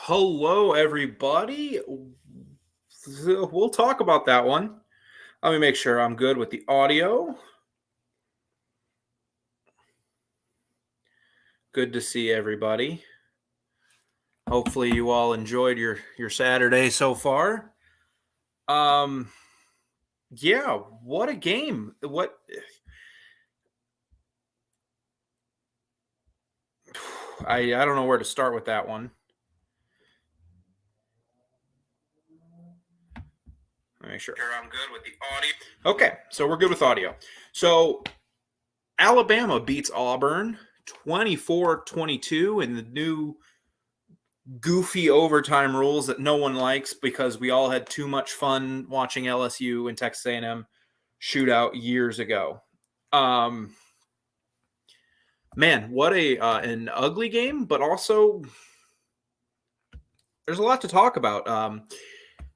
Hello, everybody. We'll talk about that one. Let me make sure I'm good with the audio. Good to see everybody. Hopefully, you all enjoyed your Saturday so far. Yeah, what a game! I don't know where to start with that one. Let me make sure I'm good with the audio. Okay, so we're good with audio. So Alabama beats Auburn 24-22 in the new goofy overtime rules that no one likes because we all had too much fun watching LSU and Texas A&M shootout years ago. Man, what an ugly game, but also there's a lot to talk about.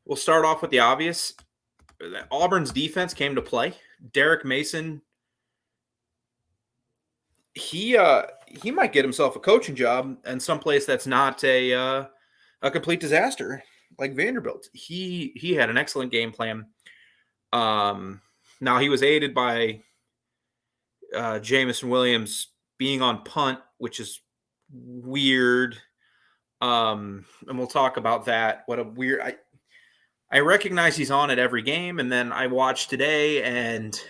We'll start off with the obvious. Auburn's defense came to play. Derek Mason, he might get himself a coaching job in some place that's not a complete disaster like Vanderbilt. He had an excellent game plan. Now he was aided by Jamison Williams being on punt, which is weird. And we'll talk about that. What a weird. I recognize he's on at every game, and then I watched today, and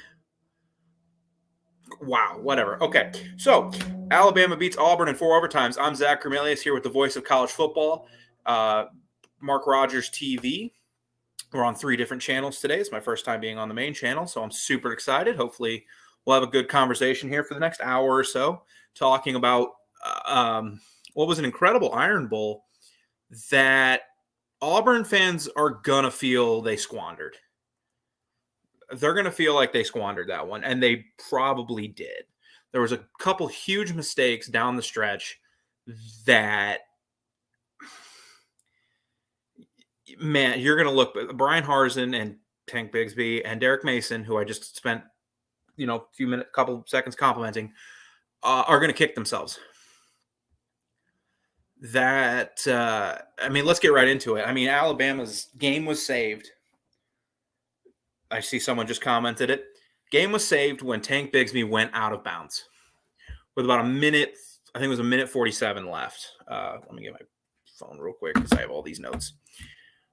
wow, whatever. Okay, so Alabama beats Auburn in 4 overtimes. I'm Zach Cornelius here with the voice of college football, Mark Rogers TV. We're on 3 different channels today. It's my first time being on the main channel, so I'm super excited. Hopefully, we'll have a good conversation here for the next hour or so, talking about what was an incredible Iron Bowl that Auburn fans are going to feel they squandered. They're going to feel like they squandered that one, and they probably did. There was a couple huge mistakes down the stretch that, man, you're going to look at Brian Harsin and Tank Bigsby and Derek Mason, who I just spent, couple seconds complimenting, are going to kick themselves. Let's get right into it. Alabama's game was saved. I see someone just commented it. Game was saved when Tank Bigsby went out of bounds with about a minute. I think it was a minute 47 left. Let me get my phone real quick because I have all these notes.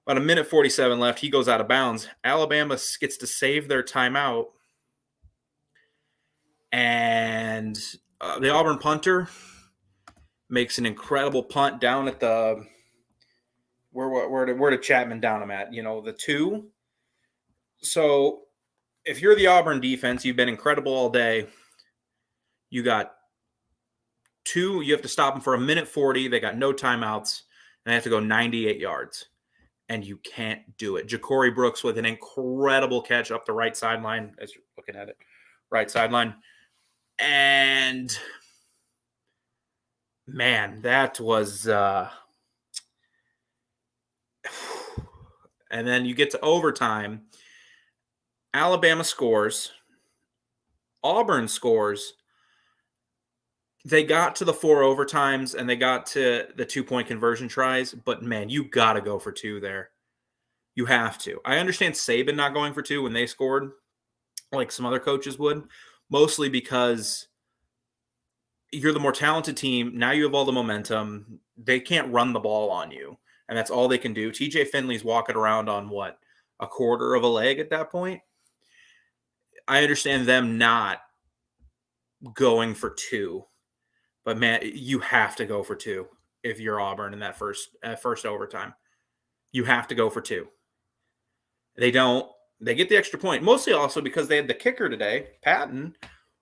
About a minute 47 left. He goes out of bounds. Alabama gets to save their timeout. And the Auburn punter makes an incredible punt down at the where did Chapman down him at? The 2. So if you're the Auburn defense, you've been incredible all day. You got 2. You have to stop them for a minute 40. They got no timeouts, and they have to go 98 yards, and you can't do it. Ja'Cory Brooks with an incredible catch up the right sideline, as you're looking at it, right sideline. And man, that was and then you get to overtime. Alabama scores. Auburn scores. They got to the 4 overtimes and they got to the 2-point conversion tries, but man, you got to go for 2 there. You have to. I understand Saban not going for 2 when they scored, like some other coaches would, mostly because you're the more talented team. Now you have all the momentum. They can't run the ball on you, and that's all they can do. TJ Finley's walking around on what, a quarter of a leg at that point? I understand them not going for 2, but man, you have to go for 2 if you're Auburn in that first overtime. You have to go for 2. They don't. They get the extra point, mostly also because they had the kicker today, Patton,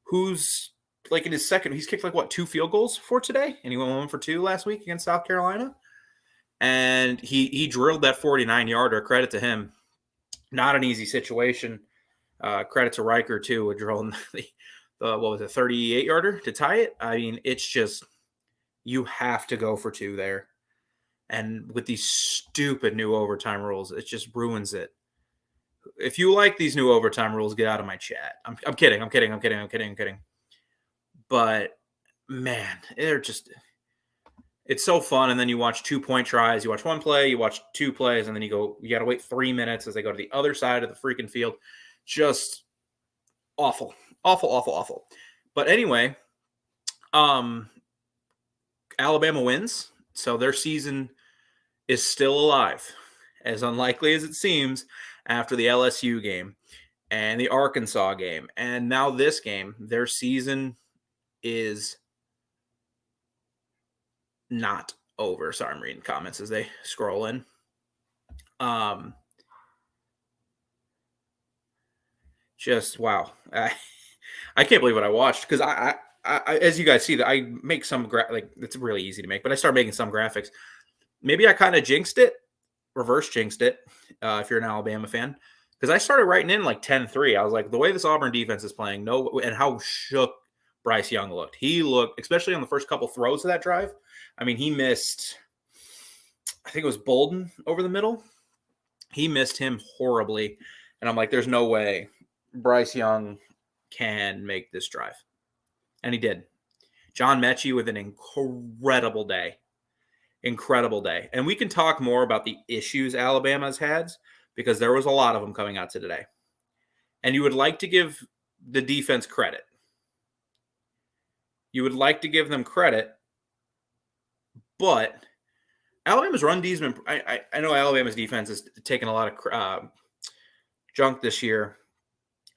who's like in his second. He's kicked 2 field goals for today, and he went 1 for 2 last week against South Carolina. And he drilled that 49-yarder. Credit to him. Not an easy situation. Credit to Riker too, with drilling the 38-yarder to tie it. It's just, you have to go for 2 there. And with these stupid new overtime rules, it just ruins it. If you like these new overtime rules, get out of my chat. I'm kidding. But man, they're just, It's so fun. And then you watch 2-point tries. You watch one play, you watch 2 plays, and then you got to wait 3 minutes as they go to the other side of the freaking field. Just awful, awful, awful, awful. But anyway, Alabama wins. So their season is still alive, as unlikely as it seems after the LSU game and the Arkansas game. And now this game, their season is not over. Sorry, I'm reading comments as they scroll in. Just wow. I can't believe what I watched because I as you guys see, that I make some like it's really easy to make, but I start making some graphics. Maybe I kind of jinxed it, reverse jinxed it. If you're an Alabama fan, because I started writing in like 10-3. I was like, the way this Auburn defense is playing, no, and how shook Bryce Young looked. He looked, especially on the first couple throws of that drive. I mean, he missed, I think it was Bolden over the middle. He missed him horribly. And I'm like, there's no way Bryce Young can make this drive. And he did. John Mechie with an incredible day. Incredible day. And we can talk more about the issues Alabama's had because there was a lot of them coming out today. And you would like to give the defense credit. You would like to give them credit, but Alabama's run defense. I know Alabama's defense has taken a lot of junk this year,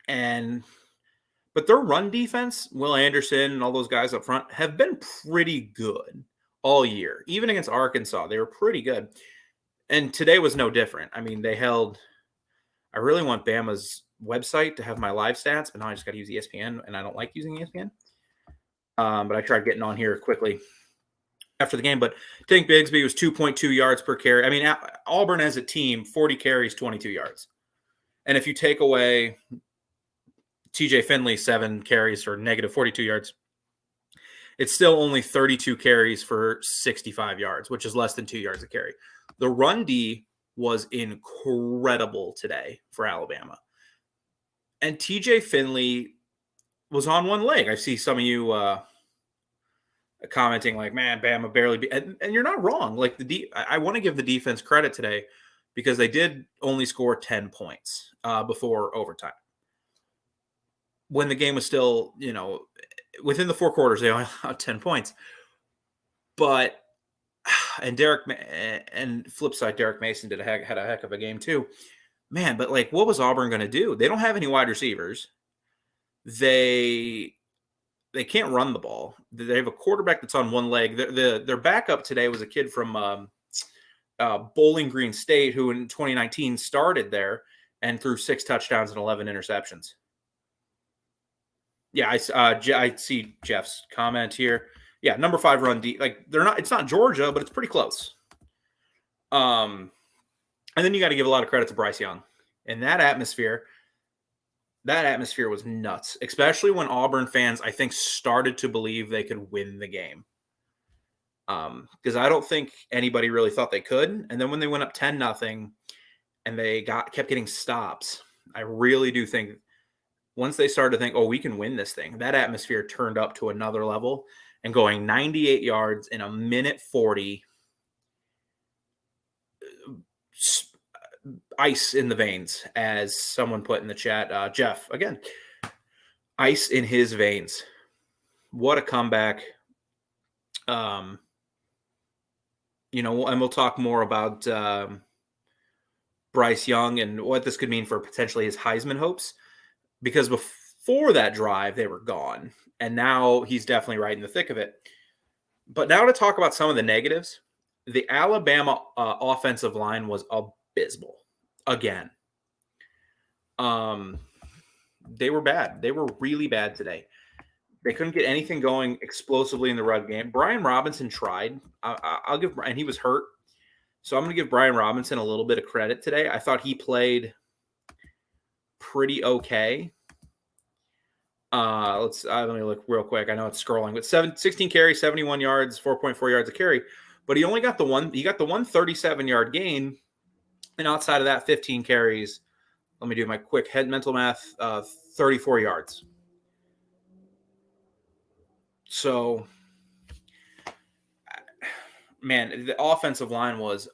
but their run defense, Will Anderson and all those guys up front, have been pretty good all year. Even against Arkansas, they were pretty good. And today was no different. I mean, I really want Bama's website to have my live stats, but now I just got to use ESPN, and I don't like using ESPN. But I tried getting on here quickly after the game. But Tank Bigsby was 2.2 yards per carry. I mean, Auburn as a team, 40 carries, 22 yards. And if you take away TJ Finley, 7 carries for negative 42 yards, it's still only 32 carries for 65 yards, which is less than 2 yards a carry. The run D was incredible today for Alabama. And TJ Finley was on one leg. I see some of you commenting like, man, Bama barely and you're not wrong. Like I want to give the defense credit today because they did only score 10 points before overtime. When the game was still, within the 4 quarters, they only had 10 points. But and flip side, Derek Mason had a heck of a game too. Man, but like, what was Auburn going to do? They don't have any wide receivers. They can't run the ball. They have a quarterback that's on one leg. Their backup today was a kid from Bowling Green State who in 2019 started there and threw 6 touchdowns and 11 interceptions. Yeah, I see Jeff's comment here. Yeah, number 5 run D. Like it's not Georgia, but it's pretty close. And then you got to give a lot of credit to Bryce Young. And that atmosphere was nuts, especially when Auburn fans, I think, started to believe they could win the game. Because I don't think anybody really thought they could. And then when they went up 10-0 and they kept getting stops, I really do think once they started to think, oh, we can win this thing, that atmosphere turned up to another level and going 98 yards in a minute 40, ice in the veins, as someone put in the chat. Jeff, again, ice in his veins. What a comeback. And we'll talk more about Bryce Young and what this could mean for potentially his Heisman hopes, because before that drive, they were gone. And now he's definitely right in the thick of it. But now to talk about some of the negatives, the Alabama offensive line was abysmal again. They were bad. They were really bad today. They couldn't get anything going explosively in the run game. Brian Robinson tried. I'll give, and he was hurt. So I'm going to give Brian Robinson a little bit of credit today. I thought he played pretty okay. Let me look real quick. I know it's scrolling, but 16 carries, 71 yards, 4.4 yards a carry. But he only got the 137-yard gain. And outside of that, 15 carries. Let me do my quick mental math. 34 yards. So man, the offensive line was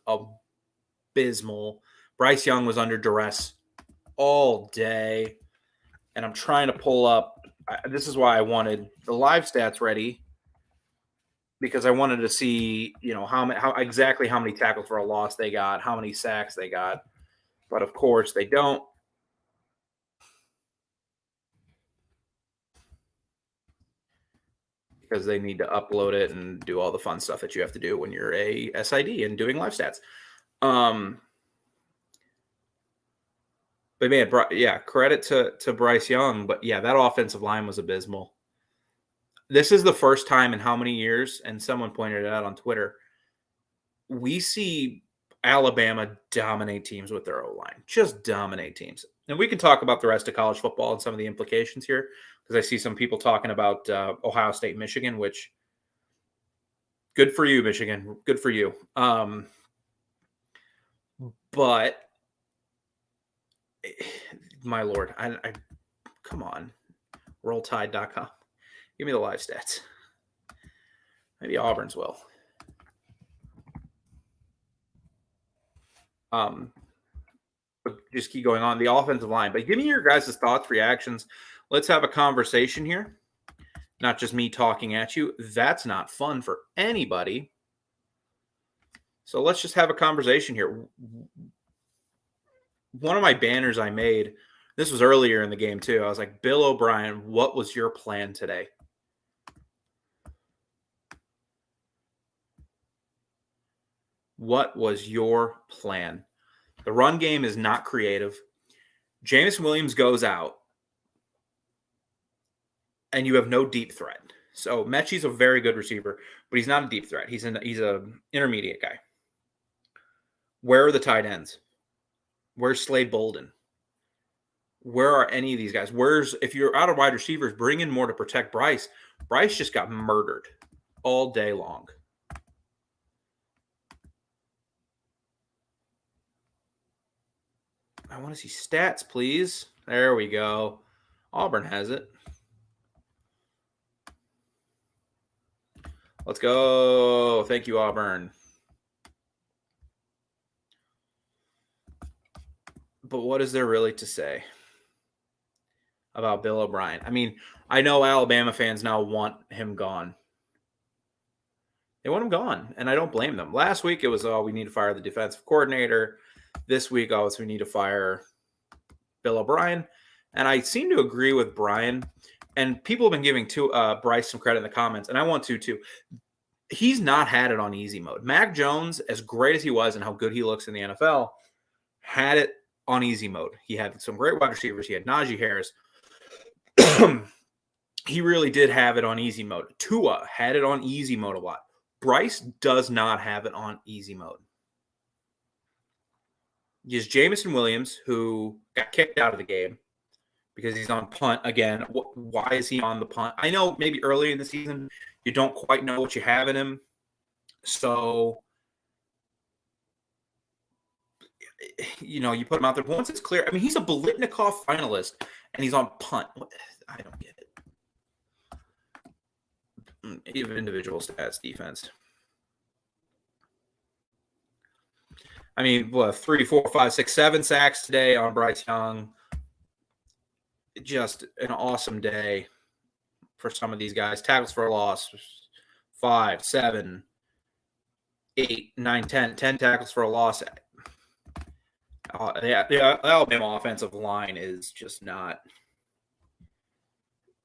abysmal. Bryce Young was under duress all day. And I'm trying to pull up. This is why I wanted the live stats ready, because I wanted to see, how exactly how many tackles for a loss they got, how many sacks they got. But of course they don't. Because they need to upload it and do all the fun stuff that you have to do when you're a SID and doing live stats. But man, yeah, credit to Bryce Young. But yeah, that offensive line was abysmal. This is the first time in how many years, and someone pointed it out on Twitter, we see Alabama dominate teams with their O-line. Just dominate teams. And we can talk about the rest of college football and some of the implications here, because I see some people talking about Ohio State, Michigan, which good for you, Michigan. Good for you. But my Lord, I come on, rolltide.com. Give me the live stats. Maybe Auburn's will. Just keep going on the offensive line. But give me your guys' thoughts, reactions. Let's have a conversation here. Not just me talking at you. That's not fun for anybody. So let's just have a conversation here. One of my banners I made, this was earlier in the game too. I was like, Bill O'Brien, what was your plan today? What was your plan? The run game is not creative. Jameson Williams goes out, and you have no deep threat. So Mechie's a very good receiver, but he's not a deep threat. He's a intermediate guy. Where are the tight ends? Where's Slade Bolden? Where are any of these guys? If you're out of wide receivers, bring in more to protect Bryce. Bryce just got murdered all day long. I want to see stats, please. There we go. Auburn has it. Let's go. Thank you, Auburn. But what is there really to say about Bill O'Brien? I mean, I know Alabama fans now want him gone. They want him gone, and I don't blame them. Last week it was, we need to fire the defensive coordinator. This week, we need to fire Bill O'Brien. And I seem to agree with Brian. And people have been giving Bryce some credit in the comments, and I want to too. He's not had it on easy mode. Mac Jones, as great as he was and how good he looks in the NFL, had it on easy mode. He had some great wide receivers. He had Najee Harris. He really did have it on easy mode. Tua had it on easy mode a lot. Bryce does not have it on easy mode. Is Jameson Williams, who got kicked out of the game because he's on punt again. Why is he on the punt? I know maybe early in the season you don't quite know what you have in him. So, you put him out there. But once it's clear, I mean, he's a Biletnikoff finalist, and he's on punt. I don't get it. Even individual stats, defense. I mean, 3, 4, 5, 6, 7 sacks today on Bryce Young. Just an awesome day for some of these guys. Tackles for a loss, 5, 7, 8, 9, 10 tackles for a loss. The Alabama offensive line is just not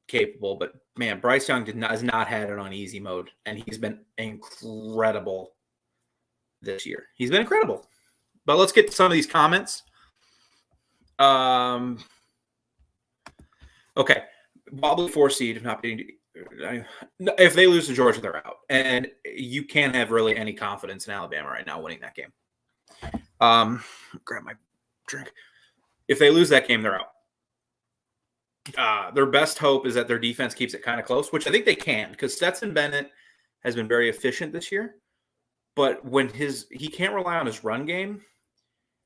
capable. But, man, Bryce Young has not had it on easy mode, and he's been incredible this year. He's been incredible. But let's get to some of these comments. Okay. Wobbly 4 seed, not being. If they lose to Georgia, they're out. And you can't have really any confidence in Alabama right now winning that game. Grab my drink. If they lose that game, they're out. Their best hope is that their defense keeps it kind of close, which I think they can, because Stetson Bennett has been very efficient this year. But when he can't rely on his run game,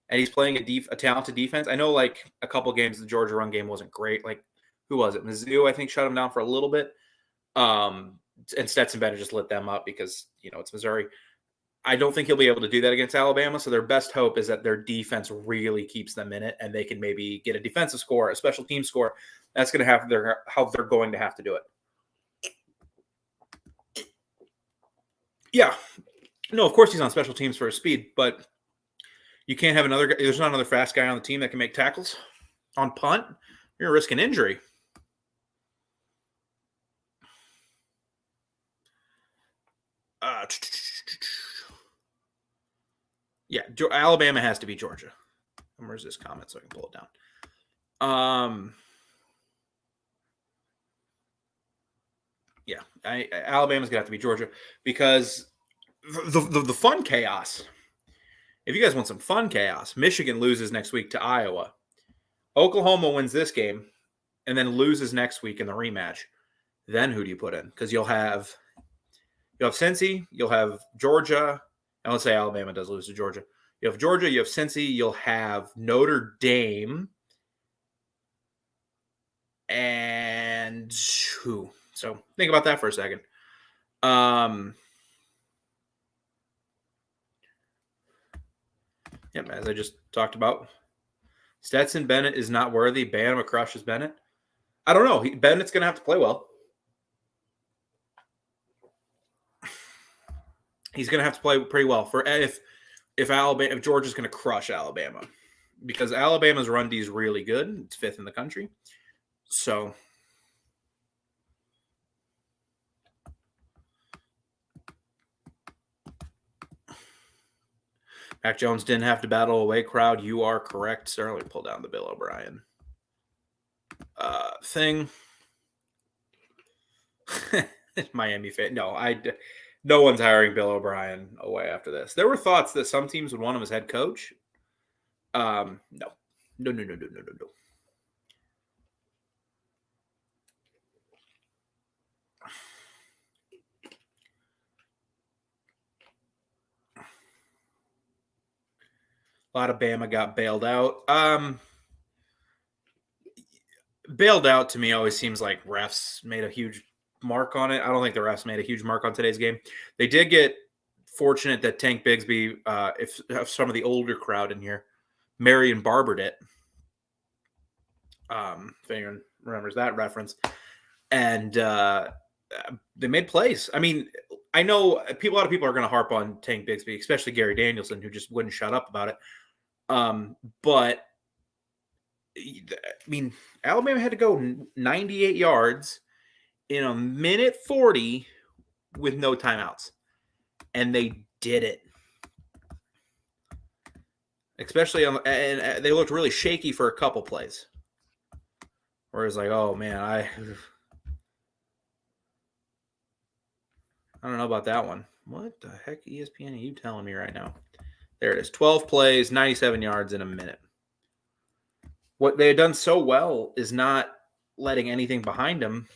and he's playing a talented defense. I know, like, a couple games the Georgia run game wasn't great. Like, who was it? Mizzou, I think, shut him down for a little bit. And Stetson Bennett just lit them up because, it's Missouri. I don't think he'll be able to do that against Alabama. So their best hope is that their defense really keeps them in it, and they can maybe get a defensive score, a special team score. That's going to have how they're going to have to do it. Yeah, no, of course he's on special teams for his speed, but you can't have another guy. There's not another fast guy on the team that can make tackles on punt. You're risking injury. Yeah, Alabama has to be Georgia. Where's this comment so I can pull it down? Yeah, Alabama's gonna have to be Georgia because the fun chaos. If you guys want some fun chaos, Michigan loses next week to Iowa. Oklahoma wins this game and then loses next week in the rematch. Then who do you put in? Because you'll have Cincy, you'll have Georgia, and let's say Alabama does lose to Georgia. You have Georgia, you have Cincy, you'll have Notre Dame, and who? So think about that for a second. Yep, as I just talked about, Stetson Bennett is not worthy. Bama crushes Bennett. I don't know. Bennett's going to have to play well. He's going to have to play pretty well for if Georgia's going to crush Alabama, because Alabama's run D is really good. It's 5th in the country. So Mac Jones didn't have to battle away crowd. You are correct, sir. Let me pull down the Bill O'Brien thing. Miami fan. No one's hiring Bill O'Brien away after this. There were thoughts that some teams would want him as head coach. No. A lot of Bama got bailed out. Bailed out to me always seems like refs made a huge mark on it. I don't think the refs made a huge mark on today's game. They did get fortunate that Tank Bigsby, if some of the older crowd in here, Marion Barbered it. If anyone remembers that reference. And they made plays. I mean, I know a lot of people are going to harp on Tank Bigsby, especially Gary Danielson, who just wouldn't shut up about it. But I mean, Alabama had to go 98 yards in a minute 40 with no timeouts, and they did it. Especially and they looked really shaky for a couple plays. Where it's like, oh man, I don't know about that one. What the heck, ESPN, are you telling me right now? There it is. 12 plays, 97 yards in a minute. What they had done so well is not letting anything behind them.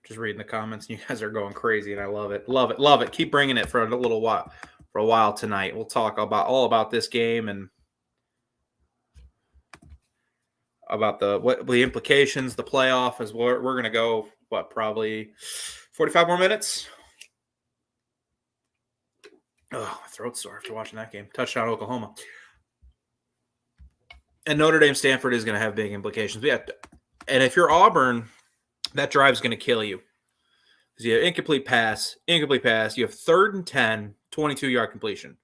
Just reading the comments, and you guys are going crazy, and I love it. Love it. Love it. Keep bringing it for a little while. For a while tonight. We'll talk all about this game and about the implications, the playoff, as we're going to go, probably 45 more minutes? Oh, my throat's sore after watching that game. Touchdown, Oklahoma. And Notre Dame Stanford is going to have big implications. Yeah, and if you're Auburn, that drive's going to kill you. Because you have incomplete pass. You have 3rd and 10, 22-yard completion.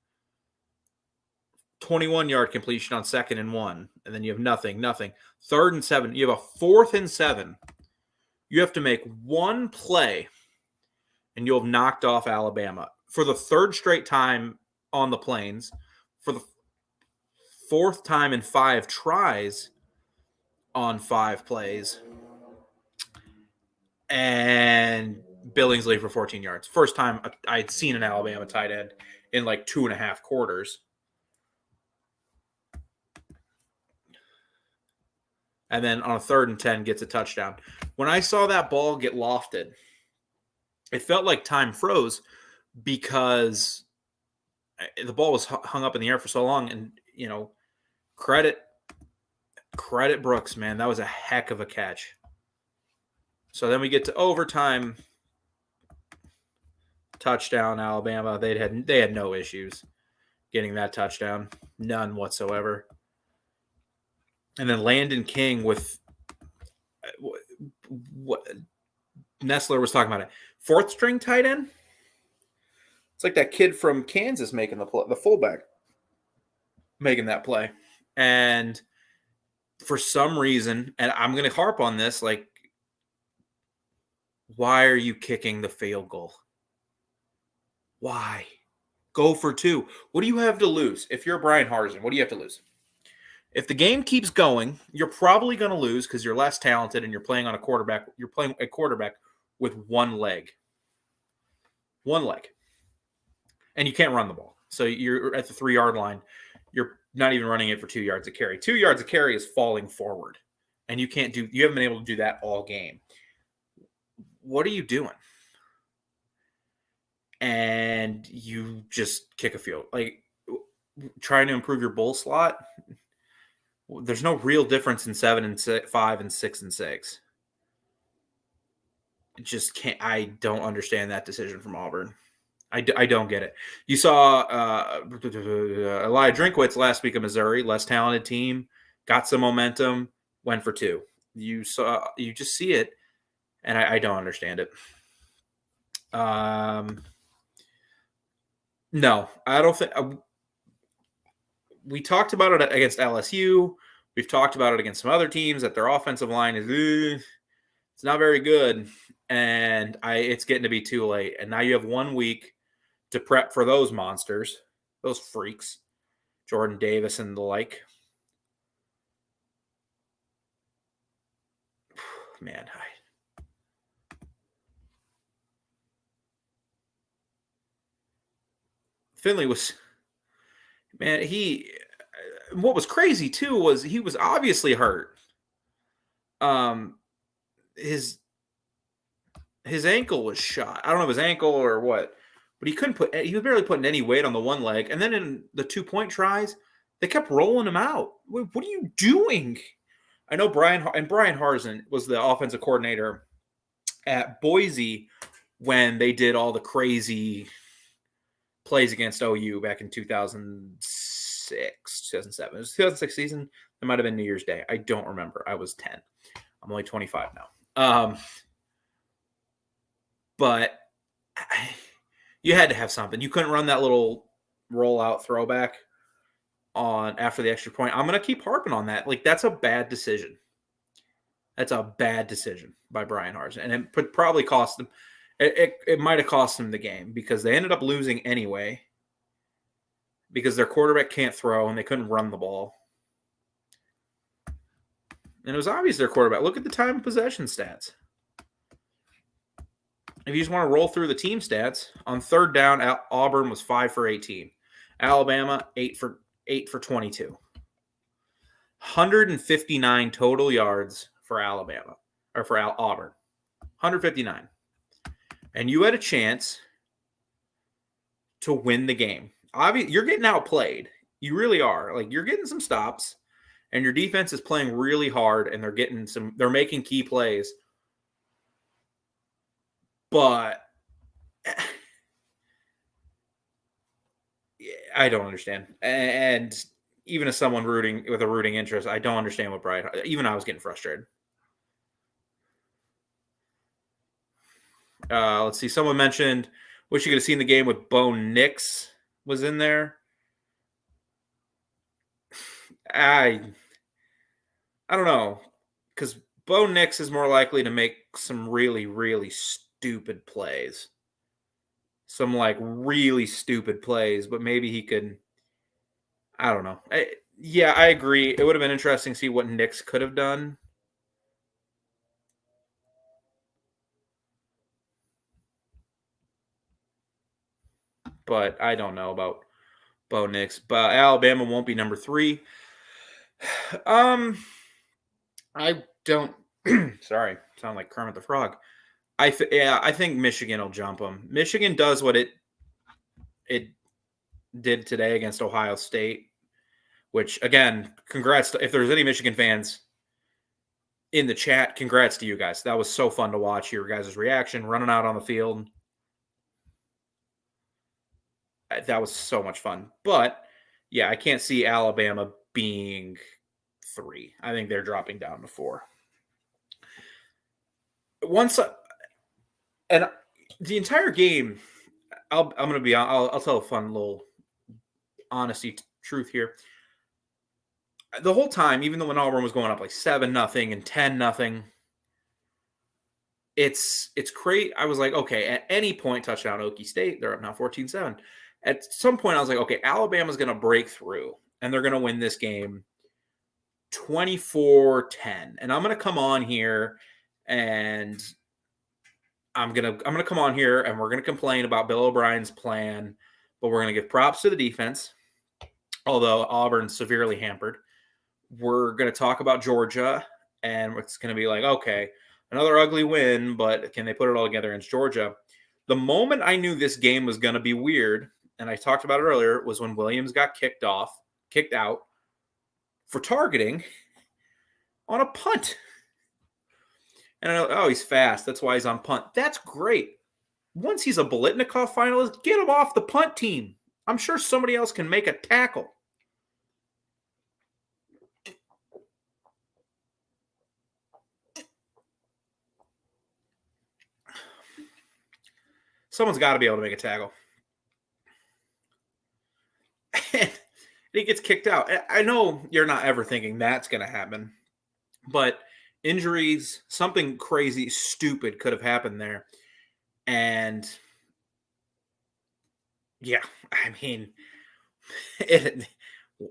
21-yard completion on 2nd and 1. And then you have nothing. 3rd and 7. You have a 4th and 7. You have to make one play, and you'll have knocked off Alabama. For the 3rd straight time on the Plains, for the 4th time in 5 tries on 5 plays, and Billingsley for 14 yards. First time I'd seen an Alabama tight end in like 2.5 quarters. And then on a 3rd and 10 gets a touchdown. When I saw that ball get lofted, it felt like time froze because the ball was hung up in the air for so long, and credit Brooks, man, that was a heck of a catch. So then we get to overtime. Touchdown, Alabama. They had no issues getting that touchdown, none whatsoever. And then Landon King with what Nestler was talking about it, fourth string tight end. It's like that kid from Kansas making the fullback making that play, and for some reason, and I'm going to harp on this, like, why are you kicking the field goal? Why? Go for two. What do you have to lose? If you're Brian Harsin, what do you have to lose? If the game keeps going, you're probably going to lose because you're less talented and you're playing on a quarterback. You're playing a quarterback with one leg. One leg. And you can't run the ball. So you're at the 3-yard line. You're not even running it for 2 yards of carry. 2 yards of carry is falling forward. And you haven't been able to do that all game. What are you doing? And you just kick a field. Like, trying to improve your bull slot. There's no real difference in 7 and 5 and 6 and 6. Just can't. I don't understand that decision from Auburn. I don't get it. You saw Elijah Drinkwitz last week of Missouri, less talented team, got some momentum, went for 2. You just see it, and I don't understand it. No, I don't think. We talked about it against LSU. We've talked about it against some other teams that their offensive line is it's not very good, and it's getting to be too late. And now you have 1 week to prep for those monsters, those freaks, Jordan Davis and the like. Man, Finley was, man, what was crazy too was he was obviously hurt. His ankle was shot. I don't know if his ankle or what, but he was barely putting any weight on the one leg. And then in the 2-point tries, they kept rolling him out. What are you doing? I know Brian Harsin was the offensive coordinator at Boise when they did all the crazy plays against OU back in 2006, 2007. It was 2006 season. It might have been New Year's Day. I don't remember. I was 10. I'm only 25 now. But you had to have something. You couldn't run that little rollout throwback on after the extra point. I'm going to keep harping on that. Like, that's a bad decision. That's a bad decision by Brian Harsin. And it could probably cost them. It might have cost them the game because they ended up losing anyway because their quarterback can't throw and they couldn't run the ball. And it was obvious their quarterback. Look at the time of possession stats. If you just want to roll through the team stats, on third down, Auburn was 5 for 18. Alabama, 8 for 22. 159 total yards for Alabama, or for Auburn. 159. And you had a chance to win the game. Obviously, you're getting outplayed. You really are. Like, you're getting some stops, and your defense is playing really hard, and they're making key plays. But I don't understand. And even as someone with a rooting interest, I don't understand what Brian. Even I was getting frustrated. Let's see. Someone mentioned, wish you could have seen the game with Bo Nix was in there. I don't know, because Bo Nix is more likely to make some really, really stupid plays. Some like really stupid plays, but maybe he could. I don't know. I agree. It would have been interesting to see what Nix could have done. But I don't know about Bo Nix. But Alabama won't be number 3. I don't. Sorry, sound like Kermit the Frog. I think Michigan will jump them. Michigan does what it did today against Ohio State, which, again, congrats. If there's any Michigan fans in the chat, congrats to you guys. That was so fun to watch your guys' reaction, running out on the field. That was so much fun. But, yeah, I can't see Alabama being 3. I think they're dropping down to 4. And the entire game, I'm going to be on. I'll tell a fun little honesty truth here. The whole time, even though when Auburn was going up like 7-0 and 10-0, it's great. I was like, okay, at any point, touchdown Okie State, they're up now 14-7. At some point, I was like, okay, Alabama's going to break through, and they're going to win this game 24-10. And I'm going to come on here, and I'm gonna come on here, and we're going to complain about Bill O'Brien's plan, but we're going to give props to the defense, although Auburn's severely hampered. We're going to talk about Georgia, and it's going to be like, okay, another ugly win, but can they put it all together against Georgia? The moment I knew this game was going to be weird, and I talked about it earlier, was when Williams got kicked out for targeting on a punt. And I know, oh, he's fast. That's why he's on punt. That's great. Once he's a Biletnikoff finalist, get him off the punt team. I'm sure somebody else can make a tackle. Someone's got to be able to make a tackle. And he gets kicked out. I know you're not ever thinking that's going to happen, but injuries, something crazy, stupid could have happened there. And yeah, I mean,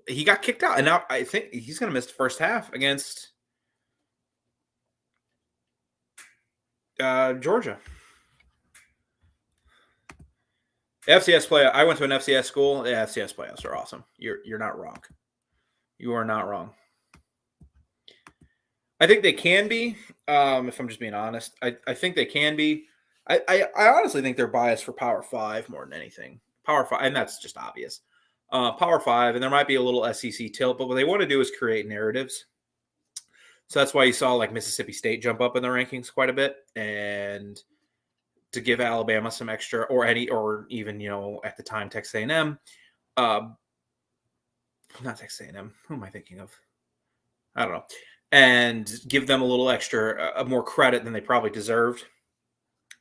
he got kicked out. And now I think he's going to miss the first half against Georgia. FCS play. I went to an FCS school. The FCS playoffs are awesome. You're not wrong. You are not wrong. I think they can be. If I'm just being honest, I think they can be. I honestly think they're biased for Power 5 more than anything. Power 5, and that's just obvious. Power 5, and there might be a little SEC tilt, but what they want to do is create narratives. So that's why you saw like Mississippi State jump up in the rankings quite a bit, and to give Alabama some extra, or even at the time Texas A&M, not Texas A&M. Who am I thinking of? I don't know. And give them a little extra, more credit than they probably deserved,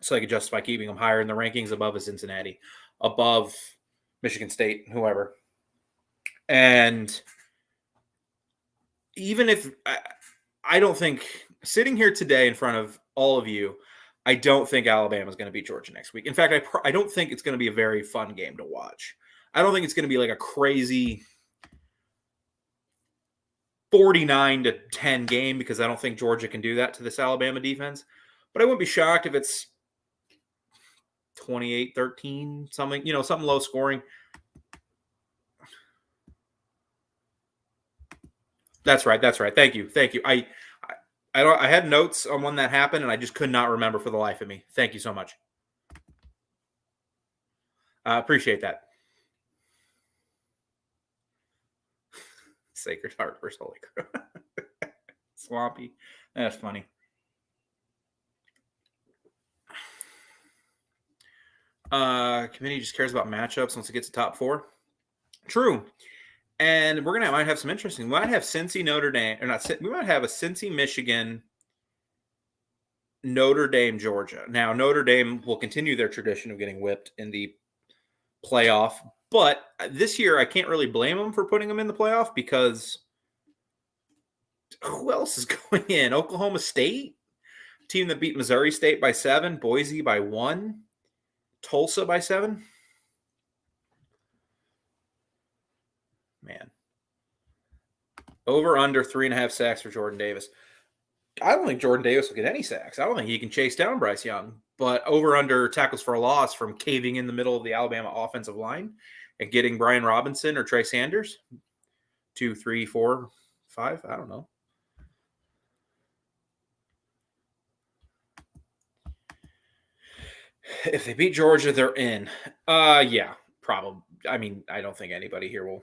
so they could justify keeping them higher in the rankings above Cincinnati, above Michigan State, whoever. And even if I don't think, sitting here today in front of all of you, I don't think Alabama is going to beat Georgia next week. In fact, I don't think it's going to be a very fun game to watch. I don't think it's going to be like a crazy 49-10 game, because I don't think Georgia can do that to this Alabama defense. But I wouldn't be shocked if it's 28-13, something, something low scoring. That's right. Thank you. I had notes on when that happened, and I just could not remember for the life of me. Thank you so much. I appreciate that. Sacred Heart versus Holy Cross. Swampy. That's funny. Committee just cares about matchups once it gets to top 4. True. And we're might have some interesting. We might have Cincy, Notre Dame, or not. We might have a Cincy, Michigan, Notre Dame, Georgia. Now, Notre Dame will continue their tradition of getting whipped in the playoff, but this year I can't really blame them for putting them in the playoff, because who else is going in? Oklahoma State, team that beat Missouri State by 7, Boise by 1, Tulsa by 7. Man. Over under 3.5 sacks for Jordan Davis. I don't think Jordan Davis will get any sacks. I don't think he can chase down Bryce Young. But over under tackles for a loss from caving in the middle of the Alabama offensive line and getting Brian Robinson or Trey Sanders. 2, 3, 4, 5. I don't know. If they beat Georgia, they're in. Yeah, probably. I mean, I don't think anybody here will.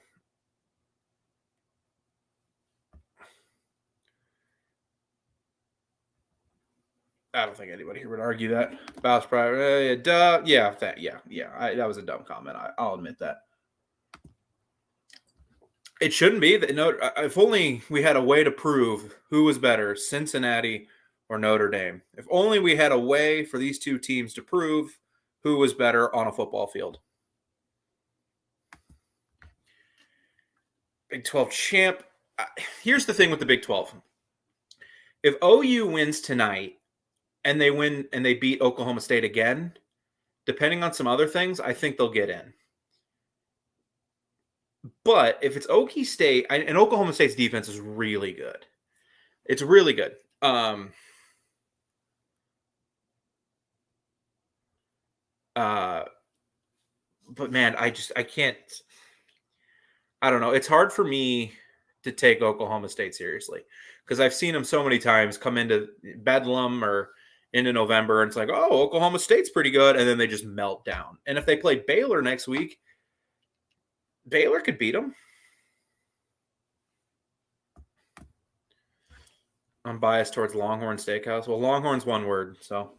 I don't think anybody here would argue that. Bow's probably duh. Yeah, that that was a dumb comment. I'll admit that. It shouldn't be that. No, if only we had a way to prove who was better, Cincinnati or Notre Dame. If only we had a way for these two teams to prove who was better on a football field. Big 12 champ. Here's the thing with the Big 12. If OU wins tonight and they beat Oklahoma State again, depending on some other things, I think they'll get in. But if it's Okie State, and Oklahoma State's defense is really good. It's really good. But man, I can't. I don't know. It's hard for me to take Oklahoma State seriously because I've seen them so many times come into Bedlam or into November, and it's like, oh, Oklahoma State's pretty good, and then they just melt down. And if they play Baylor next week, Baylor could beat them. I'm biased towards Longhorn Steakhouse. Well, Longhorn's one word, so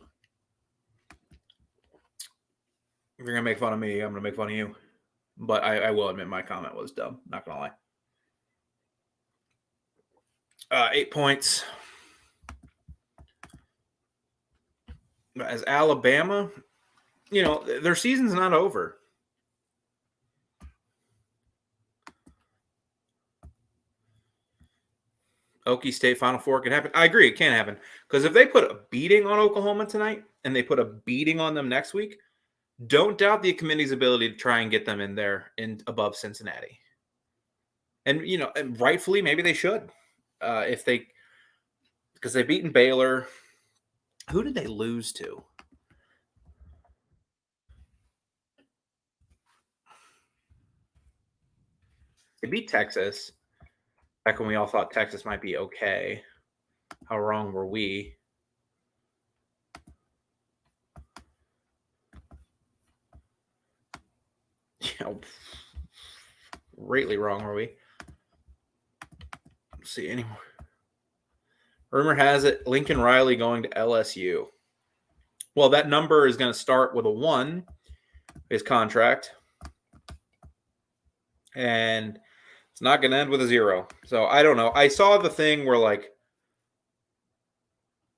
if you're gonna make fun of me, I'm gonna make fun of you. But I will admit my comment was dumb. Not gonna lie. 8 points. As Alabama, their season's not over. Okie State Final Four can happen. I agree, it can happen. Because if they put a beating on Oklahoma tonight and they put a beating on them next week, don't doubt the committee's ability to try and get them in there above Cincinnati. And, and rightfully, maybe they should. Because they've beaten Baylor. Who did they lose to? They beat Texas. Back when we all thought Texas might be okay. How wrong were we? Greatly wrong were we? Let's see anymore. Rumor has it Lincoln Riley going to LSU. Well, that number is going to start with a 1, his contract. And it's not going to end with a 0. So I don't know. I saw the thing where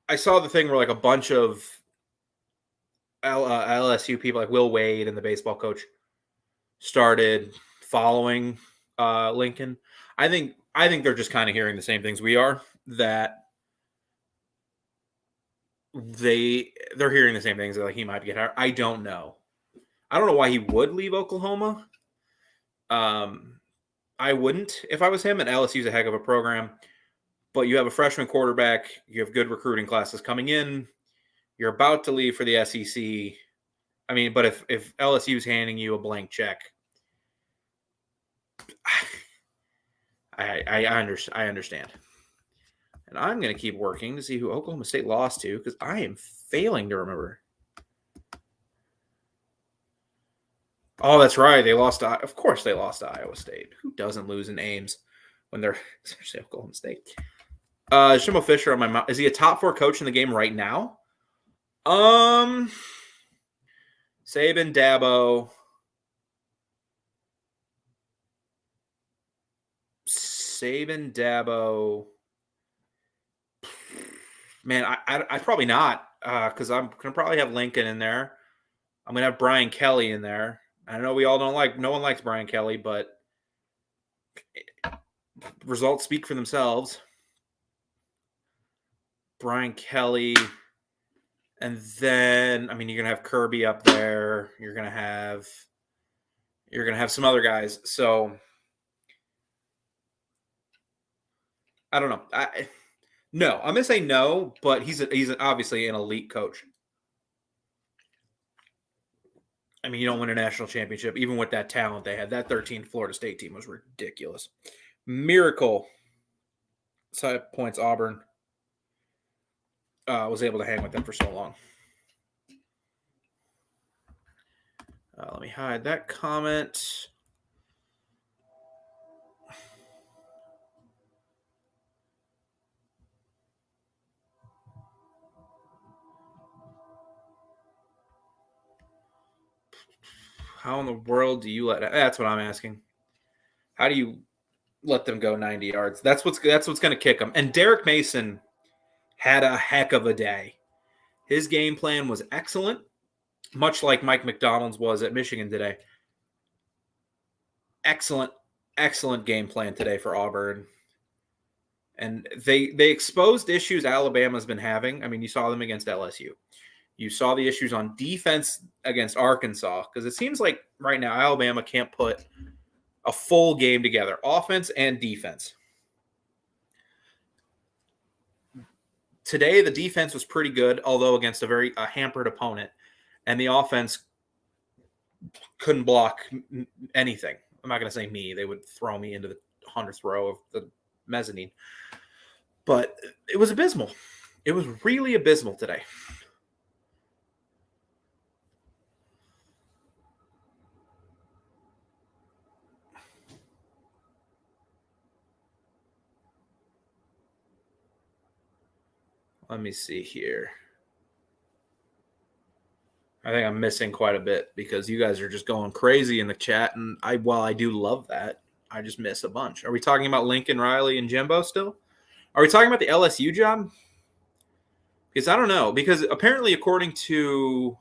a bunch of LSU people like Will Wade and the baseball coach started following Lincoln. I think they're just kind of hearing the same things we are, that they're hearing the same things, that like he might get hired. I don't know why he would leave Oklahoma. I wouldn't if I was him, and LSU's a heck of a program. But you have a freshman quarterback, you have good recruiting classes coming in, you're about to leave for the SEC. I mean, but if LSU's handing you a blank check, I understand. And I'm going to keep working to see who Oklahoma State lost to, because I am failing to remember. Oh, that's right. They lost to, of course they lost to Iowa State. Who doesn't lose in Ames when they're, especially Oklahoma State? Jimbo Fisher on my mouth. Is he a top 4 coach in the game right now? Saban, Dabo. Man, I probably not, because I'm going to probably have Lincoln in there. I'm going to have Brian Kelly in there. I know we all no one likes Brian Kelly, but results speak for themselves. Brian Kelly. And then, I mean, you're going to have Kirby up there. You're going to have some other guys. So I don't know. No, I'm going to say no, but he's obviously an elite coach. I mean, you don't win a national championship, even with that talent they had. That 13 Florida State team was ridiculous. Miracle. 7 points, Auburn. Was able to hang with them for so long. Let me hide that comment. How in the world do you let? That's what I'm asking. How do you let them go 90 yards? That's what's going to kick them. And Derek Mason had a heck of a day. His game plan was excellent, much like Mike McDonald's was at Michigan today. Excellent, excellent game plan today for Auburn. And they exposed issues Alabama's been having. I mean, you saw them against LSU. You saw the issues on defense against Arkansas, because it seems like right now Alabama can't put a full game together, offense and defense. Today, the defense was pretty good, although against a very hampered opponent, and the offense couldn't block anything. I'm not going to say me. They would throw me into the 100th row of the mezzanine. But it was abysmal. It was really abysmal today. Let me see here. I think I'm missing quite a bit because you guys are just going crazy in the chat. And while I do love that, I just miss a bunch. Are we talking about Lincoln Riley and Jimbo still? Are we talking about the LSU job? Because I don't know. Because apparently, according to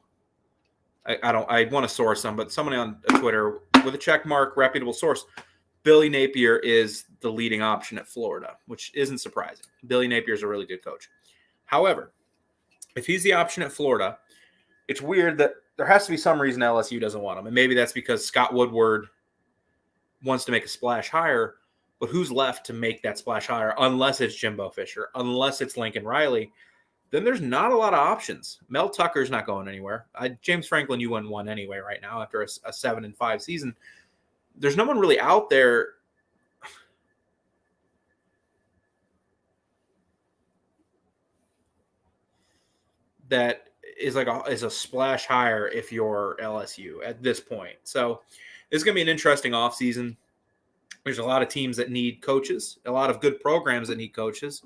I want to source them, but somebody on Twitter with a check mark, reputable source, Billy Napier is the leading option at Florida, which isn't surprising. Billy Napier is a really good coach. However, if he's the option at Florida, it's weird that there has to be some reason LSU doesn't want him. And maybe that's because Scott Woodward wants to make a splash hire, but who's left to make that splash hire unless it's Jimbo Fisher, unless it's Lincoln Riley? Then there's not a lot of options. Mel Tucker's not going anywhere. James Franklin, you won one anyway right now after a 7-5 season. There's no one really out there that is is a splash hire if you're LSU at this point. So this is going to be an interesting offseason. There's a lot of teams that need coaches, a lot of good programs that need coaches.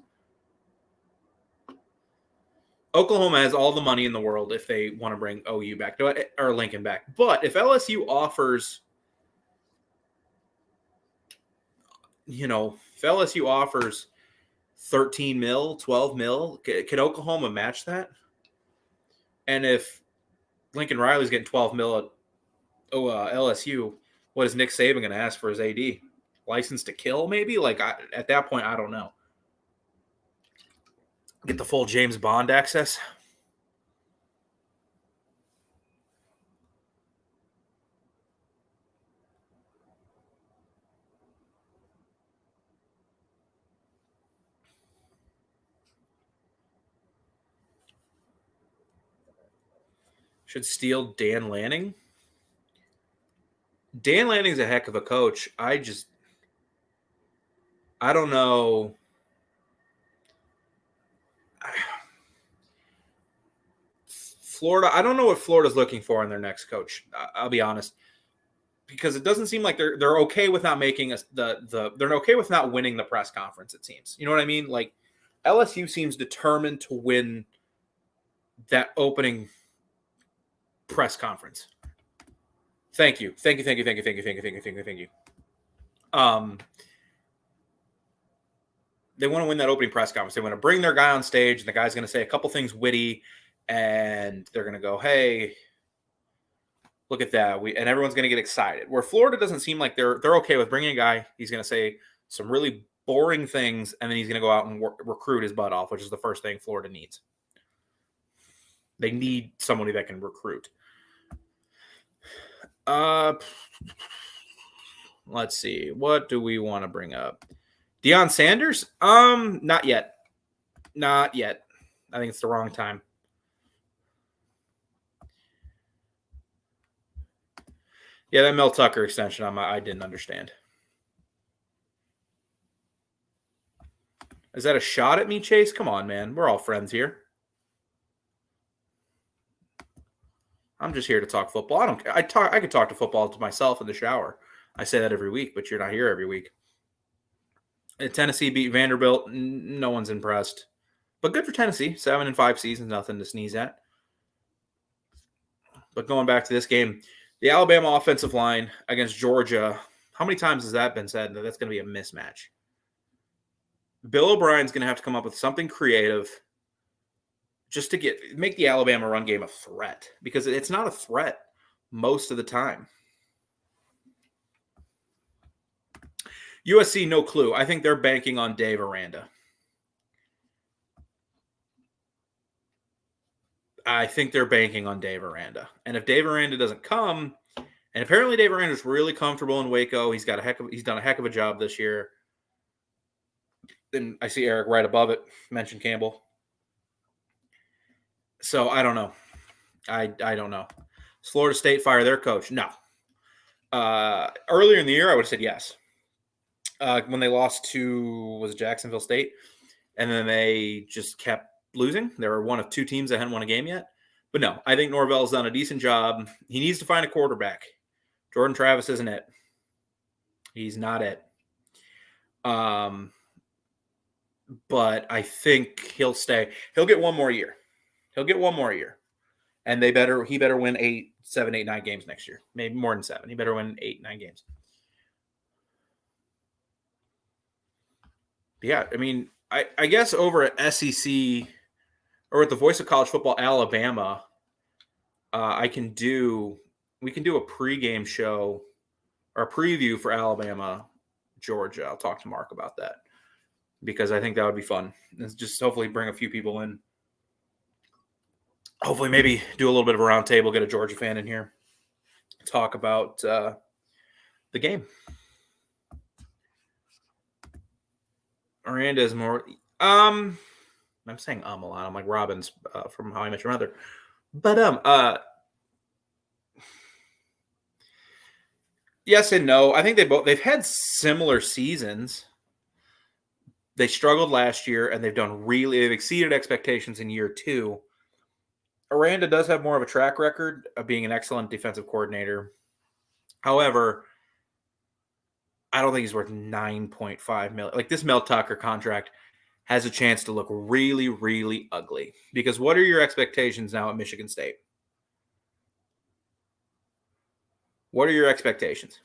Oklahoma has all the money in the world if they want to bring OU back or Lincoln back. But if LSU offers, if LSU offers 13 mil, 12 mil, can Oklahoma match that? And if Lincoln Riley's getting 12 mil at LSU, what is Nick Saban going to ask for his AD? License to kill, maybe? At that point, I don't know. Get the full James Bond access. Should steal Dan Lanning. Dan Lanning's a heck of a coach. I don't know. Florida, I don't know what Florida's looking for in their next coach. I'll be honest, because it doesn't seem like they're okay with not making they're okay with not winning the press conference. It seems, you know what I mean? Like LSU seems determined to win that opening press conference. Thank you. They want to win that opening press conference. They want to bring their guy on stage, and the guy's going to say a couple things witty, and they're going to go, "Hey, look at that!" And everyone's going to get excited. Where Florida doesn't seem like they're okay with bringing a guy. He's going to say some really boring things, and then he's going to go out and recruit his butt off, which is the first thing Florida needs. They need somebody that can recruit. Let's see. What do we want to bring up? Deion Sanders? Not yet. Not yet. I think it's the wrong time. Yeah, that Mel Tucker extension, I didn't understand. Is that a shot at me, Chase? Come on, man. We're all friends here. I'm just here to talk football. I don't care. I could talk to football to myself in the shower. I say that every week, but you're not here every week. Tennessee beat Vanderbilt. No one's impressed. But good for Tennessee. 7-5 seasons, nothing to sneeze at. But going back to this game, The Alabama offensive line against Georgia, how many times has that been said that that's going to be a mismatch? Bill O'Brien's going to have to come up with something creative just to make the Alabama run game a threat, because it's not a threat most of the time. USC, no clue. I think they're banking on Dave Aranda. And if Dave Aranda doesn't come, and apparently Dave Aranda's really comfortable in Waco, he's done a heck of a job this year. Then I see Eric right above it, mentioned Campbell. So I don't know. I don't know. Does Florida State fire their coach? No. Earlier in the year, I would have said yes. When they lost to Jacksonville State, and then they just kept losing. They were one of two teams that hadn't won a game yet. But no, I think Norvell's done a decent job. He needs to find a quarterback. Jordan Travis isn't it. He's not it. But I think he'll stay. He'll get one more year. And he better win 7, 8, 9 games next year. Maybe more than 7. He better win 8, 9 games. Yeah, I mean, I guess over at SEC or at the Voice of College Football Alabama, we can do a pregame show or a preview for Alabama, Georgia. I'll talk to Mark about that because I think that would be fun. It's just hopefully bring a few people in. Hopefully maybe do a little bit of a round table, get a Georgia fan in here, talk about the game. Miranda is more I'm saying a lot. I'm like Robbins from How I Met Your Mother. But yes and no. I think they've had similar seasons. They struggled last year and they've exceeded expectations in year 2. Aranda does have more of a track record of being an excellent defensive coordinator. However, I don't think he's worth $9.5 million. Like, this Mel Tucker contract has a chance to look really, really ugly. Because what are your expectations now at Michigan State? What are your expectations?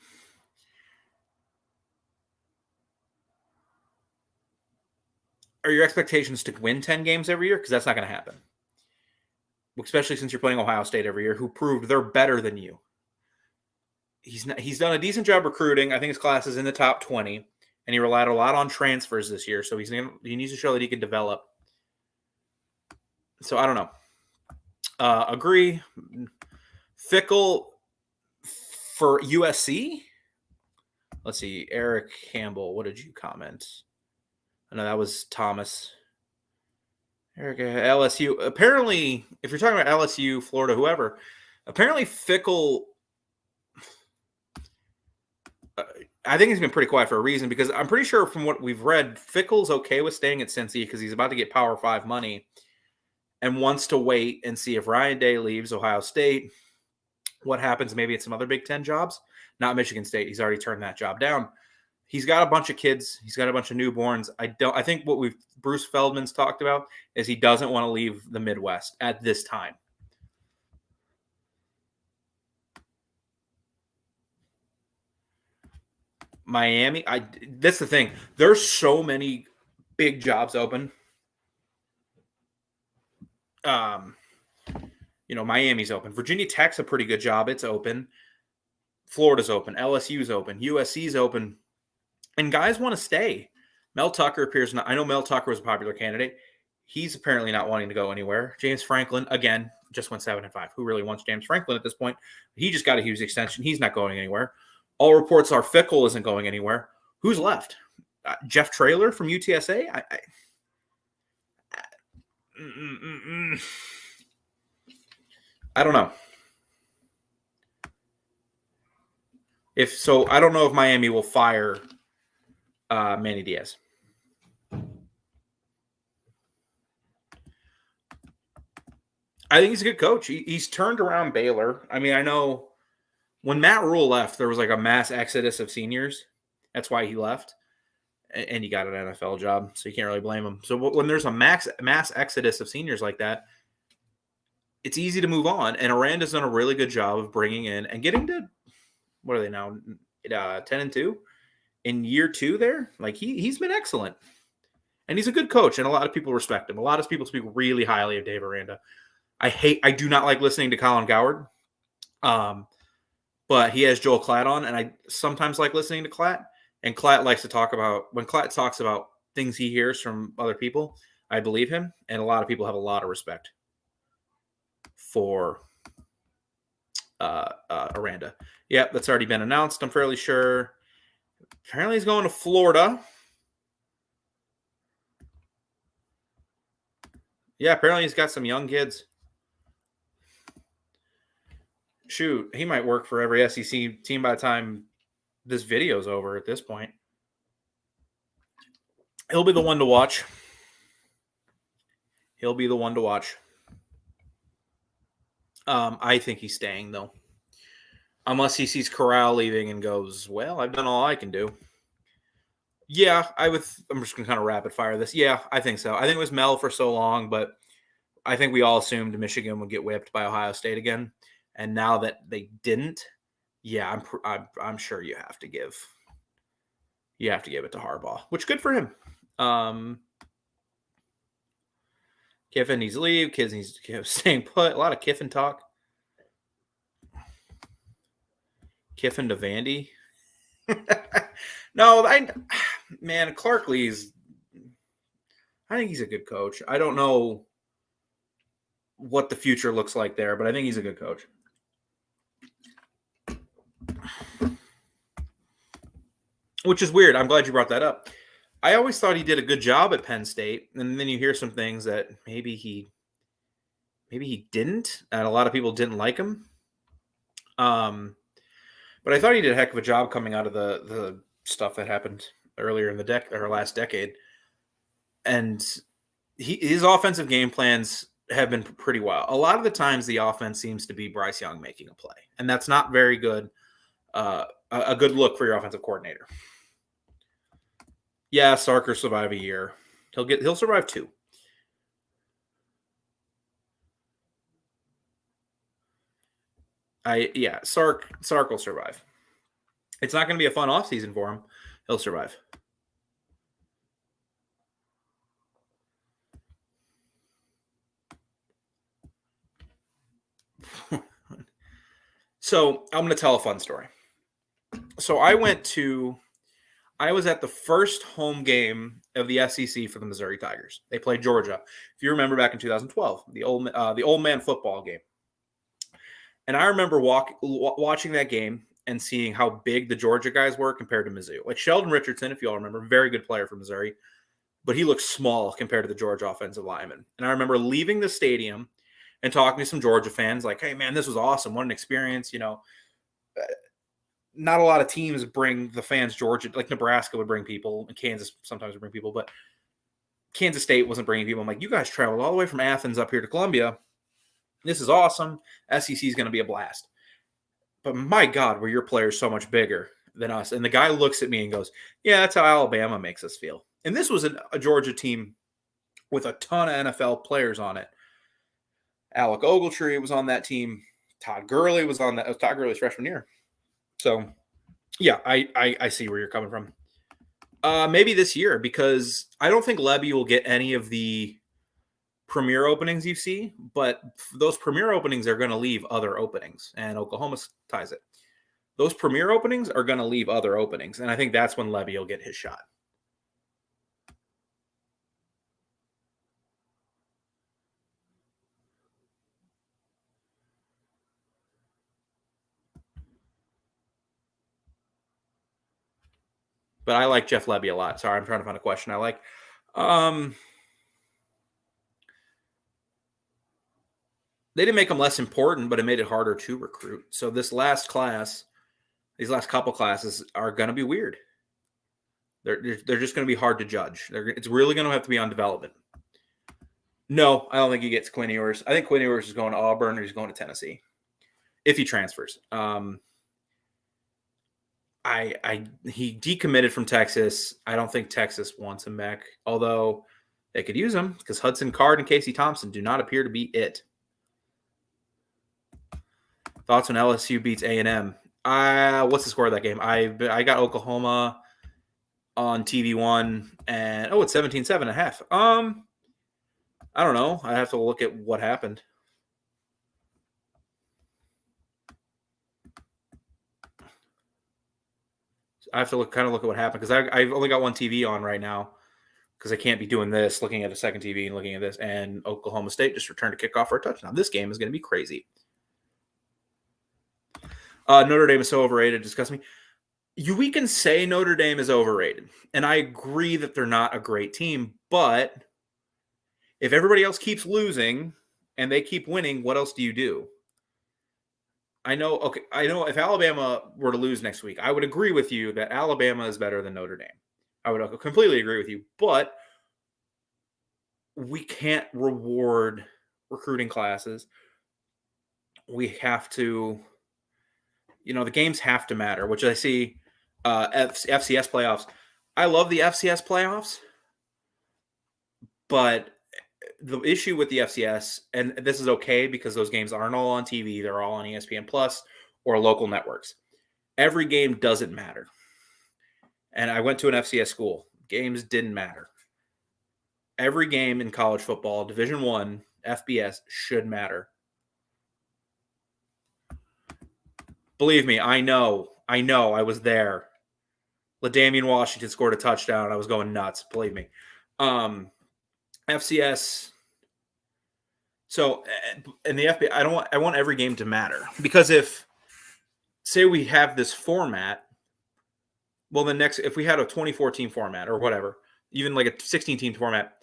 Are your expectations to win 10 games every year? Because that's not going to happen. Especially since you're playing Ohio State every year, who proved they're better than you. He's done a decent job recruiting. I think his class is in the top 20, and he relied a lot on transfers this year. So he needs to show that he can develop. So I don't know. Agree. Fickle for USC. Let's see. Eric Campbell, what did you comment? I know that was Thomas. Eric, LSU. Apparently, if you're talking about LSU, Florida, whoever, apparently Fickle. I think he's been pretty quiet for a reason, because I'm pretty sure from what we've read, Fickle's okay with staying at Cincy because he's about to get Power 5 money and wants to wait and see if Ryan Day leaves Ohio State, what happens maybe at some other Big Ten jobs. Not Michigan State. He's already turned that job down. He's got a bunch of kids. He's got a bunch of newborns. I think what Bruce Feldman's talked about is he doesn't want to leave the Midwest at this time. Miami, that's the thing. There's so many big jobs open. Miami's open. Virginia Tech's a pretty good job. It's open. Florida's open. LSU's open. USC's open. And guys want to stay. Mel Tucker appears not. I know Mel Tucker was a popular candidate. He's apparently not wanting to go anywhere. James Franklin, again, just went 7-5. Who really wants James Franklin at this point? He just got a huge extension. He's not going anywhere. All reports are Fickle isn't going anywhere. Who's left? Jeff Traylor from UTSA? I don't know. I don't know if Miami will fire Manny Diaz. I think he's a good coach. He's turned around Baylor. I mean, I know when Matt Rule left, there was like a mass exodus of seniors. That's why he left. And he got an NFL job, so you can't really blame him. So when there's a mass exodus of seniors like that, it's easy to move on. And Aranda's done a really good job of bringing in and getting to, what are they now? 10-2 in year 2 there. Like he's been excellent. And he's a good coach, and a lot of people respect him. A lot of people speak really highly of Dave Aranda. I do not like listening to Colin Cowherd. But he has Joel Klatt on, and I sometimes like listening to Klatt. And Klatt likes to talk about, when Klatt talks about things he hears from other people, I believe him. And a lot of people have a lot of respect for Aranda. Yep, that's already been announced, I'm fairly sure. Apparently he's going to Florida. Yeah, apparently he's got some young kids. Shoot, he might work for every SEC team by the time this video's over at this point. He'll be the one to watch. He'll be the one to watch. I think he's staying, though. Unless he sees Corral leaving and goes, well, I've done all I can do. Yeah, I'm just going to kind of rapid fire this. Yeah, I think so. I think it was Mel for so long, but I think we all assumed Michigan would get whipped by Ohio State again. And now that they didn't, yeah, I'm sure you have to give it to Harbaugh, which good for him. Kiffin needs to leave. Kids needs to staying put. A lot of Kiffin talk. Kiffin to Vandy. No, Clark Lee's. I think he's a good coach. I don't know what the future looks like there, but I think he's a good coach. Which is weird. I'm glad you brought that up. I always thought he did a good job at Penn State, and then you hear some things that maybe he didn't, and a lot of people didn't like him. But I thought he did a heck of a job coming out of the stuff that happened earlier in the last decade. And his offensive game plans have been pretty wild. A lot of the times the offense seems to be Bryce Young making a play, and that's not very good. A good look for your offensive coordinator. Yeah, Sark will survive a year. He'll survive 2. Sark will survive. It's not going to be a fun offseason for him. He'll survive. So I'm going to tell a fun story. So I was at the first home game of the SEC for the Missouri Tigers. They played Georgia. If you remember back in 2012, the old man football game. And I remember watching that game and seeing how big the Georgia guys were compared to Mizzou. Like Sheldon Richardson, if you all remember, very good player for Missouri, but he looked small compared to the Georgia offensive lineman. And I remember leaving the stadium and talking to some Georgia fans like, hey, man, this was awesome. What an experience. Not a lot of teams bring the fans Georgia, like Nebraska would bring people, and Kansas sometimes would bring people, but Kansas State wasn't bringing people. I'm like, you guys traveled all the way from Athens up here to Columbia. This is awesome. SEC is going to be a blast. But my God, were your players so much bigger than us? And the guy looks at me and goes, yeah, that's how Alabama makes us feel. And this was a Georgia team with a ton of NFL players on it. Alec Ogletree was on that team. Todd Gurley was on that. It was Todd Gurley's freshman year. So, yeah, I see where you're coming from. Maybe this year, because I don't think Lebby will get any of the premier openings you see, but those premier openings are going to leave other openings, and Oklahoma ties it. Those premier openings are going to leave other openings, and I think that's when Lebby will get his shot. But I like Jeff Lebby a lot. Sorry, I'm trying to find a question I like. They didn't make them less important, but it made it harder to recruit. So these last couple classes are going to be weird. They're just going to be hard to judge. It's really going to have to be on development. No, I don't think he gets Quinn Ewers. I think Quinn Ewers is going to Auburn or he's going to Tennessee if he transfers. He decommitted from Texas. I don't think Texas wants him back, although they could use him because Hudson Card and Casey Thompson do not appear to be it. Thoughts when LSU beats A&M? What's the score of that game? I got Oklahoma on TV1, and it's 17-7 at half. I don't know. I have to look at what happened. I have to look at what happened because I've only got one TV on right now because I can't be doing this, looking at a second TV and looking at this. And Oklahoma State just returned a kickoff for a touchdown. This game is going to be crazy. Notre Dame is so overrated. Discuss me. We can say Notre Dame is overrated, and I agree that they're not a great team. But if everybody else keeps losing and they keep winning, what else do you do? I know if Alabama were to lose next week, I would agree with you that Alabama is better than Notre Dame. I would completely agree with you, but we can't reward recruiting classes. We have to, the games have to matter, which I see FCS playoffs. I love the FCS playoffs, but the issue with the FCS, and this is okay because those games aren't all on TV, they're all on ESPN Plus or local networks. Every game doesn't matter. And I went to an FCS school. Games didn't matter. Every game in college football, Division I, FBS, should matter. Believe me, I know. I was there. LaDamian Washington scored a touchdown. I was going nuts. Believe me. FCS. So, in the FBS, I want every game to matter. Because say we have this format, well, if we had a 24-team format or whatever, even like a 16-team format,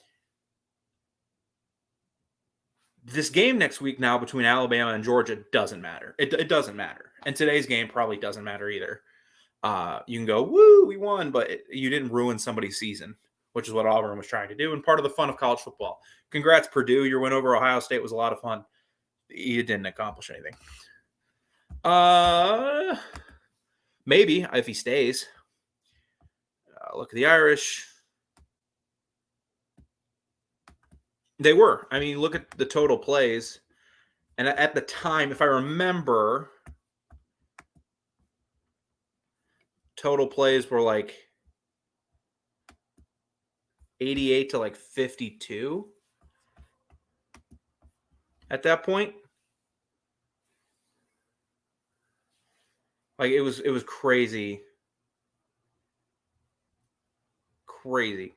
this game next week now between Alabama and Georgia doesn't matter. It doesn't matter. And today's game probably doesn't matter either. You can go, woo, we won, but you didn't ruin somebody's season, which is what Auburn was trying to do, and part of the fun of college football. Congrats, Purdue. Your win over Ohio State was a lot of fun. You didn't accomplish anything. Maybe if he stays. Look at the Irish. They were. I mean, look at the total plays. And at the time, if I remember, total plays were like 88 to like 52 at that point. Like it was crazy. Crazy.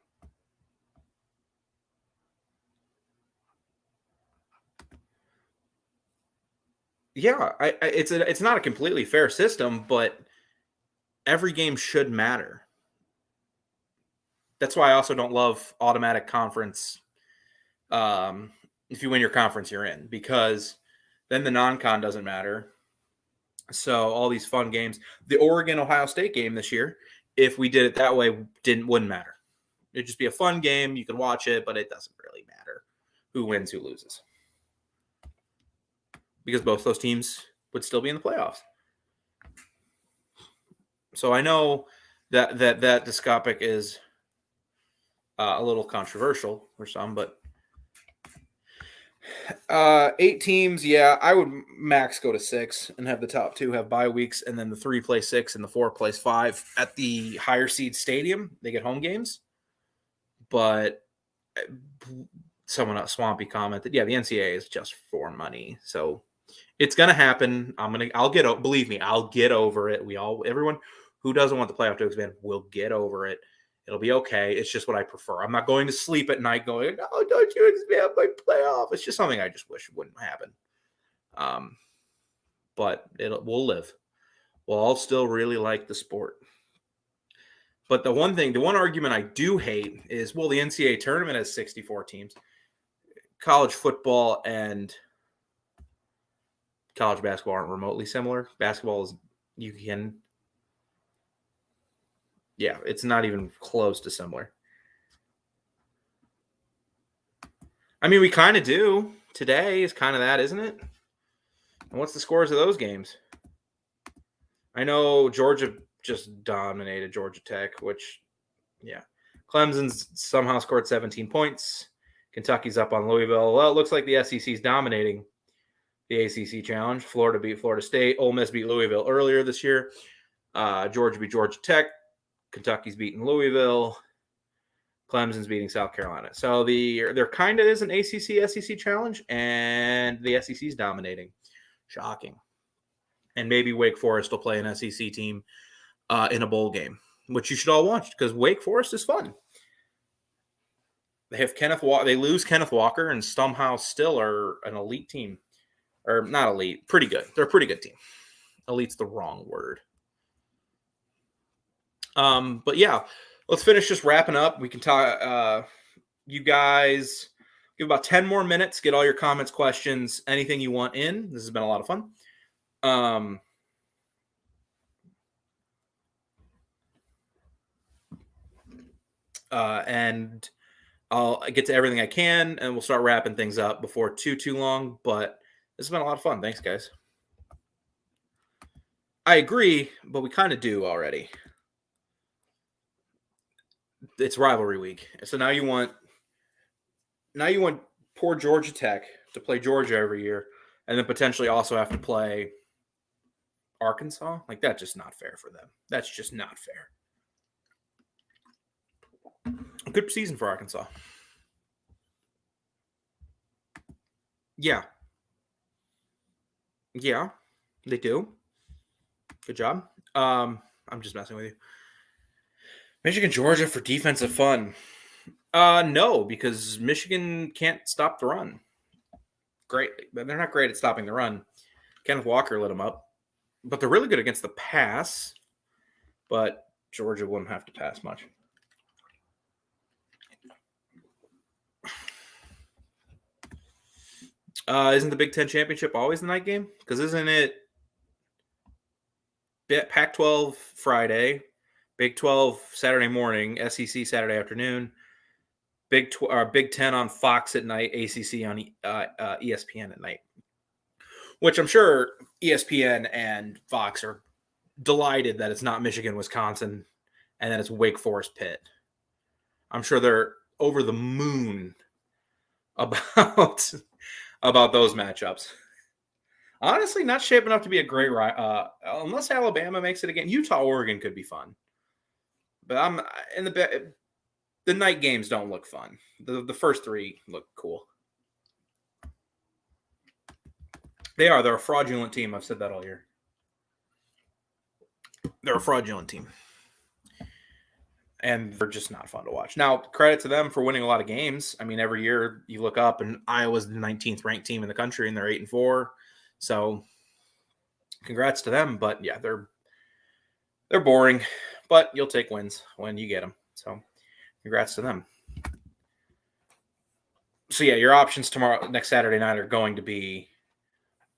Yeah, it's not a completely fair system, but every game should matter. That's why I also don't love automatic conference. If you win your conference, you're in, because then the non-con doesn't matter. So all these fun games, the Oregon-Ohio State game this year, if we did it that way, wouldn't matter. It'd just be a fun game. You can watch it, but it doesn't really matter who wins, who loses, because both those teams would still be in the playoffs. So I know that Discopic is a little controversial for some, but 8 teams, yeah, I would max go to 6 and have the top 2 have bye weeks, and then the 3 play 6 and the 4 plays 5 at the higher seed stadium. They get home games. But someone at Swampy commented, yeah, the NCAA is just for money, so it's gonna happen. Believe me, I'll get over it. Everyone who doesn't want the playoff to expand will get over it. It'll be okay. It's just what I prefer. I'm not going to sleep at night going, oh, don't you expand my playoff. It's just something I just wish wouldn't happen. But we'll live. We'll all still really like the sport. But the one argument I do hate is, well, the NCAA tournament has 64 teams. College football and college basketball aren't remotely similar. Basketball is, it's not even close to similar. I mean, we kind of do. Today is kind of that, isn't it? And what's the scores of those games? I know Georgia just dominated Georgia Tech, which, yeah. Clemson's somehow scored 17 points. Kentucky's up on Louisville. Well, it looks like the SEC is dominating the ACC Challenge. Florida beat Florida State. Ole Miss beat Louisville earlier this year. Georgia beat Georgia Tech. Kentucky's beating Louisville. Clemson's beating South Carolina. So there kind of is an ACC SEC Challenge, and the SEC's dominating. Shocking. And maybe Wake Forest will play an SEC team in a bowl game, which you should all watch because Wake Forest is fun. They have they lose Kenneth Walker and somehow still are an elite team. Or not elite, pretty good. They're a pretty good team. Elite's the wrong word. But yeah, let's finish just wrapping up. We can talk. You guys give about 10 more minutes. Get all your comments, questions, anything you want in. This has been a lot of fun. And I'll get to everything I can, and we'll start wrapping things up before too long. But this has been a lot of fun. Thanks, guys. I agree, but we kind of do already. It's rivalry week, so now you want poor Georgia Tech to play Georgia every year, and then potentially also have to play Arkansas. Like, that's just not fair for them. That's just not fair. A good season for Arkansas. Yeah, they do. Good job. I'm just messing with you. Michigan, Georgia for defensive fun. No, because Michigan can't stop the run. Great. They're not great at stopping the run. Kenneth Walker lit them up. But they're really good against the pass. But Georgia wouldn't have to pass much. Isn't the Big Ten Championship always the night game? Because isn't it Pac-12 Friday, Big 12 Saturday morning, SEC Saturday afternoon, Big 10 on Fox at night, ACC on ESPN at night. Which I'm sure ESPN and Fox are delighted that it's not Michigan, Wisconsin, and that it's Wake Forest, Pitt. I'm sure they're over the moon about those matchups. Honestly, not shaping up to be a great ride. Unless Alabama makes it again. Utah, Oregon could be fun. But I'm in the night games don't look fun. The first three look cool. They're a fraudulent team. I've said that all year. They're a fraudulent team. And they're just not fun to watch. Now, credit to them for winning a lot of games. I mean, every year you look up and Iowa's the 19th ranked team in the country and they're 8-4. So congrats to them. But yeah, they're boring. But you'll take wins when you get them. So congrats to them. So yeah, your options next Saturday night are going to be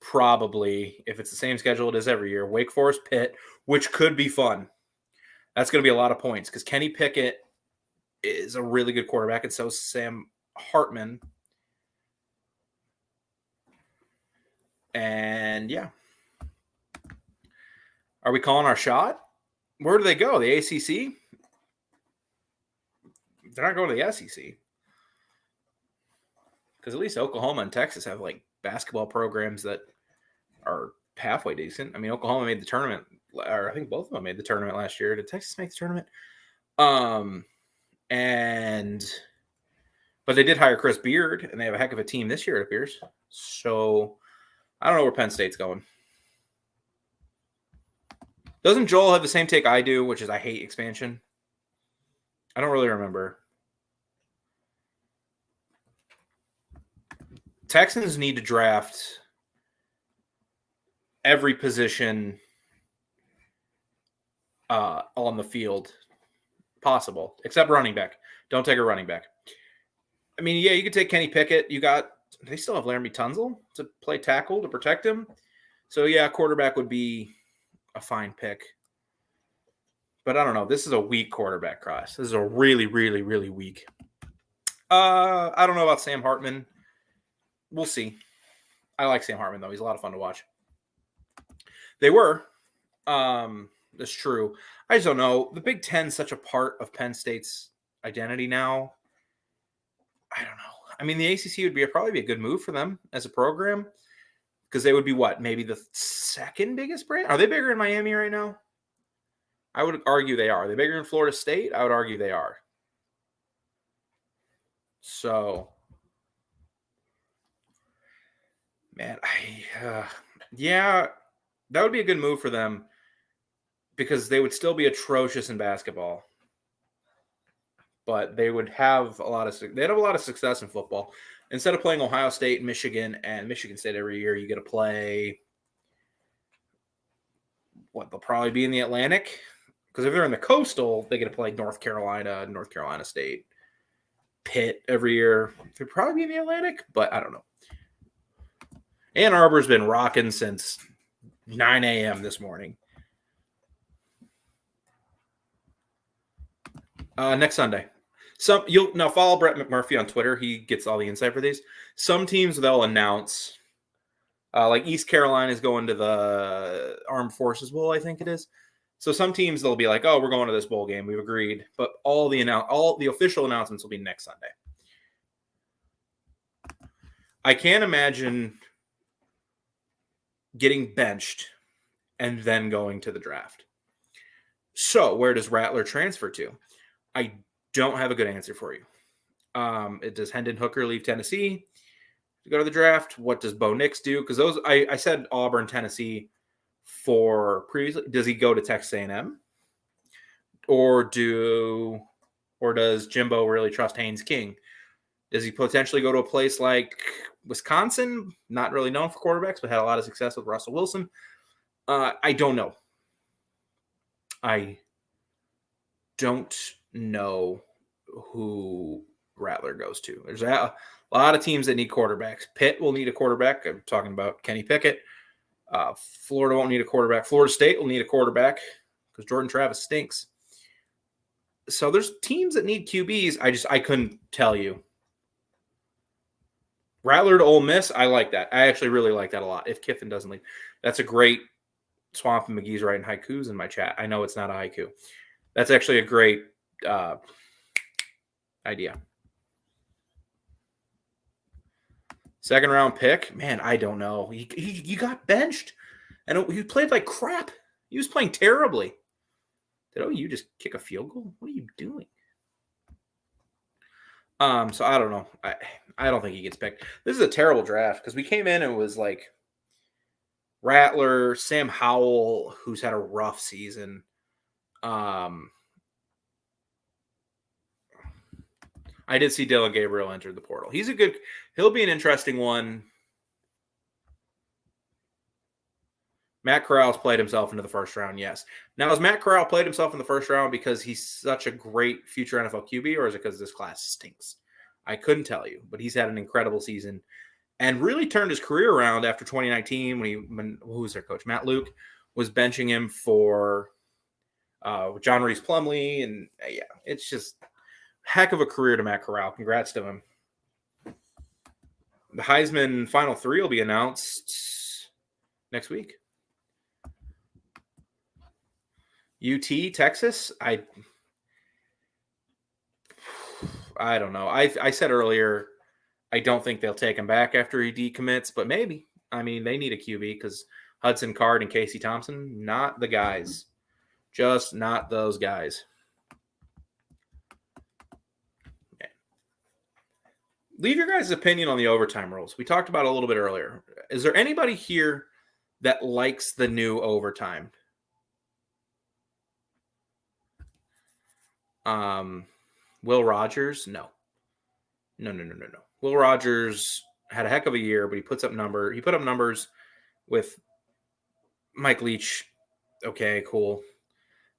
probably, if it's the same schedule it is every year, Wake Forest, Pitt, which could be fun. That's going to be a lot of points because Kenny Pickett is a really good quarterback, and so is Sam Hartman. And yeah. Are we calling our shot? Where do they go? The ACC? They're not going to the SEC. Because at least Oklahoma and Texas have like basketball programs that are halfway decent. I mean, Oklahoma made the tournament, or I think both of them made the tournament last year. Did Texas make the tournament? But they did hire Chris Beard, and they have a heck of a team this year, it appears. So I don't know where Penn State's going. Doesn't Joel have the same take I do, which is I hate expansion? I don't really remember. Texans need to draft every position on the field possible, except running back. Don't take a running back. I mean, yeah, you could take Kenny Pickett. They still have Laramie Tunsil to play tackle to protect him. So, yeah, quarterback would be a fine pick. But I don't know. This is a weak quarterback class. This is a really, really, really weak. I don't know about Sam Hartman. We'll see. I like Sam Hartman, though. He's a lot of fun to watch. They were. That's true. I just don't know. The Big Ten is such a part of Penn State's identity now. I don't know. I mean, the ACC would probably be a good move for them as a program. because they would be what? Maybe the second biggest brand? Are they bigger in Miami right now? I would argue they are. Are they bigger in Florida State? I would argue they are. So, man, yeah, that would be a good move for them because they would still be atrocious in basketball, but they would have they'd have a lot of success in football. Instead of playing Ohio State, Michigan, and Michigan State every year, you get to play what they'll probably be in the Atlantic. Because if they're in the Coastal, they get to play North Carolina State, Pitt every year. They'd probably be in the Atlantic, but I don't know. Ann Arbor's been rocking since 9 a.m. this morning. Next Sunday. You'll now follow Brett McMurphy on Twitter. He gets all the insight for these. Some teams they'll announce, like East Carolina is going to the Armed Forces Bowl, I think it is. So some teams they'll be like, "Oh, we're going to this bowl game. We've agreed." But all the official announcements will be next Sunday. I can't imagine getting benched and then going to the draft. So where does Rattler transfer to? I don't have a good answer for you. Does Hendon Hooker leave Tennessee to go to the draft? What does Bo Nix do? Because those I said Auburn, Tennessee for previously. Does he go to Texas A&M? Or does Jimbo really trust Haynes King? Does he potentially go to a place like Wisconsin? Not really known for quarterbacks, but had a lot of success with Russell Wilson. I don't know. I don't know who Rattler goes to. There's a lot of teams that need quarterbacks. Pitt will need a quarterback. I'm talking about Kenny Pickett. Florida won't need a quarterback. Florida State will need a quarterback because Jordan Travis stinks. So there's teams that need QBs. I couldn't tell you. Rattler to Ole Miss, I like that. I actually really like that a lot. If Kiffin doesn't leave, that's a great. Swamp and McGee's writing haikus in my chat. I know it's not a haiku. That's actually a great idea. Second round pick, man, I don't know. He got benched, and he played like crap. He was playing terribly. Did OU just kick a field goal? What are you doing? So I don't know. I don't think he gets picked. This is a terrible draft because we came in and it was like Rattler, Sam Howell, who's had a rough season. I did see Dylan Gabriel enter the portal. He'll be an interesting one. Matt Corral's played himself into the first round, yes. Now, has Matt Corral played himself in the first round because he's such a great future NFL QB, or is it because this class stinks? I couldn't tell you, but he's had an incredible season and really turned his career around after 2019 when who was their coach? Matt Luke was benching him for John Reese Plumlee. And yeah, it's just heck of a career to Matt Corral. Congrats to him. The Heisman Final Three will be announced next week. UT, Texas, I don't know. I said earlier, I don't think they'll take him back after he decommits, but maybe. I mean, they need a QB because Hudson Card and Casey Thompson, not the guys. Just not those guys. Okay. Leave your guys' opinion on the overtime rules. We talked about it a little bit earlier. Is there anybody here that likes the new overtime? Will Rogers? No. Will Rogers had a heck of a year, but he put up numbers with Mike Leach. Okay, cool.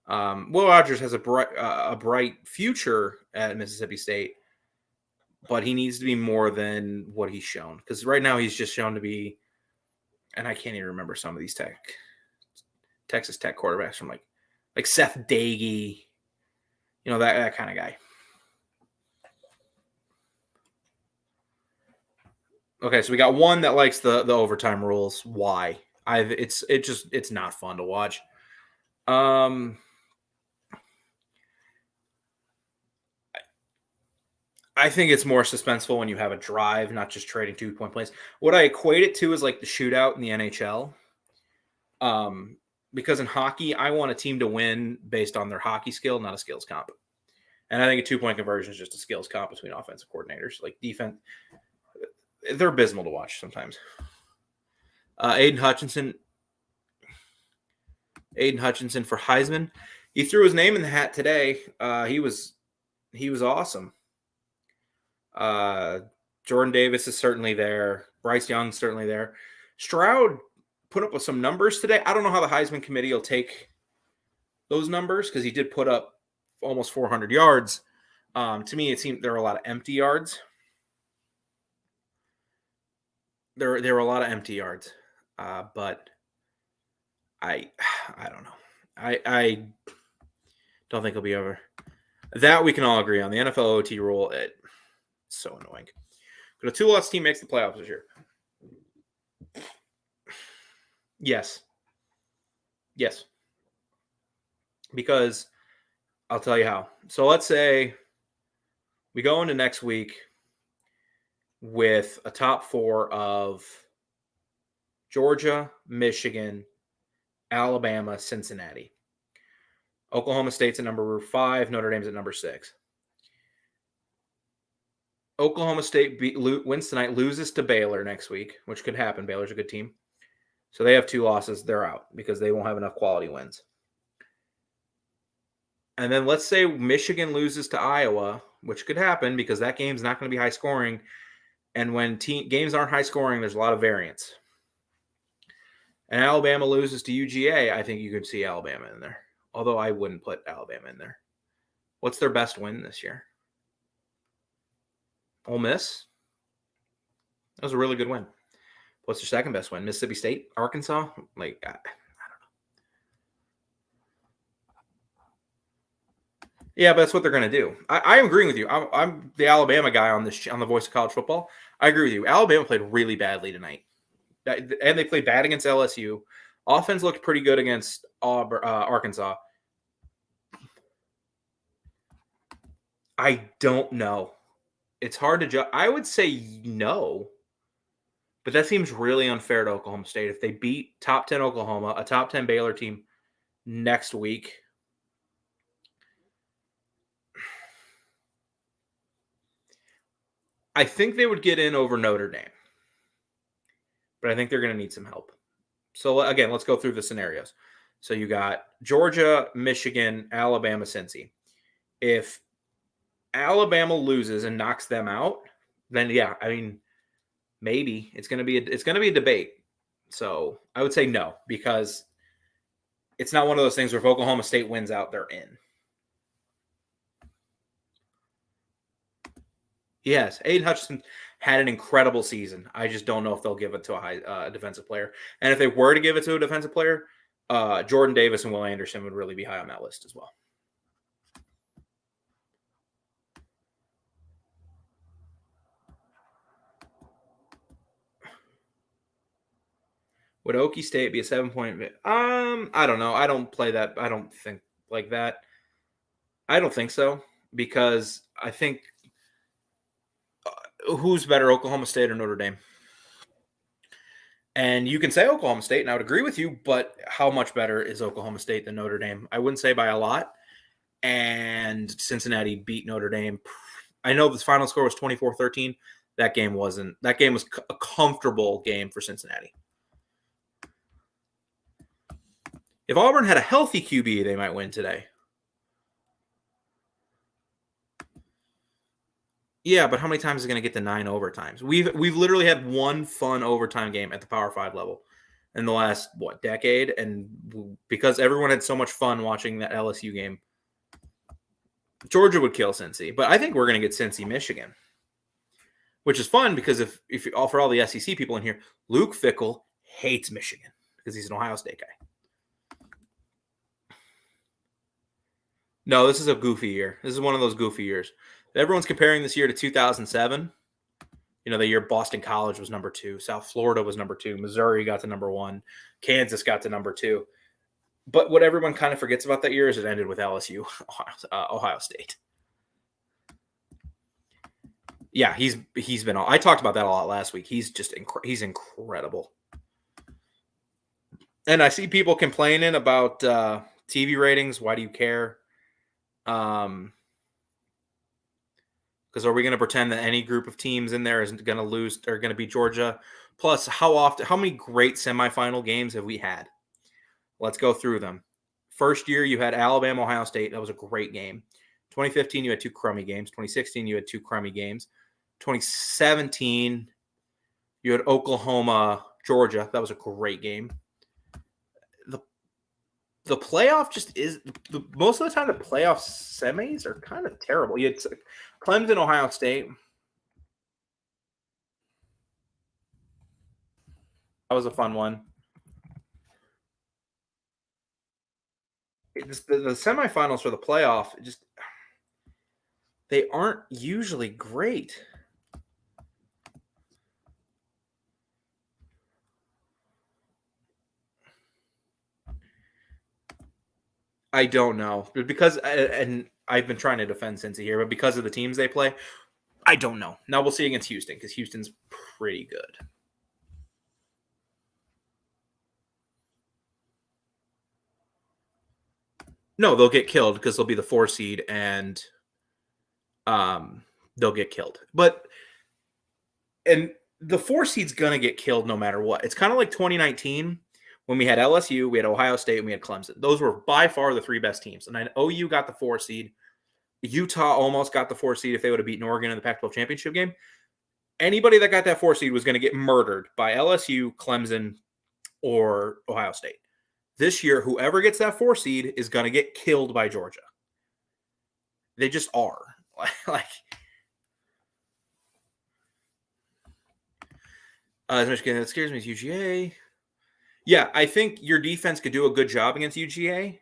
Will Rogers has a bright future at Mississippi State, but he needs to be more than what he's shown. Because right now he's just shown to be, and I can't even remember some of these Texas Tech quarterbacks from like Seth Dagey. You know, that kind of guy. Okay, so we got one that likes the overtime rules. Why? It's not fun to watch. I think it's more suspenseful when you have a drive, not just trading 2-point plays. What I equate it to is like the shootout in the NHL. Because in hockey, I want a team to win based on their hockey skill, not a skills comp. And I think a 2-point conversion is just a skills comp between offensive coordinators. Like defense, they're abysmal to watch sometimes. Aiden Hutchinson for Heisman. He threw his name in the hat today. He was awesome. Jordan Davis is certainly there. Bryce Young's certainly there. Stroud put up with some numbers today. I don't know how the Heisman committee will take those numbers because he did put up almost 400 yards. To me, it seemed there were a lot of empty yards. There were a lot of empty yards, but I don't know. I don't think he'll be over. That we can all agree on. The NFL OT rule, it's so annoying. But a two-loss team makes the playoffs this year. Yes. Because I'll tell you how. So let's say we go into next week with a top 4 of Georgia, Michigan, Alabama, Cincinnati. Oklahoma State's at number 5. Notre Dame's at number 6. Oklahoma State wins tonight, loses to Baylor next week, which could happen. Baylor's a good team. So they have 2 losses. They're out because they won't have enough quality wins. And then let's say Michigan loses to Iowa, which could happen because that game's not going to be high scoring. And when games aren't high scoring, there's a lot of variance. And Alabama loses to UGA, I think you could see Alabama in there. Although I wouldn't put Alabama in there. What's their best win this year? Ole Miss? That was a really good win. What's their second best win? Mississippi State? Arkansas? Like, I don't know. Yeah, but that's what they're going to do. I am agreeing with you. I'm the Alabama guy on the Voice of College Football. I agree with you. Alabama played really badly tonight. And they played bad against LSU. Offense looked pretty good against Arkansas. I don't know. It's hard to judge. I would say no. But that seems really unfair to Oklahoma State. If they beat top 10 Oklahoma, a top 10 Baylor team next week, I think they would get in over Notre Dame. But I think they're going to need some help. So, again, let's go through the scenarios. So you got Georgia, Michigan, Alabama, Cincy. If Alabama loses and knocks them out, then yeah, I mean, maybe it's going to be a debate. So I would say no, because it's not one of those things where if Oklahoma State wins out, they're in. Yes, Aiden Hutchinson had an incredible season. I just don't know if they'll give it to a high defensive player. And if they were to give it to a defensive player, Jordan Davis and Will Anderson would really be high on that list as well. Would Okie State be a 7-point? I don't know. I don't play that. I don't think like that. I don't think so, because I think who's better, Oklahoma State or Notre Dame? And you can say Oklahoma State, and I would agree with you, but how much better is Oklahoma State than Notre Dame? I wouldn't say by a lot. And Cincinnati beat Notre Dame. I know the final score was 24-13. That game wasn't. That game was a comfortable game for Cincinnati. If Auburn had a healthy QB, they might win today. Yeah, but how many times is it going to get to 9 overtimes? We've literally had one fun overtime game at the Power 5 level in the last, decade? And because everyone had so much fun watching that LSU game, Georgia would kill Cincy. But I think we're going to get Cincy, Michigan, which is fun because if for all the SEC people in here, Luke Fickell hates Michigan because he's an Ohio State guy. No, this is a goofy year. This is one of those goofy years. Everyone's comparing this year to 2007. The year Boston College was number 2. South Florida was number 2. Missouri got to number 1. Kansas got to number 2. But what everyone kind of forgets about that year is it ended with LSU, Ohio State. Yeah, he's been. I talked about that a lot last week. He's just he's incredible. And I see people complaining about TV ratings. Why do you care? Because are we going to pretend that any group of teams in there isn't going to lose or going to beat Georgia? Plus, how many great semifinal games have we had? Let's go through them. First year, you had Alabama, Ohio State. That was a great game. 2015, you had two crummy games. 2016, you had two crummy games. 2017, you had Oklahoma, Georgia. That was a great game. The playoff just is most of the time the playoff semis are kind of terrible. You had Clemson, Ohio State. That was a fun one. The semifinals for the playoff just they aren't usually great. I don't know because and I've been trying to defend Cincy here, but because of the teams they play, I don't know. Now we'll see against Houston because Houston's pretty good. No, they'll get killed because they'll be the 4 seed and they'll get killed. And the 4 seed's gonna get killed no matter what. It's kind of like 2019 when we had LSU, we had Ohio State, and we had Clemson. Those were by far the 3 best teams. And I OU got the 4 seed. Utah almost got the 4 seed if they would have beaten Oregon in the Pac-12 championship game. Anybody that got that 4 seed was going to get murdered by LSU, Clemson, or Ohio State. This year, whoever gets that 4 seed is going to get killed by Georgia. They just are. Like, Michigan, that scares me is UGA. Yeah, I think your defense could do a good job against UGA.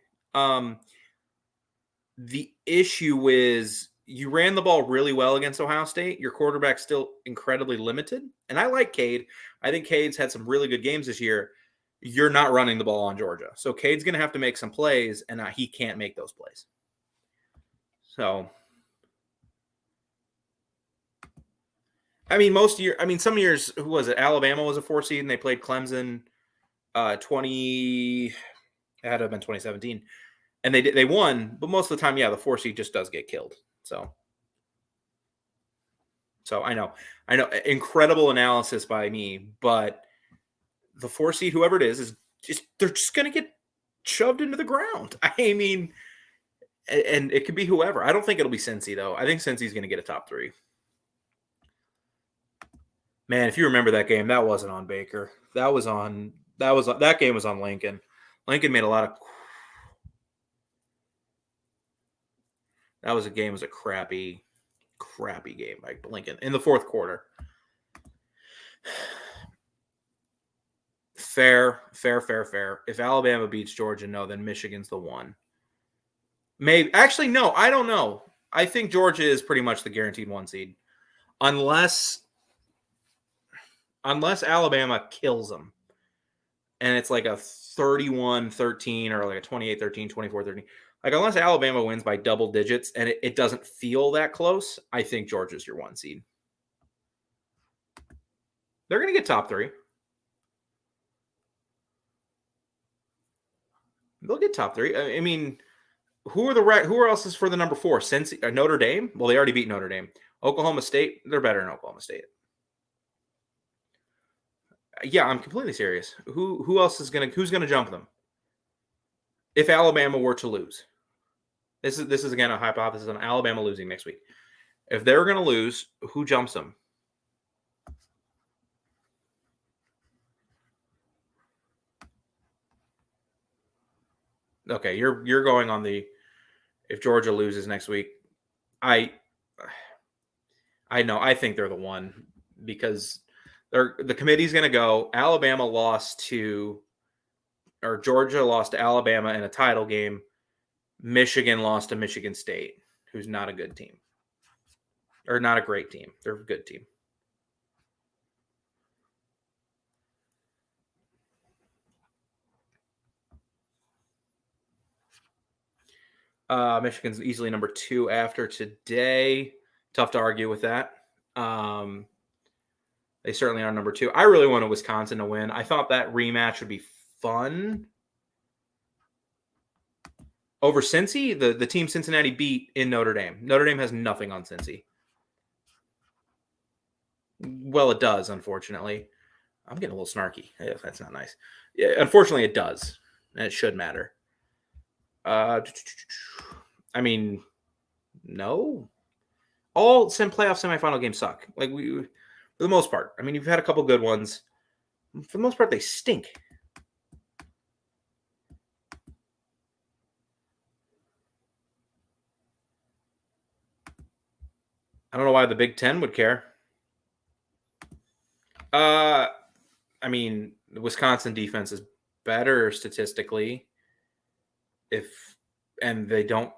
The issue is you ran the ball really well against Ohio State. Your quarterback's still incredibly limited. And I like Cade. I think Cade's had some really good games this year. You're not running the ball on Georgia. So Cade's going to have to make some plays, and he can't make those plays. So, I mean, some years, who was it? Alabama was a 4 seed, and they played Clemson 20, it had to have been 2017. And they won, but most of the time, yeah, the 4 seed just does get killed. So I know, incredible analysis by me, but the 4 seed, whoever it is they're just going to get shoved into the ground. I mean, and it could be whoever. I don't think it'll be Cincy though. I think Cincy's going to get a top 3. Man, if you remember that game, that wasn't on Baker. That game was on Lincoln. Lincoln made a lot of. That was a crappy game by Lincoln in the fourth quarter. Fair. If Alabama beats Georgia, no, then Michigan's the 1. Maybe actually, no, I don't know. I think Georgia is pretty much the guaranteed 1 seed, unless Alabama kills them, and it's like a 31-13 or like a 28-13, 24-13. Like, unless Alabama wins by double digits and it doesn't feel that close, I think Georgia's your 1 seed. They're going to get top 3. They'll get top 3. I mean, who else is for the number 4? Cincy, Notre Dame? Well, they already beat Notre Dame. Oklahoma State, they're better than Oklahoma State. Yeah, I'm completely serious. Who else who's gonna jump them? If Alabama were to lose. This is again a hypothesis on Alabama losing next week. If they're gonna lose, who jumps them? Okay, you're going on the if Georgia loses next week. I know. I think they're the 1 because the committee's going to go. Alabama lost to, or Georgia lost to Alabama in a title game. Michigan lost to Michigan State, who's not a good team, or not a great team. They're a good team. Michigan's easily number 2 after today. Tough to argue with that. They certainly are number 2. I really wanted Wisconsin to win. I thought that rematch would be fun. Over Cincy, the team Cincinnati beat in Notre Dame. Notre Dame has nothing on Cincy. Well, it does, unfortunately. I'm getting a little snarky. Yeah, that's not nice. Yeah, unfortunately, it does. And it should matter. I mean, no. All playoff semifinal games suck. Like, for the most part. I mean, you've had a couple good ones. For the most part, they stink. I don't know why the Big Ten would care. I mean, the Wisconsin defense is better statistically.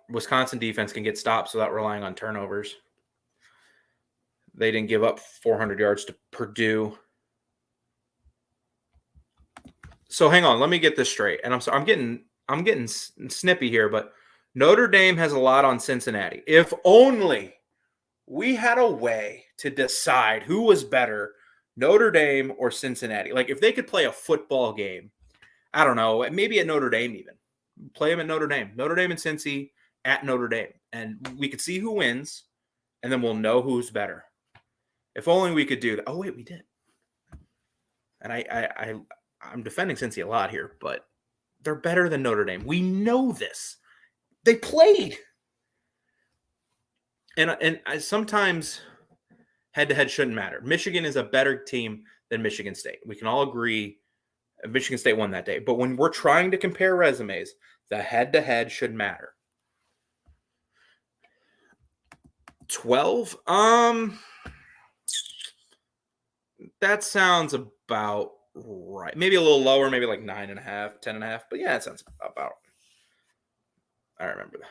Wisconsin defense can get stops without relying on turnovers. They didn't give up 400 yards to Purdue. So hang on, let me get this straight. And I'm getting snippy here, but Notre Dame has a lot on Cincinnati. If only we had a way to decide who was better, Notre Dame or Cincinnati. Like if they could play a football game, I don't know, maybe at Notre Dame even. Play them at Notre Dame. Notre Dame and Cincy at Notre Dame. And we could see who wins, and then we'll know who's better. If only we could do that. Oh, wait, we did. And I'm defending Cincy a lot here, but they're better than Notre Dame. We know this. They played. And sometimes head-to-head shouldn't matter. Michigan is a better team than Michigan State. We can all agree Michigan State won that day. But when we're trying to compare resumes, the head-to-head should matter. 12? That sounds about right. Maybe a little lower, maybe like 9.5, 10.5. But yeah, that sounds about. I remember that.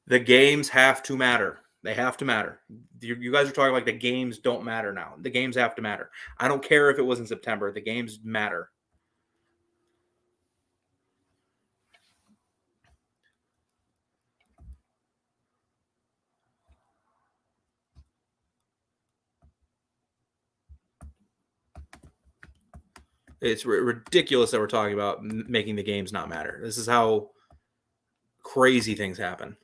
The games have to matter. They have to matter. You guys are talking like the games don't matter now. The games have to matter. I don't care if it was in September. The games matter. It's ridiculous that we're talking about making the games not matter. This is how crazy things happen.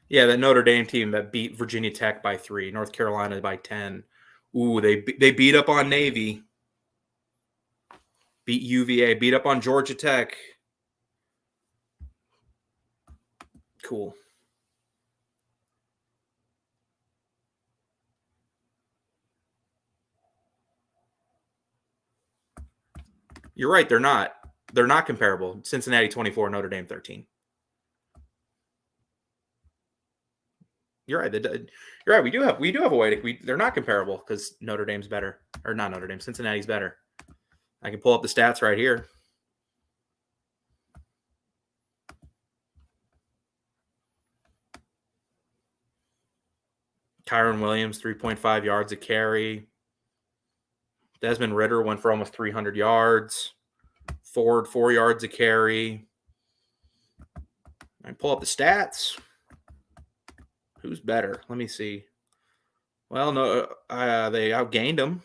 Yeah, that Notre Dame team that beat Virginia Tech by 3, North Carolina by 10. Ooh, they beat up on Navy. Beat UVA, beat up on Georgia Tech. Cool. You're right, they're not. They're not comparable. Cincinnati 24, Notre Dame 13. You're right. You're right. We do have a way to. They're not comparable because Notre Dame's better, or not Notre Dame. Cincinnati's better. I can pull up the stats right here. Kyron Williams 3.5 yards a carry. Desmond Ridder went for almost 300 yards. Ford 4 yards a carry. I pull up the stats. Who's better? Let me see. Well, no, they outgained them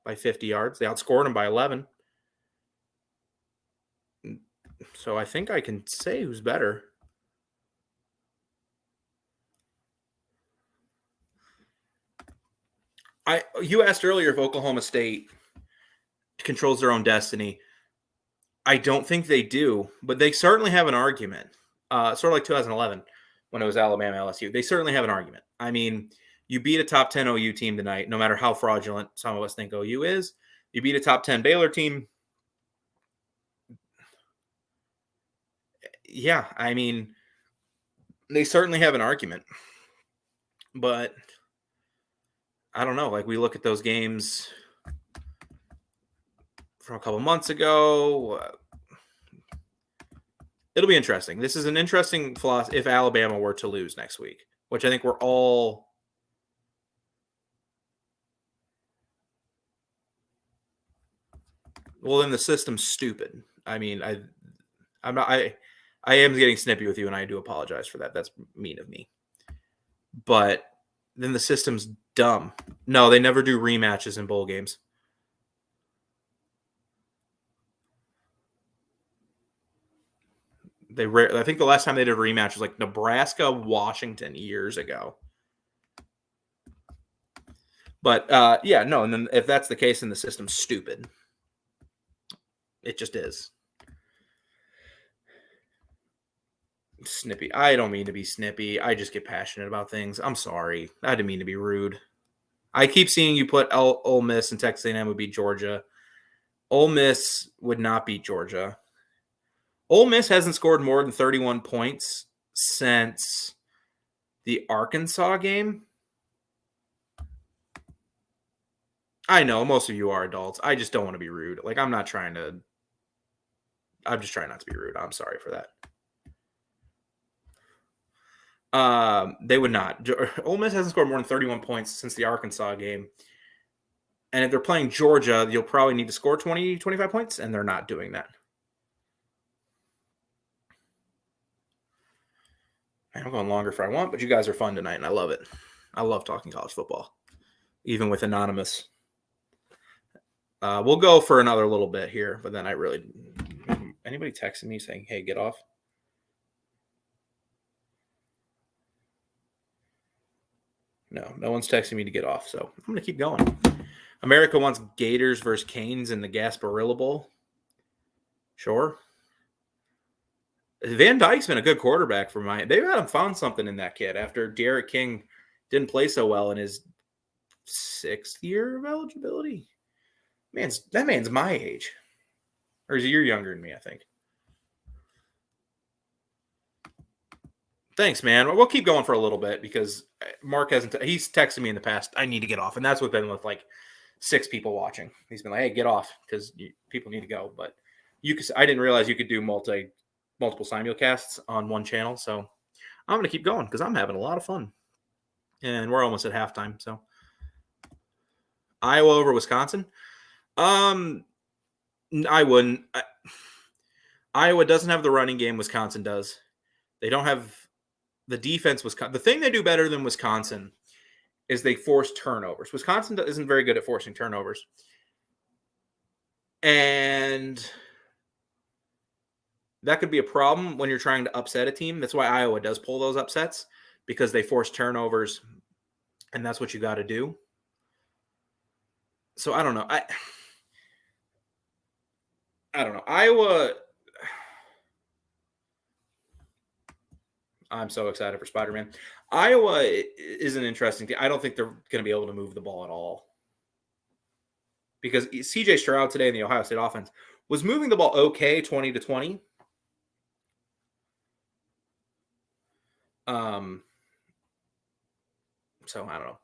by 50 yards. They outscored them by 11. So I think I can say who's better. You asked earlier if Oklahoma State controls their own destiny. I don't think they do, but they certainly have an argument. Sort of like 2011 when it was Alabama LSU. They certainly have an argument. I mean, you beat a top 10 OU team tonight, no matter how fraudulent some of us think OU is. You beat a top 10 Baylor team. Yeah, I mean, they certainly have an argument. But I don't know. Like, we look at those games from a couple months ago. It'll be interesting. This is an interesting philosophy if Alabama were to lose next week, which I think we're all. Well, then the system's stupid. I mean, I'm not. I am getting snippy with you, and I do apologize for that. That's mean of me. But then the system's dumb. No, they never do rematches in bowl games. I think the last time they did a rematch was like Nebraska Washington years ago. But yeah, no, and then if that's the case, then the system's stupid. It just is. Snippy. I don't mean to be snippy. I just get passionate about things. I'm sorry. I didn't mean to be rude. I keep seeing you put Ole Miss and Texas A&M would beat Georgia. Ole Miss would not beat Georgia. Ole Miss hasn't scored more than 31 points since the Arkansas game. I know most of you are adults. I just don't want to be rude. Like, I'm just trying not to be rude. I'm sorry for that. They would not. Ole Miss hasn't scored more than 31 points since the Arkansas game. And if they're playing Georgia, you'll probably need to score 20, 25 points, and they're not doing that. I'm going longer if I want, but you guys are fun tonight, and I love it. I love talking college football, even with Anonymous. We'll go for another little bit here, but then anybody texting me saying, hey, get off? No one's texting me to get off, so I'm going to keep going. America wants Gators versus Canes in the Gasparilla Bowl. Sure. Van Dyke's been a good quarterback for mine. They've had him found something in that kid after Derek King didn't play so well in his 6th year of eligibility. That man's my age. Or is he a year younger than me, I think. Thanks, man. We'll keep going for a little bit because Mark he's texted me in the past, I need to get off. And that's what's been with like 6 people watching. He's been like, hey, get off because people need to go. But I didn't realize you could do multiple simulcasts on one channel. So I'm going to keep going because I'm having a lot of fun. And we're almost at halftime. So Iowa over Wisconsin. I wouldn't. Iowa doesn't have the running game Wisconsin does. They don't have the defense. The thing they do better than Wisconsin is they force turnovers. Wisconsin isn't very good at forcing turnovers. And that could be a problem when you're trying to upset a team. That's why Iowa does pull those upsets, because they force turnovers, and that's what you got to do. So I don't know. I don't know. Iowa. I'm so excited for Spider-Man. Iowa is an interesting team. I don't think they're going to be able to move the ball at all, because CJ Stroud today in the Ohio State offense was moving the ball okay, 20-20. So I don't know.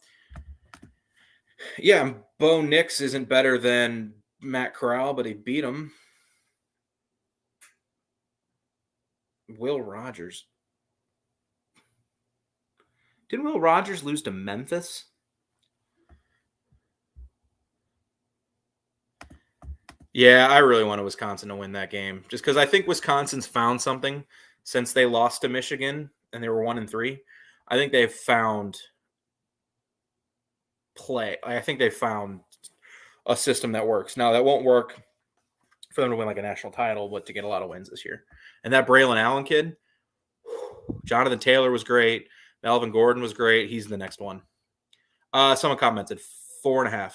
Yeah, Bo Nix isn't better than Matt Corral, but he beat him. Will Rogers. Didn't Will Rogers lose to Memphis? Yeah, I really wanted Wisconsin to win that game, just because I think Wisconsin's found something since they lost to Michigan and they were 1-3. I think they've found play. I think they found a system that works. Now, that won't work for them to win like a national title, but to get a lot of wins this year. And that Braylon Allen kid, Jonathan Taylor was great. Melvin Gordon was great. He's the next one. Someone commented 4.5.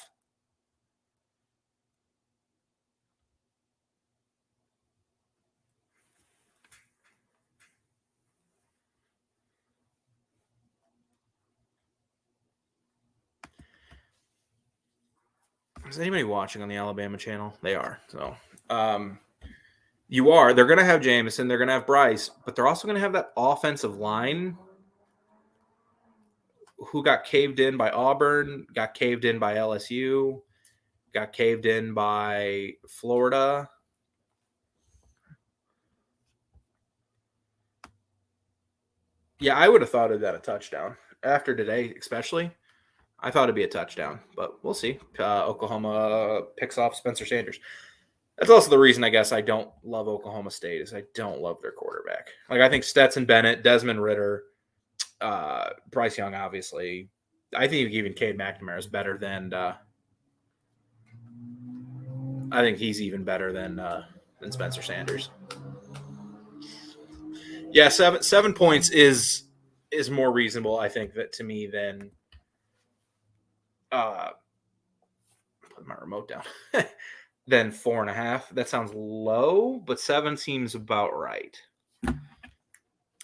Is anybody watching on the Alabama channel? They are. So you are. They're going to have Jamison. They're going to have Bryce. But they're also going to have that offensive line who got caved in by Auburn, got caved in by LSU, got caved in by Florida. Yeah, I would have thought of that a touchdown. After today, especially, I thought it'd be a touchdown. But we'll see. Oklahoma picks off Spencer Sanders. That's also the reason I guess I don't love Oklahoma State is I don't love their quarterback. Like I think Stetson Bennett, Desmond Ritter, Bryce Young, obviously. I think even Cade McNamara is better than. I think he's even better than Spencer Sanders. Yeah, 7 points is more reasonable. I think that to me than. Put my remote down. Than 4.5. That sounds low, but 7 seems about right.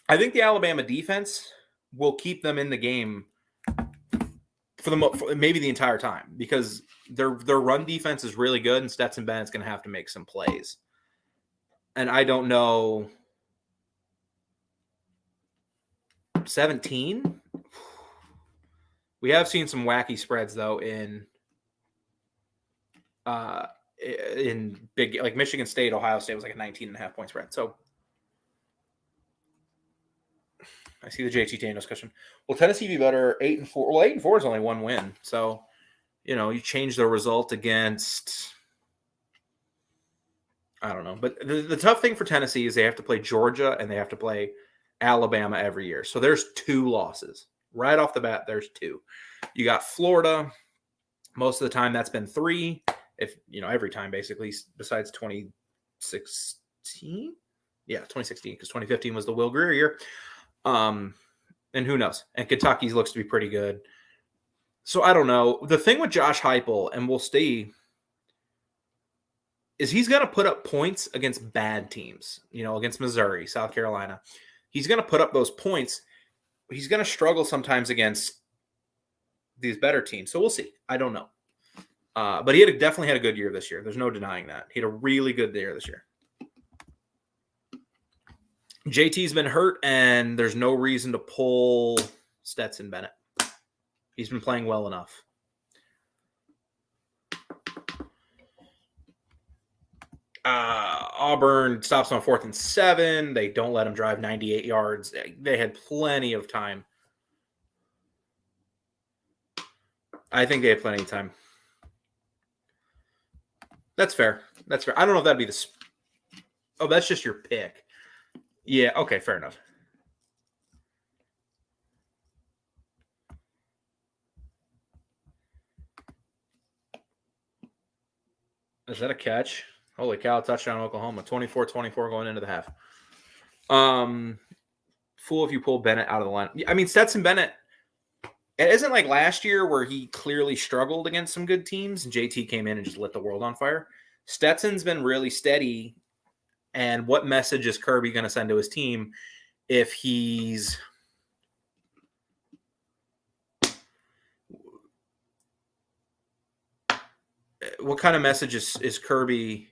I think the Alabama defense will keep them in the game for maybe the entire time because their run defense is really good, and Stetson Bennett's going to have to make some plays. And I don't know. 17. We have seen some wacky spreads though in big like Michigan State, Ohio State was like a 19.5 point spread. So I see the JT Daniels question. Will Tennessee be better 8-4? Well, 8-4 is only one win. So, you change the result against, I don't know. But the tough thing for Tennessee is they have to play Georgia and they have to play Alabama every year. So there's 2 losses. Right off the bat, there's 2. You got Florida. Most of the time, that's been 3. If, every time basically, besides 2016. Yeah, 2016, because 2015 was the Will Grier year. And who knows? And Kentucky looks to be pretty good. So I don't know. The thing with Josh Heupel, and we'll see, is he's going to put up points against bad teams, against Missouri, South Carolina. He's going to put up those points. He's going to struggle sometimes against these better teams. So we'll see. I don't know. But he definitely had a good year this year. There's no denying that. He had a really good year this year. JT's been hurt, and there's no reason to pull Stetson Bennett. He's been playing well enough. Auburn stops on 4th and 7. They don't let him drive 98 yards. They had plenty of time. I think they had plenty of time. That's fair. I don't know if that'd be the. Oh, that's just your pick. Yeah, okay, fair enough. Is that a catch? Holy cow, touchdown Oklahoma. 24-24 going into the half. Fool if you pull Bennett out of the line. I mean, Stetson Bennett, it isn't like last year where he clearly struggled against some good teams and JT came in and just lit the world on fire. Stetson's been really steady. And what message is Kirby going to send to his team if he's what kind of message is Kirby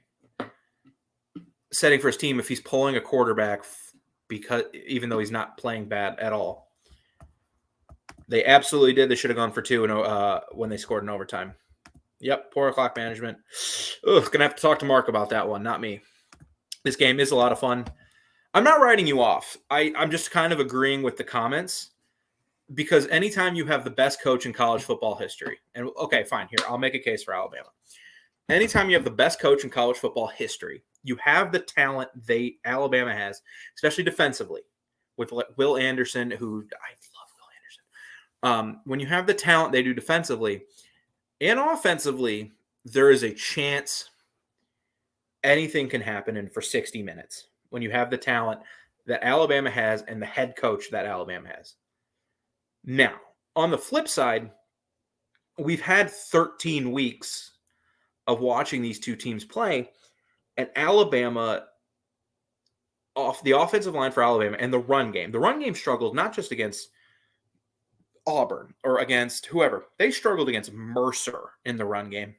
setting for his team if he's pulling a quarterback because even though he's not playing bad at all? They absolutely did. They should have gone for 2 when they scored in overtime. Yep, poor clock management. Ugh, going to have to talk to Mark about that one, not me. This game is a lot of fun. I'm not writing you off. I'm just kind of agreeing with the comments because anytime you have the best coach in college football history, and okay, fine, here, I'll make a case for Alabama. Anytime you have the best coach in college football history, you have the talent Alabama has, especially defensively, with Will Anderson, who I love Will Anderson. When you have the talent they do defensively and offensively, there is a chance anything can happen for 60 minutes when you have the talent that Alabama has and the head coach that Alabama has. Now, on the flip side, we've had 13 weeks of watching these two teams play, and Alabama, off the offensive line for Alabama and the run game. The run game struggled not just against Auburn or against whoever. They struggled against Mercer in the run game.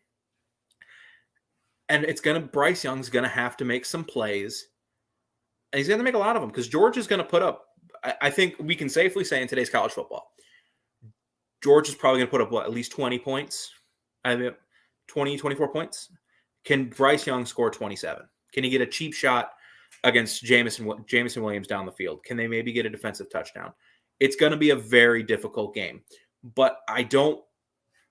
And Bryce Young's going to have to make some plays. And he's going to make a lot of them because George is going to put up, I think we can safely say in today's college football, George is probably going to put up, at least 20 points? 20, 24 points? Can Bryce Young score 27? Can he get a cheap shot against Jameson Williams down the field? Can they maybe get a defensive touchdown? It's going to be a very difficult game. But I don't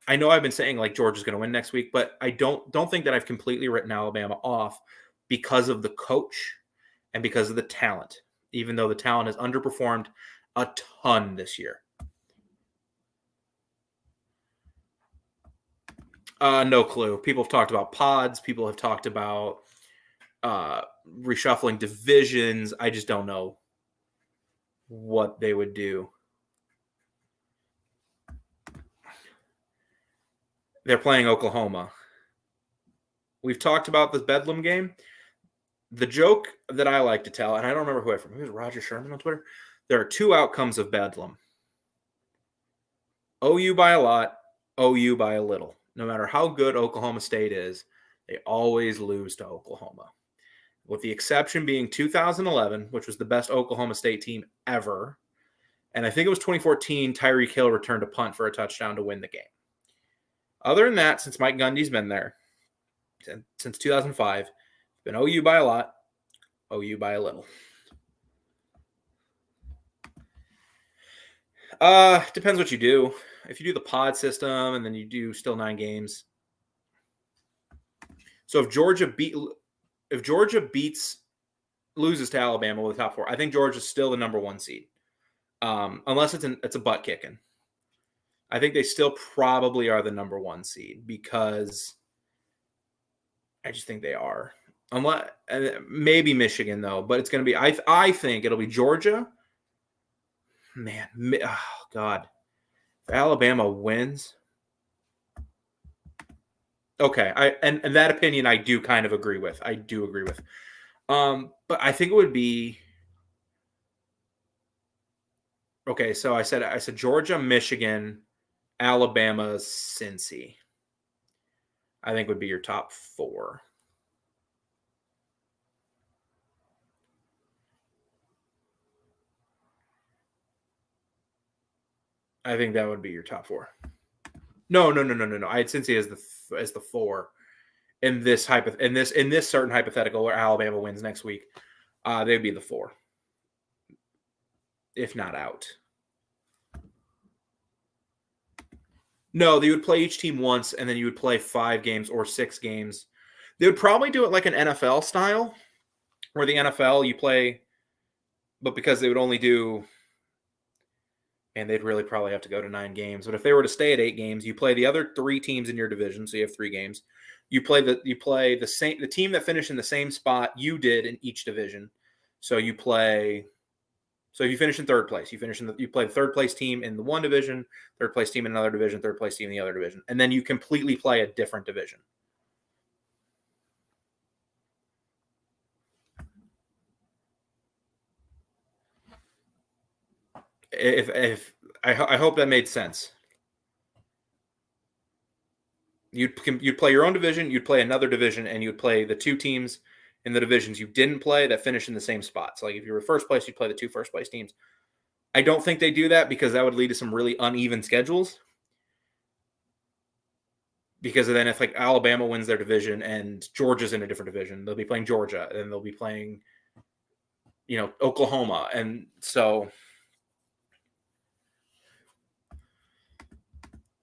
I know I've been saying like Georgia's going to win next week, but I don't think that I've completely written Alabama off because of the coach and because of the talent, even though the talent has underperformed a ton this year. No clue. People have talked about pods. People have talked about reshuffling divisions. I just don't know what they would do. They're playing Oklahoma. We've talked about this Bedlam game. The joke that I like to tell, and I don't remember who I from. It was Roger Sherman on Twitter. There are two outcomes of Bedlam. OU by a lot, OU by a little. No matter how good Oklahoma State is, they always lose to Oklahoma. With the exception being 2011, which was the best Oklahoma State team ever. And I think it was 2014, Tyreek Hill returned a punt for a touchdown to win the game. Other than that, since Mike Gundy's been there, since 2005, it's been OU by a lot, OU by a little. Depends what you do. If you do the pod system and then you do still 9 games. So if Georgia loses to Alabama with the top 4, I think Georgia's still the number 1 seed. Unless it's a butt kicking. I think they still probably are the number 1 seed because I just think they are. Unless maybe Michigan though, but it's going to be. I think it'll be Georgia. Man, oh God, if Alabama wins, okay. And that opinion I do kind of agree with. I do agree with. But I think it would be. Okay, so I said Georgia, Michigan, Alabama, Cincy. I think would be your top 4. I think that would be your top 4. No. I had Cincy as the 4 in this certain hypothetical where Alabama wins next week. They'd be the 4, if not out. No, they would play each team once, and then you would play 5 games or 6 games. They would probably do it like an NFL style, where the NFL you play, but because they would only do, and they'd really probably have to go to 9 games. But if they were to stay at 8 games, you play the other 3 teams in your division, so you have 3 games. You play the team that finished in the same spot you did in each division. So you play. So if you finish in 3rd place, you play the 3rd place team in the one division, 3rd place team in another division, 3rd place team in the other division, and then you completely play a different division. If I hope that made sense. You'd play your own division, you'd play another division, and you'd play the 2 teams in the divisions you didn't play that finish in the same spot. So like if you were 1st place, you'd play the 2 first place teams. I don't think they do that because that would lead to some really uneven schedules. Because then if like Alabama wins their division and Georgia's in a different division, they'll be playing Georgia and they'll be playing, Oklahoma. And so,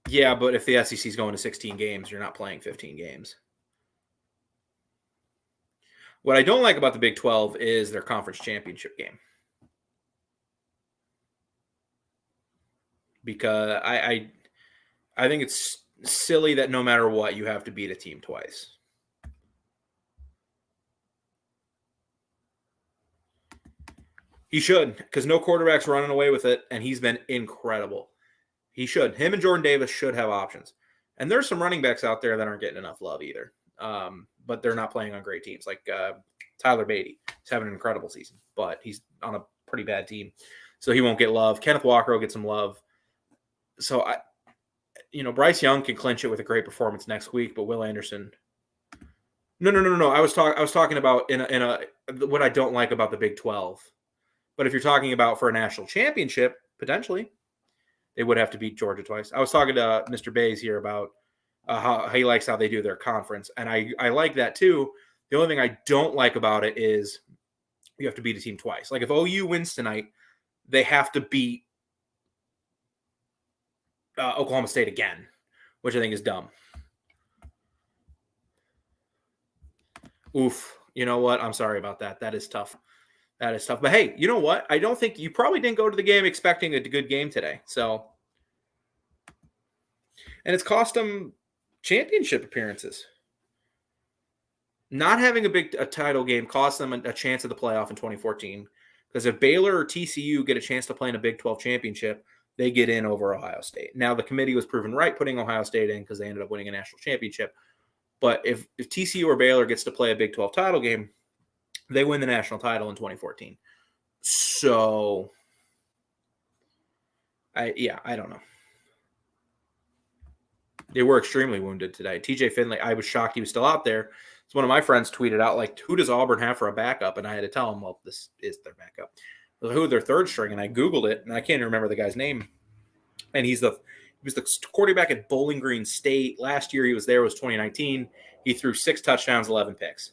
yeah, but if the SEC is going to 16 games, you're not playing 15 games. What I don't like about the Big 12 is their conference championship game. Because I think it's silly that no matter what, you have to beat a team twice. He should, because no quarterback's running away with it, and he's been incredible. He should. Him and Jordan Davis should have options. And there's some running backs out there that aren't getting enough love either. But they're not playing on great teams. Like Tyler Beatty. He's having an incredible season, but he's on a pretty bad team. So he won't get love. Kenneth Walker will get some love. So, Bryce Young can clinch it with a great performance next week, but Will Anderson. No. I was talking about in a what I don't like about the Big 12. But if you're talking about for a national championship, potentially, they would have to beat Georgia twice. I was talking to Mr. Bays here about how he likes how they do their conference, and I like that too. The only thing I don't like about it is you have to beat a team twice. Like if OU wins tonight, they have to beat Oklahoma State again, which I think is dumb. Oof. You know what? I'm sorry about that. That is tough. That is tough. But hey, you know what? I don't think you probably didn't go to the game expecting a good game today. So, and it's cost them championship appearances. Not having a title game cost them a chance at the playoff in 2014. Because if Baylor or TCU get a chance to play in a Big 12 championship, they get in over Ohio State. Now, the committee was proven right putting Ohio State in because they ended up winning a national championship. But if TCU or Baylor gets to play a Big 12 title game, they win the national title in 2014. So, I don't know. They were extremely wounded today. TJ Finley, I was shocked he was still out there. So one of my friends tweeted out, like, who does Auburn have for a backup? And I had to tell him, well, this is their backup. Who their third string? And I Googled it, and I can't even remember the guy's name. And he was the quarterback at Bowling Green State. Last year he was there, was 2019. He threw 6 touchdowns, 11 picks.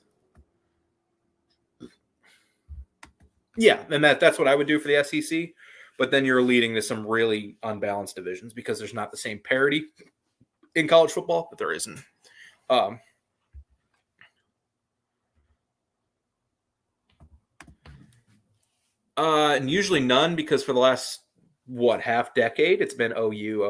Yeah, and that's what I would do for the SEC. But then you're leading to some really unbalanced divisions because there's not the same parity in college football, but there isn't. And usually none, because for the last half decade it's been OU,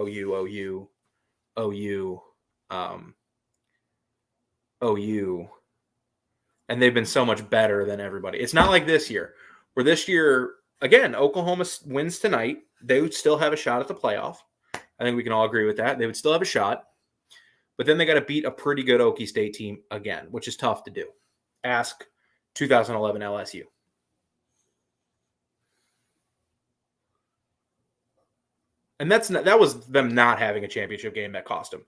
and they've been so much better than everybody. It's not like this year, where this year again Oklahoma wins tonight, they would still have a shot at the playoff. I think we can all agree with that. They would still have a shot, but then they got to beat a pretty good Okie State team again, which is tough to do. Ask 2011 LSU. And that was them not having a championship game that cost them.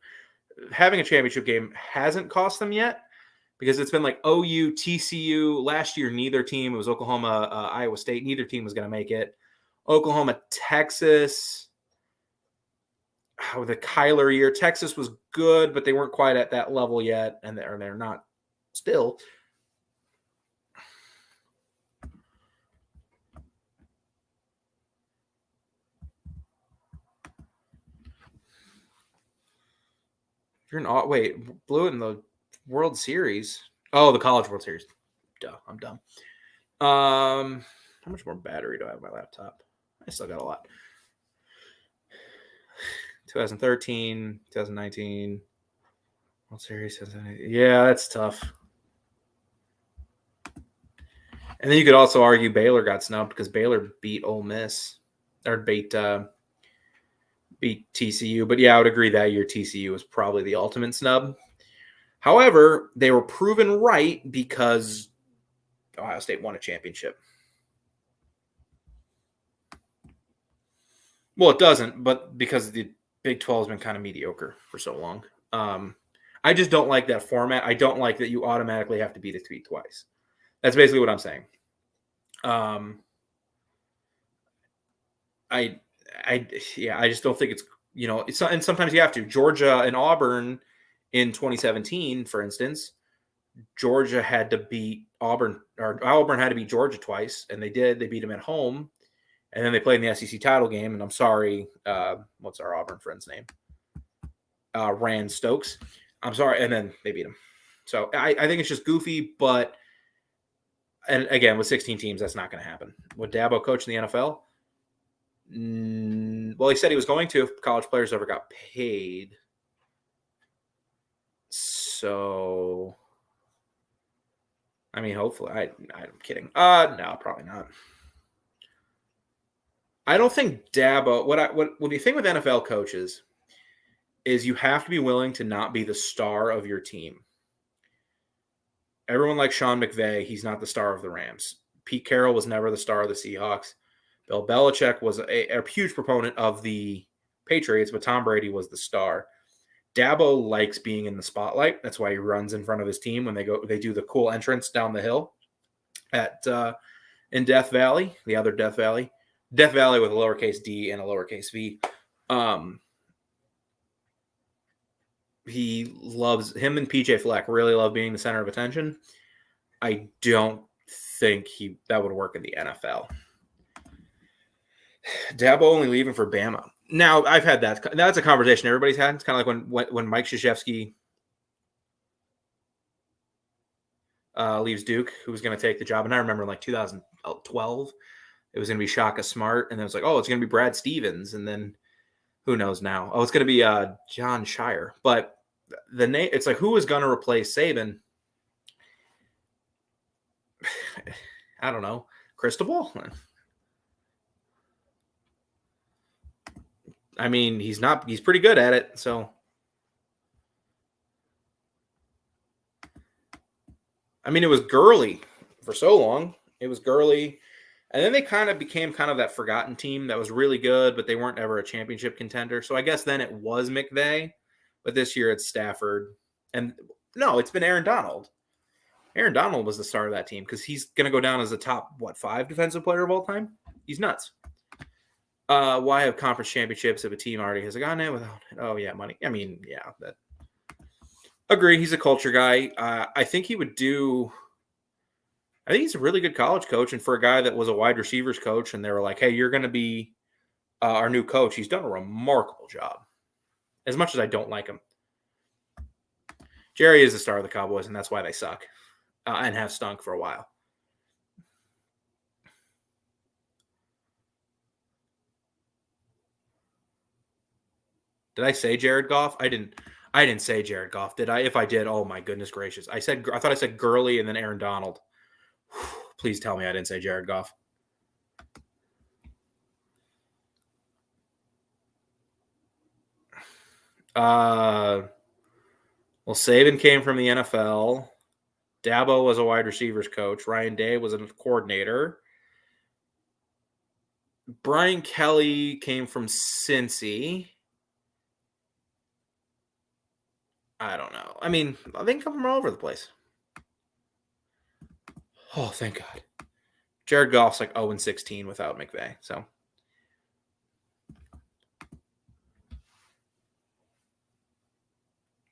Having a championship game hasn't cost them yet, because it's been like OU, TCU. Last year, neither team, it was Oklahoma, Iowa State, neither team was going to make it. Oklahoma, Texas, the Kyler year. Texas was good, but they weren't quite at that level yet, and they're not still. You're blew it in the World Series. Oh, the College World Series. Duh, I'm dumb. How much more battery do I have on my laptop? I still got a lot. 2013, 2019, World Series. Yeah, that's tough. And then you could also argue Baylor got snubbed because Baylor beat Ole Miss, or beat TCU. But yeah, I would agree that year TCU was probably the ultimate snub. However, they were proven right because Ohio State won a championship. Well, it doesn't, but because the Big 12 has been kind of mediocre for so long. I just don't like that format. I don't like that you automatically have to beat a team twice. That's basically what I'm saying. I just don't think it's, and sometimes you have to. Georgia and Auburn in 2017, for instance, Georgia had to beat Auburn, or Auburn had to beat Georgia twice, and they did. They beat them at home, and then they played in the SEC title game. And I'm sorry, what's our Auburn friend's name? Rand Stokes. I'm sorry, and then they beat him. So I think it's just goofy, but and again, with 16 teams, that's not going to happen. Would Dabo coach in the NFL? Well, he said he was going to if college players ever got paid. So, I mean, hopefully. I'm kidding. No, probably not. I don't think Dabo. What the thing with NFL coaches is you have to be willing to not be the star of your team. Everyone likes Sean McVay. He's not the star of the Rams. Pete Carroll was never the star of the Seahawks. Bill Belichick was a huge proponent of the Patriots, but Tom Brady was the star. Dabo likes being in the spotlight. That's why he runs in front of his team when they do the cool entrance down the hill in Death Valley, the other Death Valley. Death Valley with a lowercase d and a lowercase v. Him and PJ Fleck really love being the center of attention. I don't think that would work in the NFL. Dabo only leaving for Bama. Now I've had that. That's a conversation everybody's had. It's kind of like when Mike Krzyzewski leaves Duke, who was going to take the job. And I remember in like 2012, it was going to be Shaka Smart, and then it was like, oh, it's going to be Brad Stevens, and then who knows now? Oh, it's going to be John Shire. But the name, it's like, who is going to replace Saban? I don't know. Cristobal? I mean, he's pretty good at it. So, I mean, it was Gurley for so long. It was Gurley. And then they kind of became kind of that forgotten team that was really good, but they weren't ever a championship contender. So I guess then it was McVay, but this year it's Stafford. And no, it's been Aaron Donald. Aaron Donald was the star of that team because he's going to go down as the top, 5 defensive player of all time? He's nuts. Why have conference championships if a team already has gone in without it? Oh, yeah, money. I mean, yeah. Agree. He's a culture guy. I think he would do – I think he's a really good college coach. And for a guy that was a wide receivers coach and they were like, hey, you're going to be our new coach, he's done a remarkable job. As much as I don't like him. Jerry is the star of the Cowboys, and that's why they suck and have stunk for a while. Did I say Jared Goff? I didn't say Jared Goff, did I? If I did, oh my goodness gracious. I thought I said Gurley and then Aaron Donald. Please tell me I didn't say Jared Goff. Well, Saban came from the NFL. Dabo was a wide receivers coach. Ryan Day was a coordinator. Brian Kelly came from Cincy. I don't know. I mean, they can come from all over the place. Oh, thank God. Jared Goff's like 0-16 without McVay. So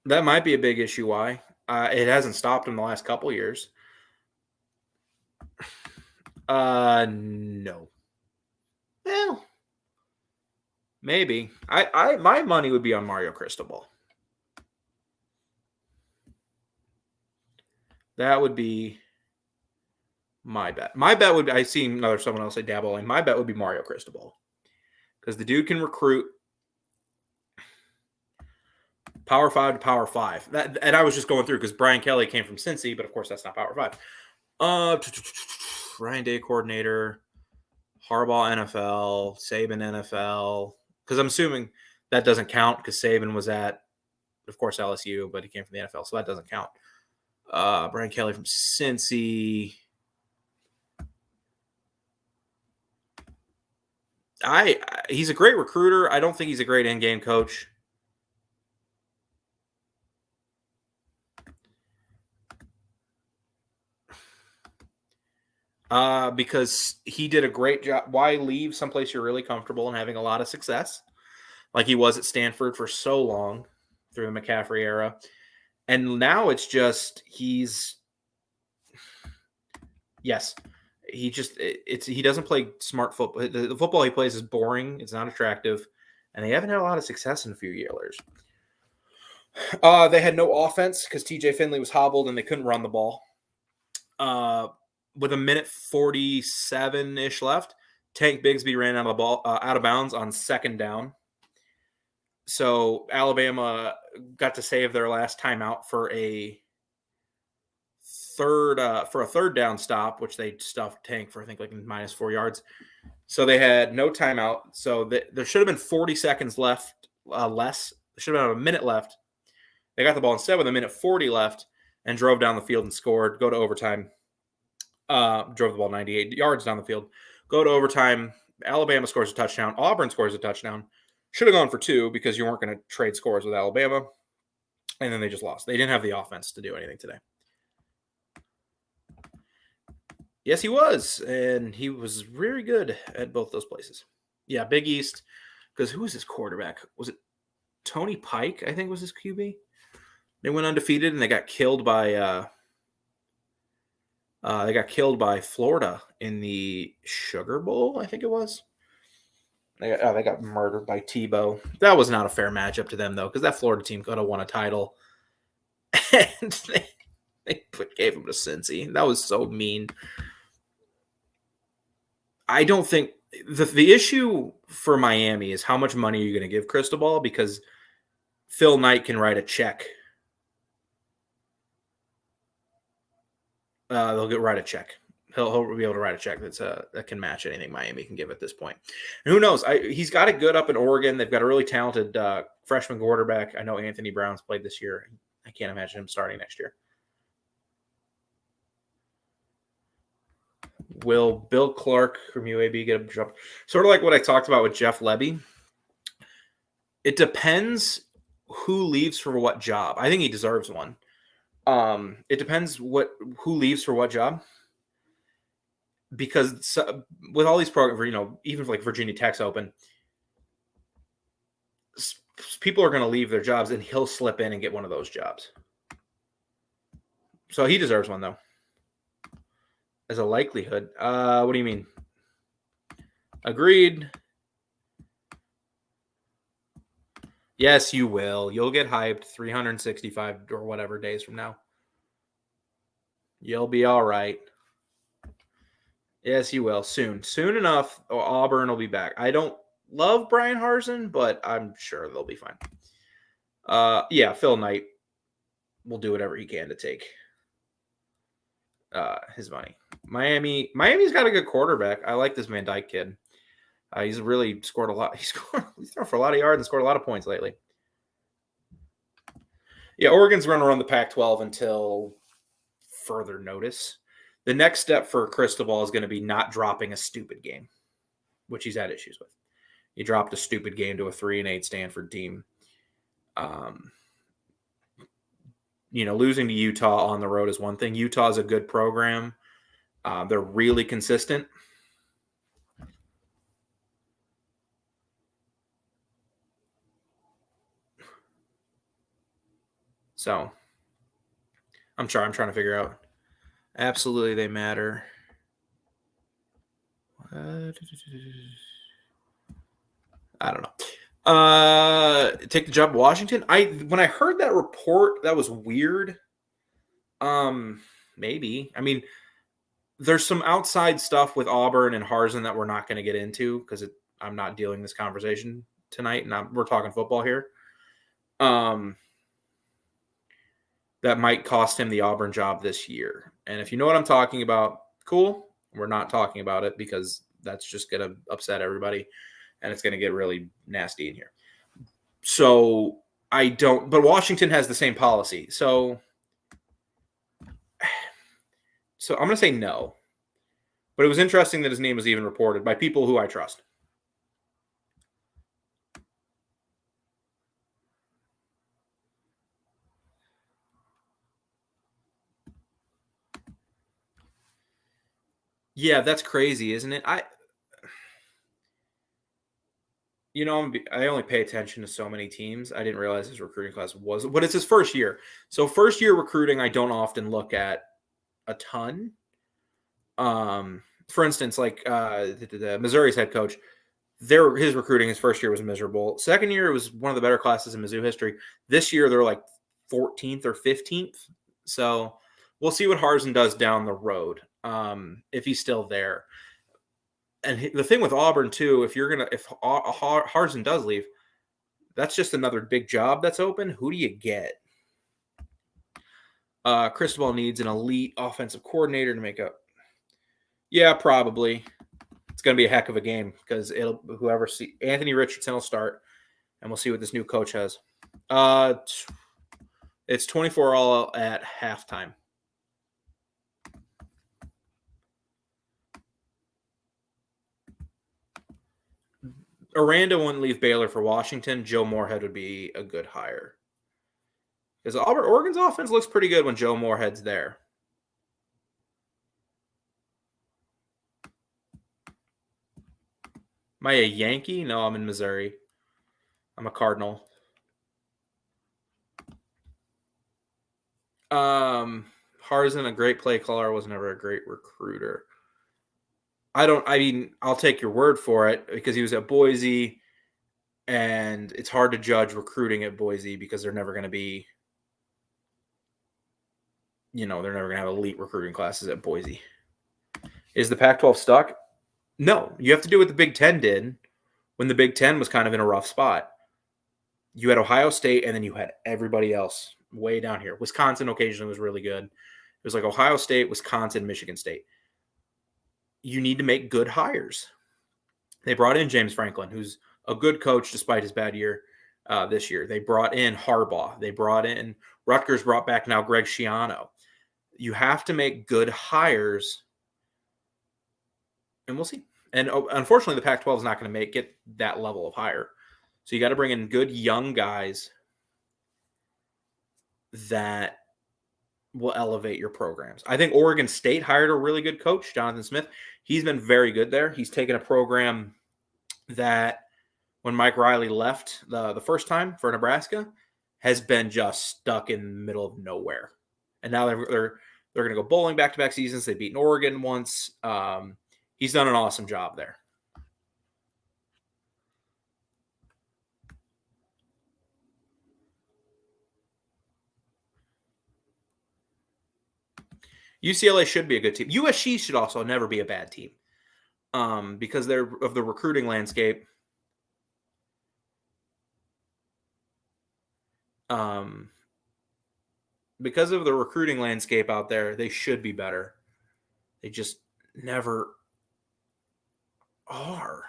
that might be a big issue. Why? It hasn't stopped him the last couple years. No. Well, maybe. My money would be on Mario Cristobal. That would be my bet. My bet would be, I see someone else say Dabo, and my bet would be Mario Cristobal. Because the dude can recruit Power 5 to Power 5. And I was just going through because Brian Kelly came from Cincy, but of course that's not Power 5. Ryan Day coordinator, Harbaugh NFL, Saban NFL. Because I'm assuming that doesn't count because Saban was at, of course, LSU, but he came from the NFL, so that doesn't count. Brian Kelly from Cincy. He's a great recruiter. I don't think he's a great in-game coach. Because he did a great job. Why leave someplace you're really comfortable and having a lot of success, like he was at Stanford for so long through the McCaffrey era, and now it's just he doesn't play smart football. The football he plays is boring. It's not attractive, and they haven't had a lot of success in a few years. They had no offense because TJ Finley was hobbled and they couldn't run the ball. With a minute 47-ish left, Tank Bigsby ran out of bounds on second down. So Alabama got to save their last timeout for a third down stop, which they stuffed Tank for I think like -4 yards. So they had no timeout. So there should have been 40 seconds left less. There should have been a minute left. They got the ball instead with a minute 40 left and drove down the field and scored. Go to overtime. Drove the ball 98 yards down the field. Go to overtime. Alabama scores a touchdown. Auburn scores a touchdown. Should have gone for 2 because you weren't going to trade scores with Alabama. And then they just lost. They didn't have the offense to do anything today. Yes, he was. And he was very good at both those places. Yeah, Big East. Because who was his quarterback? Was it Tony Pike, I think was his QB? They went undefeated and they got killed by Florida in the Sugar Bowl, I think it was. They got murdered by Tebow. That was not a fair matchup to them, though, because that Florida team could have won a title. And they gave him to Cincy. That was so mean. I don't think the issue for Miami is how much money are you going to give Cristobal, because Phil Knight can write a check. They'll write a check. He'll be able to write a check that can match anything Miami can give at this point. And who knows? He's got it good up in Oregon. They've got a really talented freshman quarterback. I know Anthony Brown's played this year. I can't imagine him starting next year. Will Bill Clark from UAB get a job? Sort of like what I talked about with Jeff Lebby. It depends who leaves for what job. I think he deserves one. It depends who leaves for what job. Because with all these programs, even like Virginia Tech's open, people are going to leave their jobs, and he'll slip in and get one of those jobs. So he deserves one, though, as a likelihood. What do you mean? Agreed. Yes, you will. You'll get hyped 365 or whatever days from now. You'll be all right. Yes, you will. Soon enough, Auburn will be back. I don't love Brian Harsin, but I'm sure they'll be fine. Yeah, Phil Knight will do whatever he can to take his money. Miami's got a good quarterback. I like this Van Dyke kid. He's really scored a lot. He's thrown for a lot of yards and scored a lot of points lately. Yeah, Oregon's going to run the Pac-12 until further notice. The next step for Cristobal is going to be not dropping a stupid game, which he's had issues with. He dropped a stupid game to a 3-8 Stanford team. Losing to Utah on the road is one thing. Utah's a good program. They're really consistent. So, I'm trying to figure out. Absolutely, they matter. I don't know. Take the job of Washington. When I heard that report, that was weird. Maybe. I mean, there's some outside stuff with Auburn and Harsin that we're not going to get into because I'm not dealing this conversation tonight, and we're talking football here. That might cost him the Auburn job this year. And if you know what I'm talking about, cool. We're not talking about it because that's just going to upset everybody, and it's going to get really nasty in here. So but Washington has the same policy. So I'm going to say no. But it was interesting that his name was even reported by people who I trust. Yeah, that's crazy, isn't it? I only pay attention to so many teams. I didn't realize his recruiting class but it's his first year. So first year recruiting, I don't often look at a ton. For instance, like the Missouri's head coach, his recruiting his first year was miserable. Second year, it was one of the better classes in Mizzou history. This year, they're like 14th or 15th. So we'll see what Harsin does down the road, if he's still there. And the thing with Auburn too, if Harsin does leave, that's just another big job that's open. Who do you get? Cristobal needs an elite offensive coordinator to make up. Yeah, probably. It's going to be a heck of a game because Anthony Richardson will start, and we'll see what this new coach has. It's 24-all at halftime. Aranda wouldn't leave Baylor for Washington. Joe Moorhead would be a good hire. Because Oregon's offense looks pretty good when Joe Moorhead's there. Am I a Yankee? No, I'm in Missouri. I'm a Cardinal. Harsin, a great play caller, was never a great recruiter. I'll take your word for it because he was at Boise, and it's hard to judge recruiting at Boise because they're never going to be, they're never going to have elite recruiting classes at Boise. Is the Pac-12 stuck? No. You have to do what the Big Ten did when the Big Ten was kind of in a rough spot. You had Ohio State, and then you had everybody else way down here. Wisconsin occasionally was really good. It was like Ohio State, Wisconsin, Michigan State. You need to make good hires. They brought in James Franklin, who's a good coach despite his bad year this year. They brought in Harbaugh. They brought in Rutgers, brought back now Greg Schiano. You have to make good hires, and we'll see. And unfortunately, the Pac-12 is not going to get that level of hire. So you got to bring in good young guys that will elevate your programs. I think Oregon State hired a really good coach, Jonathan Smith. He's been very good there. He's taken a program that when Mike Riley left the first time for Nebraska has been just stuck in the middle of nowhere. And now they're going to go bowling back-to-back seasons. They've beaten Oregon once. He's done an awesome job there. UCLA should be a good team. USC should also never be a bad team because they're of the recruiting landscape. Because of the recruiting landscape out there, they should be better. They just never are.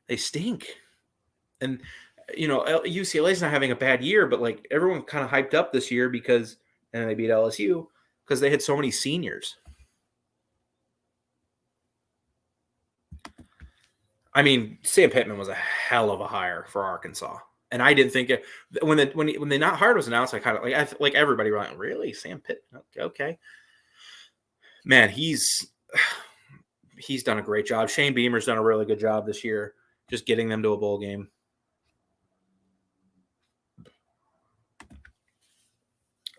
They stink. And, UCLA's not having a bad year, but like everyone kind of hyped up this year because, and they beat LSU because they had so many seniors. I mean, Sam Pittman was a hell of a hire for Arkansas. And I didn't think it when the not hired was announced. I kind of like everybody were like, really, Sam Pittman? Okay, man, he's done a great job. Shane Beamer's done a really good job this year, just getting them to a bowl game.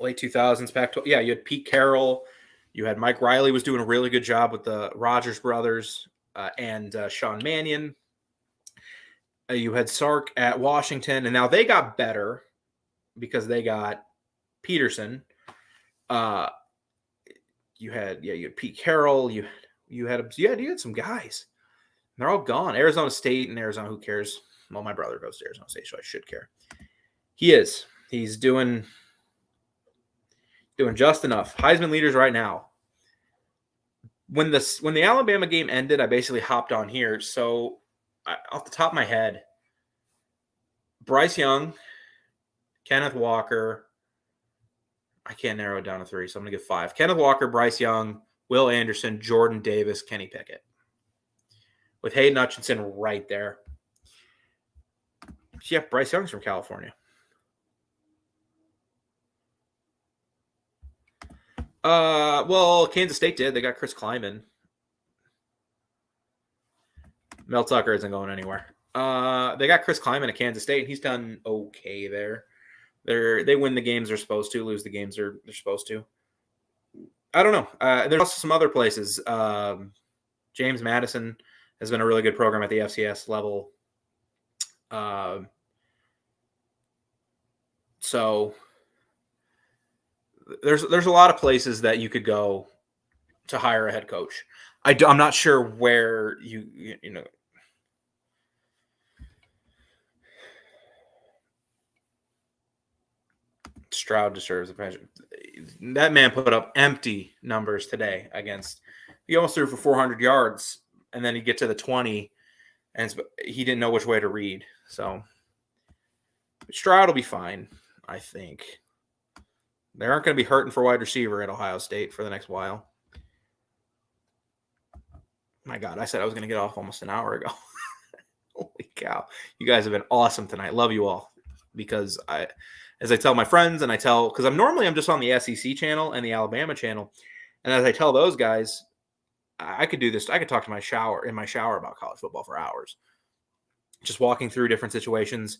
Late 2000s, Pac-12. Yeah, you had Pete Carroll. You had Mike Riley was doing a really good job with the Rogers brothers and Sean Mannion. You had Sark at Washington, and now they got better because they got Peterson. You had Pete Carroll. You had some guys. And they're all gone. Arizona State and Arizona. Who cares? Well, my brother goes to Arizona State, so I should care. He is. He's doing just enough. Heisman leaders right now. When the Alabama game ended, I basically hopped on here. So off the top of my head, Bryce Young, Kenneth Walker. I can't narrow it down to 3, so I'm going to give 5. Kenneth Walker, Bryce Young, Will Anderson, Jordan Davis, Kenny Pickett. With Hayden Hutchinson right there. Yeah, Bryce Young's from California. Well, Kansas State did. They got Chris Kleiman. Mel Tucker isn't going anywhere. They got Chris Kleiman at Kansas State. He's done okay there. They win the games they're supposed to, lose the games they're supposed to. I don't know. There's also some other places. James Madison has been a really good program at the FCS level. So there's a lot of places that you could go to hire a head coach. I'm not sure where you know. Stroud deserves a pension. That man put up empty numbers today against. He almost threw for 400 yards, and then he'd get to the 20, and he didn't know which way to read. So Stroud will be fine, I think. They aren't going to be hurting for wide receiver at Ohio State for the next while. My God, I said I was going to get off almost an hour ago. Holy cow. You guys have been awesome tonight. Love you all. Because as I tell my friends and because I'm just on the SEC channel and the Alabama channel. And as I tell those guys, I could do this. I could talk to my shower about college football for hours. Just walking through different situations.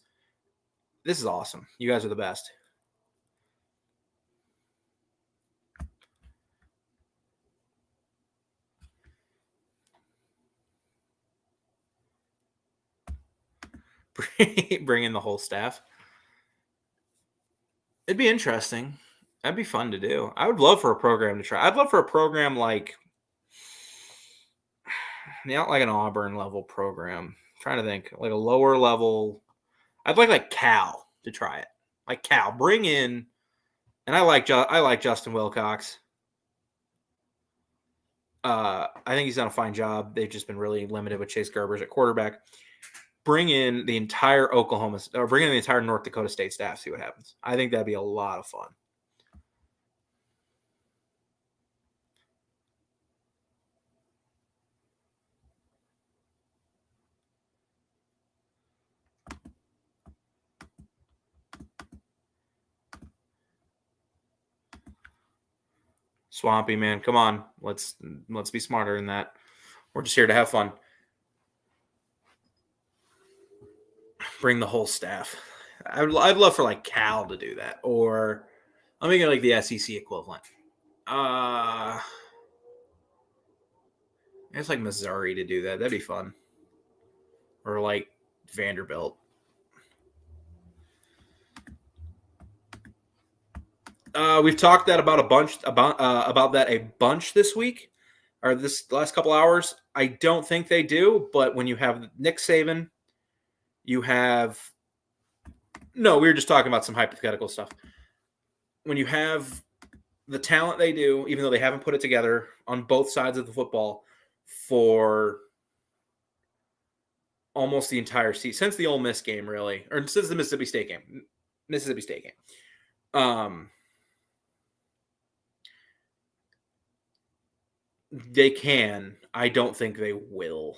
This is awesome. You guys are the best. Bring in the whole staff. It'd be interesting. That'd be fun to do. I would love for a program to try. I'd love for a program like not like an Auburn level program. I'm trying to think like a lower level. I'd like Cal to try it. Like Cal, bring in, and I like Justin Wilcox. I think he's done a fine job. They've just been really limited with Chase Gerbers at quarterback. Bring in the entire bring in the entire North Dakota State staff. See what happens. I think that'd be a lot of fun. Swampy, man, come on. Let's be smarter than that. We're just here to have fun. Bring the whole staff. I'd love for like Cal to do that, or I'm thinking like the SEC equivalent. It's like Missouri to do that. That'd be fun. Or like Vanderbilt. We've talked that about that a bunch this week, or this last couple hours. I don't think they do, but when you have Nick Saban, you have we were just talking about some hypothetical stuff. When you have the talent they do, even though they haven't put it together on both sides of the football for almost the entire season, since the Ole Miss game, really, or since the Mississippi State game. They can. I don't think they will.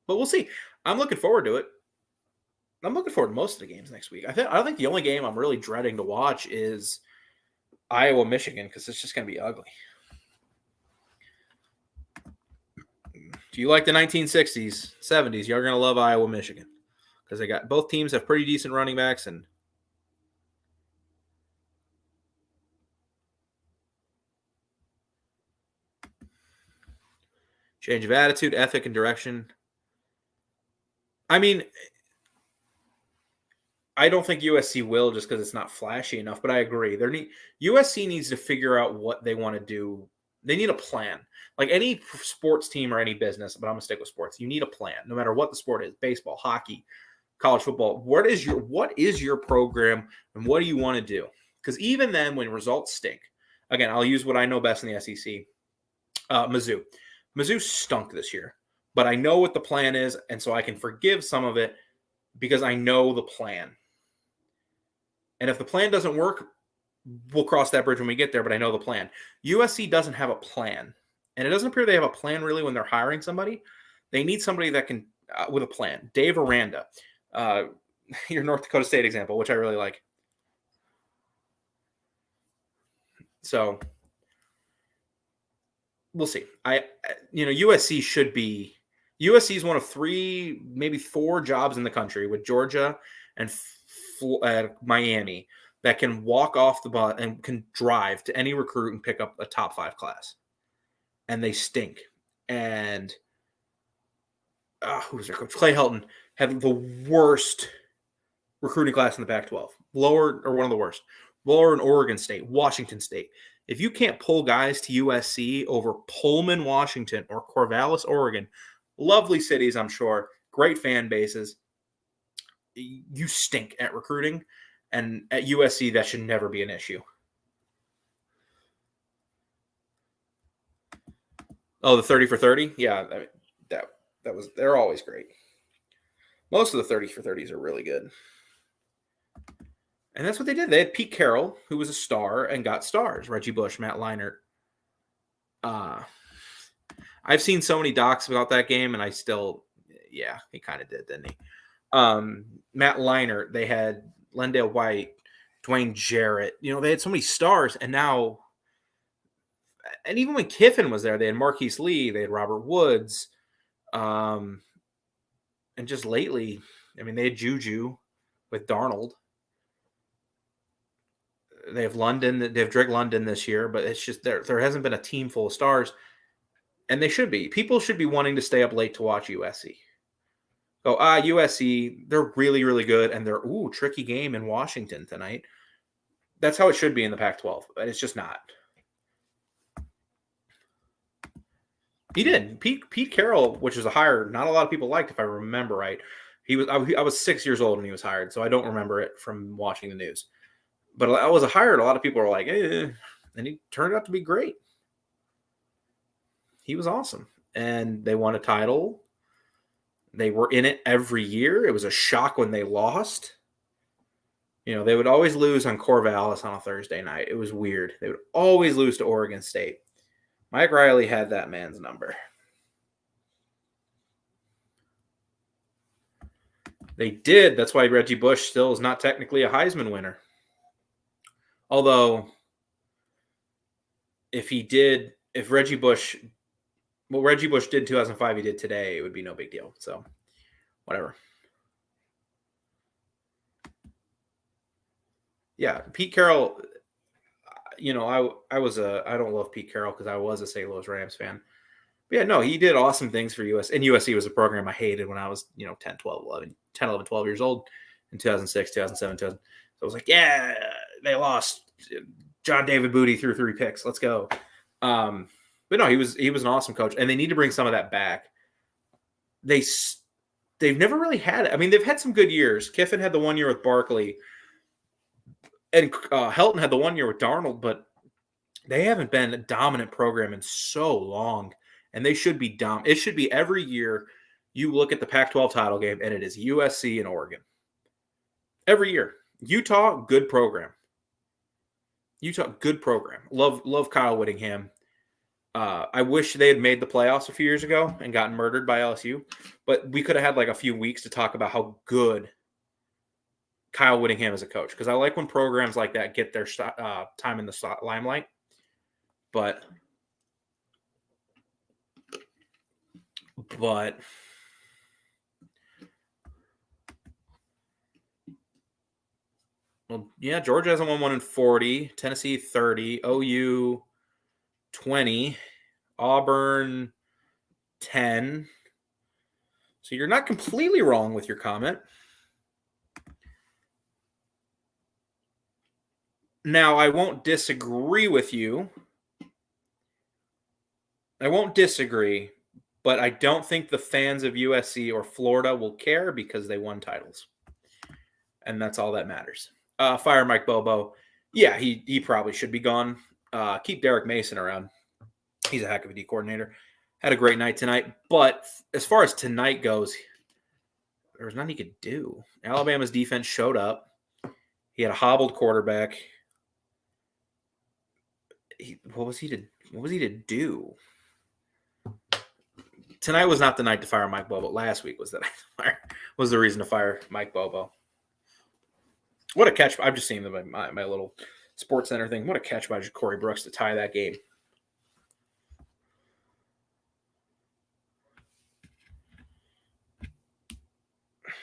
But we'll see. I'm looking forward to it. I'm looking forward to most of the games next week. I think the only game I'm really dreading to watch is Iowa, Michigan, because it's just going to be ugly. If you like the 1960s, 70s, you're going to love Iowa, Michigan, because they got both teams have pretty decent running backs and change of attitude, ethic, and direction. I mean, I don't think USC will just because it's not flashy enough, but I agree. USC needs to figure out what they want to do. They need a plan. Like any sports team or any business, but I'm going to stick with sports. You need a plan, no matter what the sport is, baseball, hockey, college football. What is your program and what do you want to do? Because even then, when results stink, again, I'll use what I know best in the SEC, Mizzou. Mizzou stunk this year, but I know what the plan is, and so I can forgive some of it because I know the plan. And if the plan doesn't work, we'll cross that bridge when we get there, but I know the plan. USC doesn't have a plan, and it doesn't appear they have a plan really when they're hiring somebody. They need somebody that can, with a plan. Dave Aranda, your North Dakota State example, which I really like. So we'll see. USC is one of 3, maybe 4 jobs in the country with Georgia and Miami that can walk off the bus and can drive to any recruit and pick up a top 5 class. And they stink. And who was their coach? Clay Helton had the worst recruiting class in the Pac-12. One of the worst. Lower in Oregon State, Washington State. If you can't pull guys to USC over Pullman, Washington, or Corvallis, Oregon, lovely cities, I'm sure, great fan bases, you stink at recruiting. And at USC, that should never be an issue. Oh, the 30 for 30? Yeah, they're always great. Most of the 30 for 30s are really good. And that's what they did. They had Pete Carroll, who was a star and got stars. Reggie Bush, Matt Leinart. I've seen so many docs about that game, and he kind of did, didn't he? Matt Leinart, they had Lendale White, Dwayne Jarrett. They had so many stars, and even when Kiffin was there, they had Marquise Lee, they had Robert Woods, and just lately, they had Juju with Darnold. They have London. They have Drake London this year, but it's just there hasn't been a team full of stars, and they should be. People should be wanting to stay up late to watch USC. go, USC, they're really, really good, and they're, tricky game in Washington tonight. That's how it should be in the Pac-12, but it's just not. He did. Pete Carroll, which is a hire not a lot of people liked, if I remember right. I was 6 years old when he was hired, so I don't remember it from watching the news. But I was hired. A lot of people were like, and he turned out to be great. He was awesome. And they won a title. They were in it every year. It was a shock when they lost. They would always lose on Corvallis on a Thursday night. It was weird. They would always lose to Oregon State. Mike Riley had that man's number. They did. That's why Reggie Bush still is not technically a Heisman winner. Although, if Reggie Bush, what Reggie Bush did in 2005, he did today, it would be no big deal. So, whatever. Yeah, Pete Carroll, I don't love Pete Carroll because I was a St. Louis Rams fan. But yeah, no, he did awesome things for US. And USC was a program I hated when I was, 10, 11, 12 years old in 2006, 2007, 2000. So I was like, yeah, they lost. John David Booty threw 3 picks. Let's go. But no, he was an awesome coach, and they need to bring some of that back. They've never really had it. I mean, they've had some good years. Kiffin had the 1 year with Barkley, and Helton had the 1 year with Darnold, but they haven't been a dominant program in so long, and they should be dominant. It should be every year you look at the Pac-12 title game, and it is USC and Oregon. Every year. Utah, good program. Love Kyle Whittingham. I wish they had made the playoffs a few years ago and gotten murdered by LSU, but we could have had like a few weeks to talk about how good Kyle Whittingham is a coach, because I like when programs like that get their time in the limelight. But well, yeah, Georgia hasn't won 1 in 40, Tennessee 30, OU 20, Auburn 10. So you're not completely wrong with your comment. Now, I won't disagree with you. But I don't think the fans of USC or Florida will care because they won titles. And that's all that matters. Fire Mike Bobo. Yeah, he probably should be gone. Keep Derek Mason around. He's a heck of a D coordinator. Had a great night tonight. But as far as tonight goes, there was nothing he could do. Alabama's defense showed up. He had a hobbled quarterback. What was he to do? Tonight was not the night to fire Mike Bobo. Last week was the reason to fire Mike Bobo. What a catch! I've just seen my little Sports Center thing. What a catch by Corey Brooks to tie that game.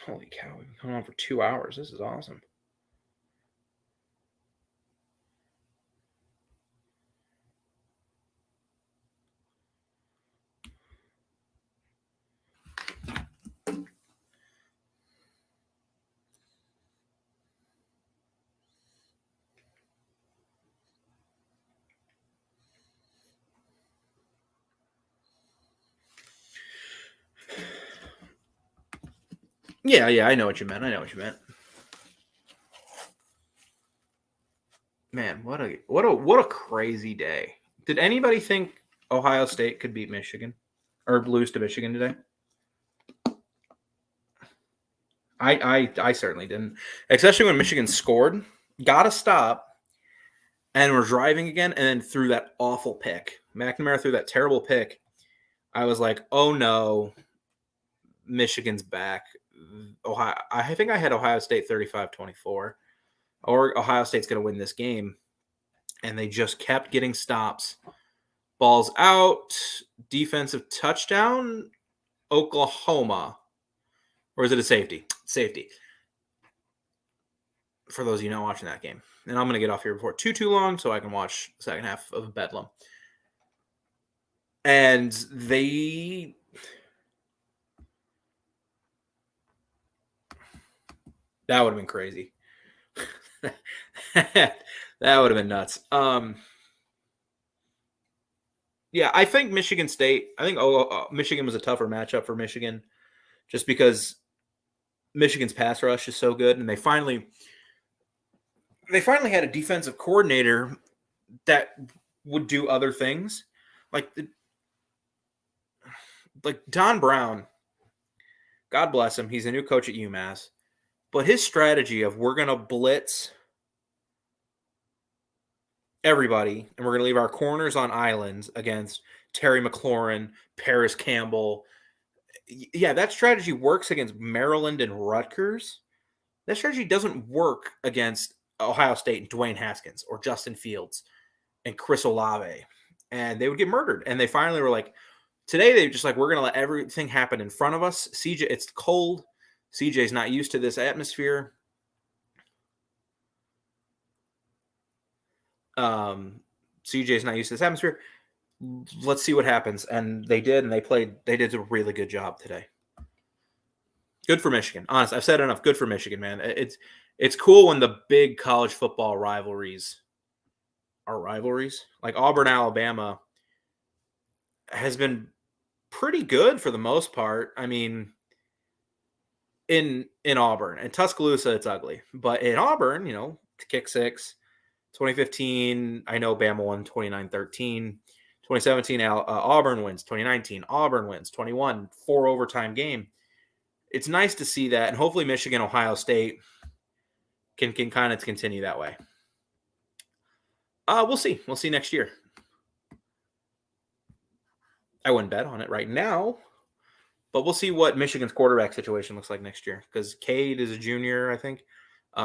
Holy cow! We've been going on for 2 hours. This is awesome. Yeah, I know what you meant. Man, what a crazy day. Did anybody think Ohio State could beat Michigan or lose to Michigan today? I certainly didn't. Especially when Michigan scored, got a stop, and we're driving again, and then threw that awful pick. McNamara threw that terrible pick. I was like, oh no, Michigan's back. I think I had Ohio State 35-24, or Ohio State's going to win this game. And they just kept getting stops. Balls out, defensive touchdown, Oklahoma. Or is it a safety? Safety. For those of you not watching that game. And I'm going to get off here before too long so I can watch the second half of Bedlam. And they That would have been crazy. That would have been nuts. Yeah, I think Michigan State. I think Michigan was a tougher matchup for Michigan, just because Michigan's pass rush is so good, and they finally had a defensive coordinator that would do other things, like like Don Brown. God bless him. He's a new coach at UMass, but his strategy of we're gonna blitz everybody, and we're going to leave our corners on islands against Terry McLaurin, Paris Campbell. Yeah, that strategy works against Maryland and Rutgers. That strategy doesn't work against Ohio State and Dwayne Haskins or Justin Fields and Chris Olave. And they would get murdered. And they finally were like, today they just like, we're going to let everything happen in front of us. CJ, it's cold. CJ's not used to this atmosphere. CJ's not used to this atmosphere. Let's see what happens. And they did, and they did a really good job today. Good for Michigan. Honestly, I've said enough. Good for Michigan, man. It's cool when the big college football rivalries are rivalries. Like Auburn, Alabama has been pretty good for the most part. I mean, in Auburn and Tuscaloosa, it's ugly. But in Auburn, kick six. 2015, I know Bama won 29-13. 2017, Auburn wins. 2019, Auburn wins. 21, 4 overtime game. It's nice to see that, and hopefully Michigan, Ohio State can kind of continue that way. We'll see. We'll see next year. I wouldn't bet on it right now, but we'll see what Michigan's quarterback situation looks like next year, because Cade is a junior, I think.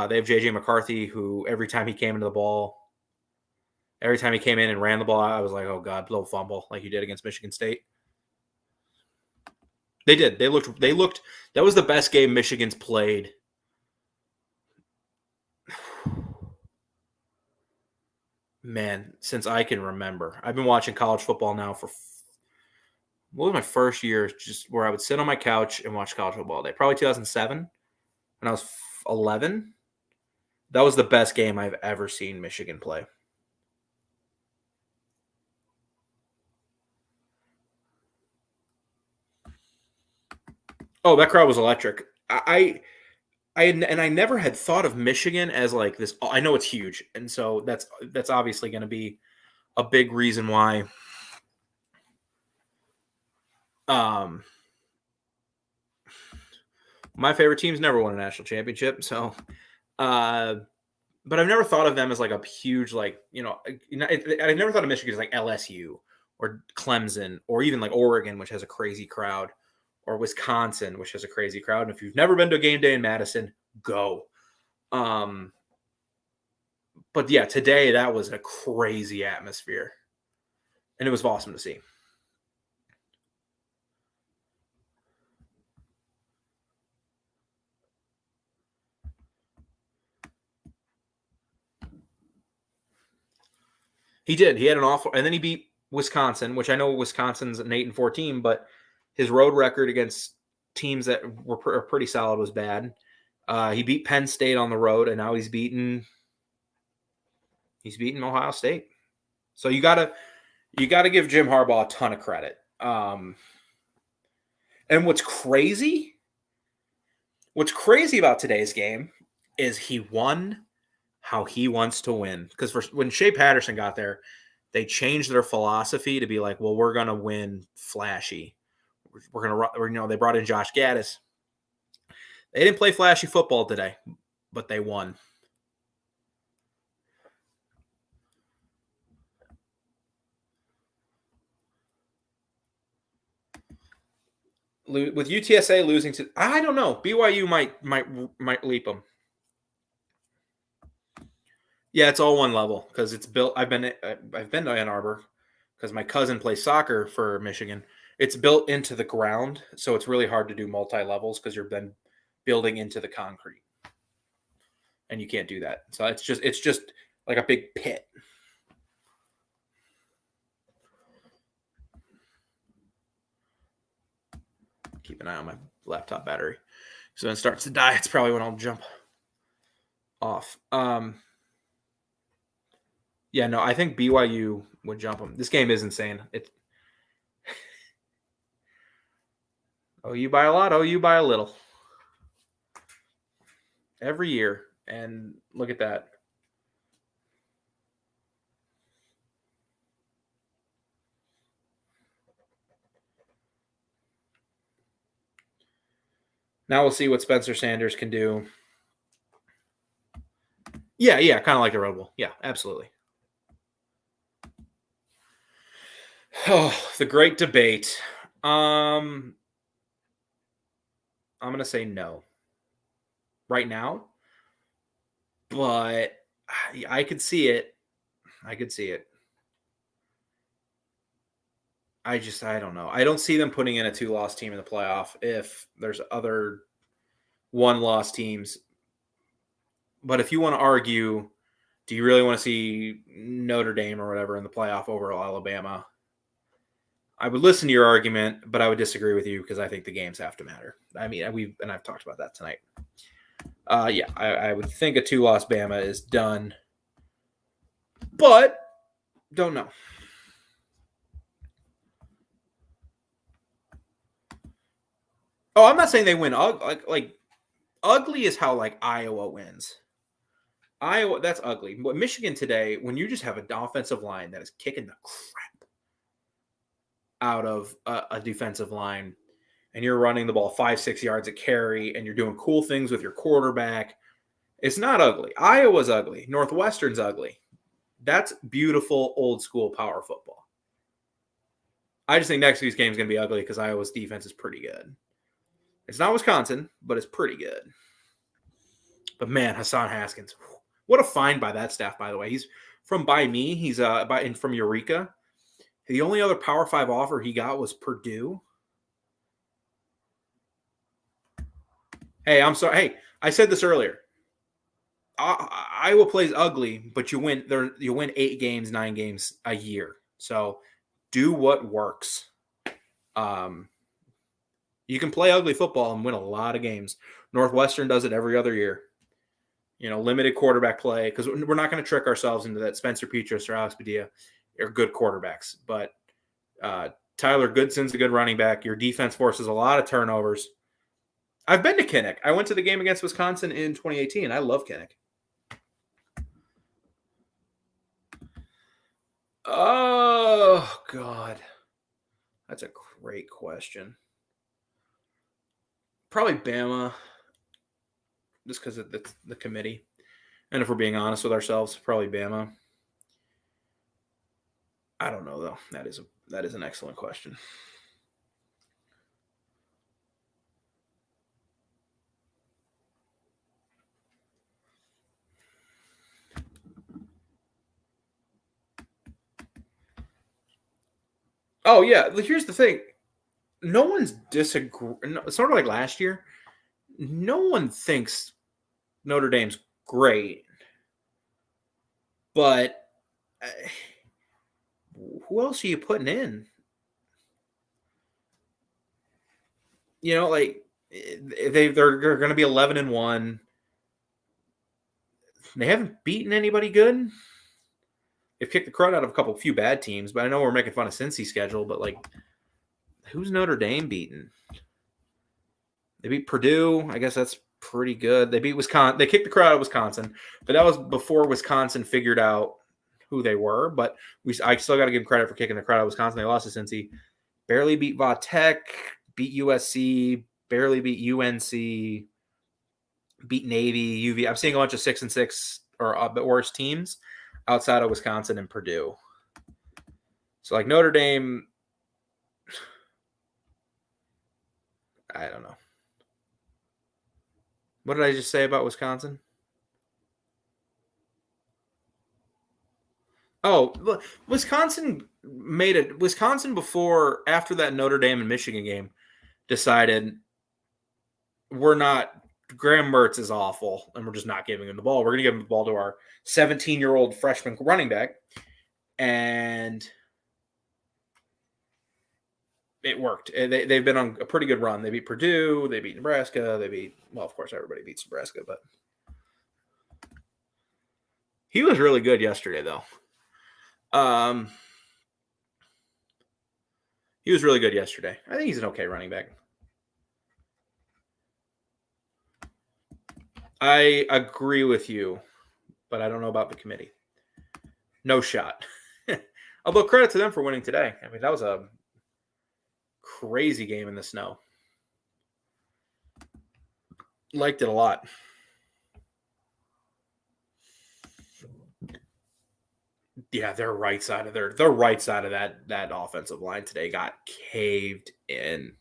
They have J.J. McCarthy, who every time he came in and ran the ball, I was like, oh, God, little fumble like you did against Michigan State. They did. They looked. That was the best game Michigan's played. Man, since I can remember. I've been watching college football now for what was my first year, just where I would sit on my couch and watch college football all day. Probably 2007 when I was 11. That was the best game I've ever seen Michigan play. Oh, that crowd was electric. I never had thought of Michigan as like this. I know it's huge, and so that's obviously going to be a big reason why. My favorite team's never won a national championship, so. But I've never thought of them as like a huge, like I've never thought of Michigan as like LSU or Clemson or even like Oregon, which has a crazy crowd, or Wisconsin, which has a crazy crowd. And if you've never been to a game day in Madison, go. But yeah, today that was a crazy atmosphere, and it was awesome to see. He did. He had an awful, and then he beat Wisconsin, which I know Wisconsin's an 8-14, but his road record against teams that were pretty solid was bad. He beat Penn State on the road, and now he's beaten Ohio State. So you gotta give Jim Harbaugh a ton of credit. And what's crazy about today's game is he won how he wants to win. Because when Shea Patterson got there, they changed their philosophy to be like, well, we're gonna win flashy. We're gonna, they brought in Josh Gaddis. They didn't play flashy football today, but they won. With UTSA losing to, I don't know. BYU might leap them. Yeah, it's all one level because it's built. I've been to Ann Arbor because my cousin plays soccer for Michigan. It's built into the ground, so it's really hard to do multi-levels because you're then building into the concrete, and you can't do that. So it's just like a big pit. Keep an eye on my laptop battery. So when it starts to die, it's probably when I'll jump. off. Yeah, no, I think BYU would jump them. This game is insane. You buy a lot, you buy a little. Every year. And look at that. Now we'll see what Spencer Sanders can do. Yeah, kind of like the Red Bull. Yeah, absolutely. Oh, the great debate. I'm going to say no right now, but I could see it. I don't know. I don't see them putting in a 2-loss team in the playoff if there's other 1-loss teams. But if you want to argue, do you really want to see Notre Dame or whatever in the playoff over Alabama? I would listen to your argument, but I would disagree with you because I think the games have to matter. I mean, I've talked about that tonight. I would think a 2-loss Bama is done, but don't know. Oh, I'm not saying they win. Like ugly is how like Iowa wins. Iowa, that's ugly. But Michigan today, when you just have an offensive line that is kicking the crap out of a defensive line, and you're running the ball 5-6 yards a carry, and you're doing cool things with your quarterback, it's not ugly. Iowa's ugly. Northwestern's ugly. That's beautiful old school power football. I just think next week's game is going to be ugly because Iowa's defense is pretty good. It's not Wisconsin, but it's pretty good. But man, Hassan Haskins, what a find by that staff, by the way. He's from by me. He's from Eureka. The only other Power 5 offer he got was Purdue. Hey, I'm sorry. Hey, I said this earlier. Iowa plays ugly, but you win 8 games, 9 games a year. So do what works. You can play ugly football and win a lot of games. Northwestern does it every other year. Limited quarterback play, because we're not going to trick ourselves into that Spencer Petras or Alex Padilla are good quarterbacks. But Tyler Goodson's a good running back. Your defense forces a lot of turnovers. I've been to Kinnick. I went to the game against Wisconsin in 2018. I love Kinnick. Oh, God. That's a great question. Probably Bama, just because of the committee. And if we're being honest with ourselves, probably Bama. I don't know, though. That is an excellent question. Oh, yeah. Here's the thing. No one's disagreeing. Sort of like last year. No one thinks Notre Dame's great. But who else are you putting in? Like they're going to be 11-1. They haven't beaten anybody good. They've kicked the crud out of a few bad teams, but I know we're making fun of Cincy's schedule, but like, who's Notre Dame beaten? They beat Purdue. I guess that's pretty good. They beat Wisconsin. They kicked the crowd out of Wisconsin, but that was before Wisconsin figured out who they were. But I still got to give them credit for kicking the crowd out of Wisconsin. They lost to Cincy. Barely beat Va Tech. Beat USC. Barely beat UNC. Beat Navy. UV. I'm seeing a bunch of 6-6 or a bit worse teams outside of Wisconsin and Purdue. So like Notre Dame, I don't know. What did I just say about Wisconsin? Oh, Wisconsin before, after that Notre Dame and Michigan game, decided Graham Mertz is awful, and we're just not giving him the ball. We're going to give him the ball to our 17-year-old freshman running back, and it worked. They've been on a pretty good run. They beat Purdue. They beat Nebraska. Of course, everybody beats Nebraska, but He was really good yesterday, though. He was really good yesterday. I think he's an okay running back. I agree with you, but I don't know about the committee. No shot. Although credit to them for winning today. I mean, that was a crazy game in the snow. Liked it a lot. Yeah, their right side of that offensive line today got caved in.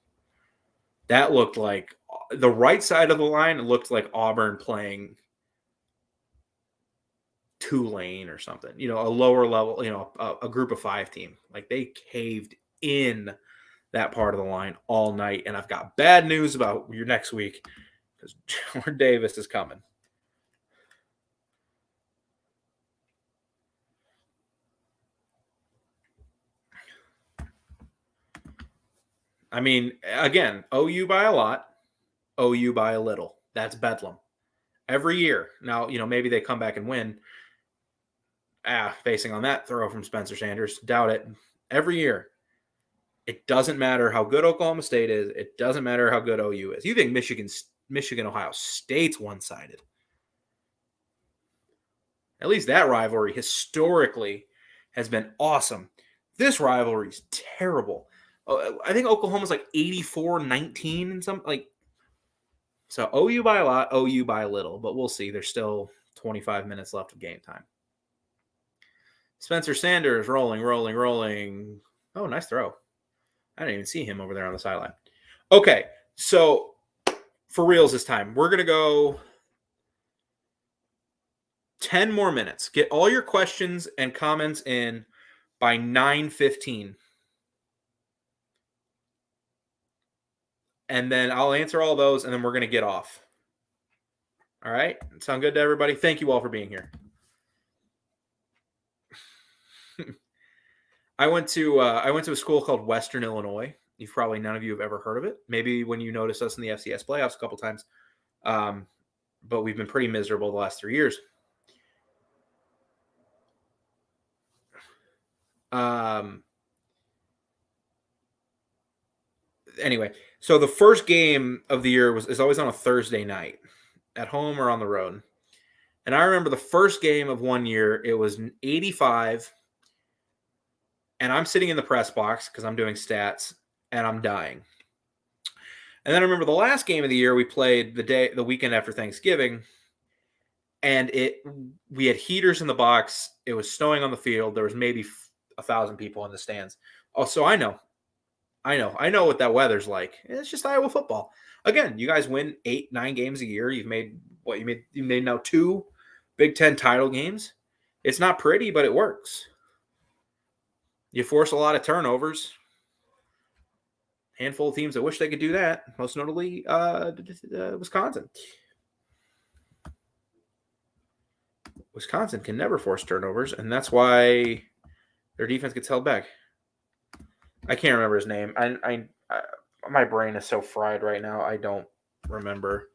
That looked like the right side of the line looked like Auburn playing Tulane or something. You know, a lower level, you know, a group of 5 team. Like they caved in that part of the line all night. And I've got bad news about your next week because Jordan Davis is coming. I mean, again, OU by a lot, OU by a little. That's Bedlam. Every year. Now, you know, maybe they come back and win. Facing on that throw from Spencer Sanders. Doubt it. Every year. It doesn't matter how good Oklahoma State is. It doesn't matter how good OU is. You think Michigan, Ohio State's one-sided. At least that rivalry historically has been awesome. This rivalry is terrible. I think Oklahoma's like 84-19 and something like. So OU by a lot, OU by a little, but we'll see. There's still 25 minutes left of game time. Spencer Sanders rolling. Oh, nice throw. I didn't even see him over there on the sideline. Okay, so for reals this time, we're going to go 10 more minutes. Get all your questions and comments in by 9:15. And then I'll answer all those, and then we're going to get off. All right? Sound good to everybody? Thank you all for being here. I went to a school called Western Illinois. You've probably none of you have ever heard of it. Maybe when you noticed us in the FCS playoffs a couple times. But we've been pretty miserable the last 3 years. Anyway, so the first game of the year is always on a Thursday night, at home or on the road. And I remember the first game of one year, it was 85, and I'm sitting in the press box because I'm doing stats, and I'm dying. And then I remember the last game of the year we played the weekend after Thanksgiving, and we had heaters in the box. It was snowing on the field. There was maybe 1,000 people in the stands. Oh, so I know what that weather's like. It's just Iowa football. Again, you guys win 8-9 games a year. You made now 2 Big Ten title games. It's not pretty, but it works. You force a lot of turnovers. Handful of teams that wish they could do that. Most notably, Wisconsin. Wisconsin can never force turnovers, and that's why their defense gets held back. I can't remember his name. I my brain is so fried right now. I don't remember.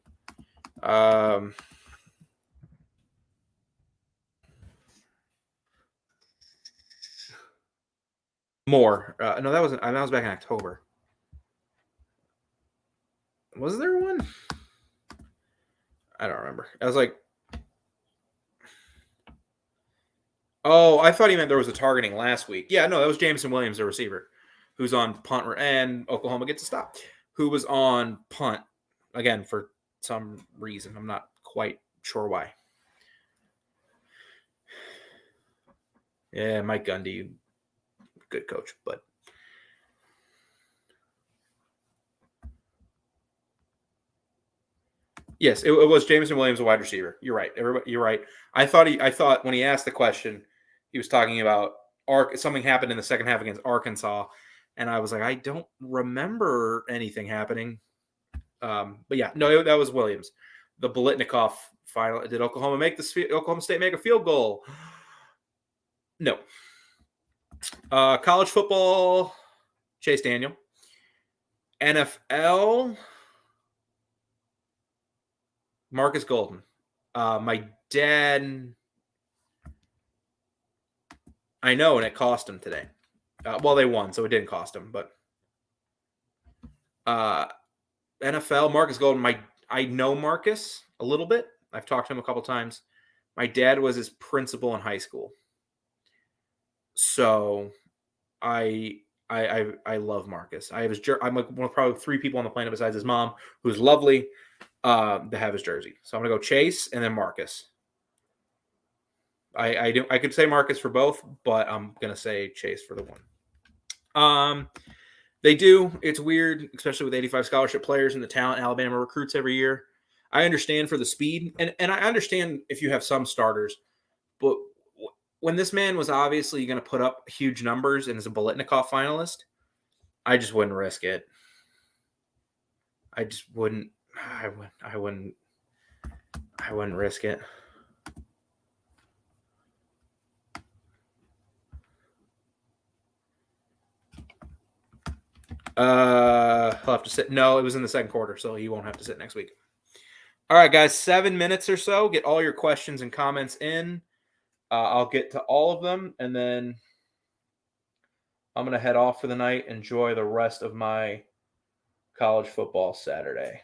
More. No, that was back in October. Was there one? I don't remember. I was like, oh, I thought he meant there was a targeting last week. Yeah, no, that was Jameson Williams, the receiver, who's on punt, and Oklahoma gets a stop. Who was on punt again for some reason. I'm not quite sure why. Yeah, Mike Gundy, good coach, but yes, it was Jameson Williams, a wide receiver. You're right. You're right. I thought when he asked the question, he was talking about something happened in the second half against Arkansas, and I was like, I don't remember anything happening. But yeah, no, that was Williams. The Bolitnikoff final. Did Oklahoma State make a field goal? No. College football, Chase Daniel. NFL, Marcus Golden. My dad I know, and it cost them today. Well, they won, so it didn't cost them. But NFL, Marcus Golden. I know Marcus a little bit. I've talked to him a couple times. My dad was his principal in high school, so I love Marcus. I'm like one of probably 3 people on the planet besides his mom, who's lovely, to have his jersey. So I'm gonna go Chase and then Marcus. I could say Marcus for both, but I'm gonna say Chase for the one. They do. It's weird, especially with 85 scholarship players and the talent Alabama recruits every year. I understand for the speed, and I understand if you have some starters, but when this man was obviously going to put up huge numbers and is a Biletnikoff finalist, I just wouldn't risk it. I just wouldn't. I wouldn't risk it. He'll have to sit. No, it was in the second quarter, so he won't have to sit next week. All right, guys, 7 minutes or so. Get all your questions and comments in. I'll get to all of them, and then I'm going to head off for the night. Enjoy the rest of my college football Saturday.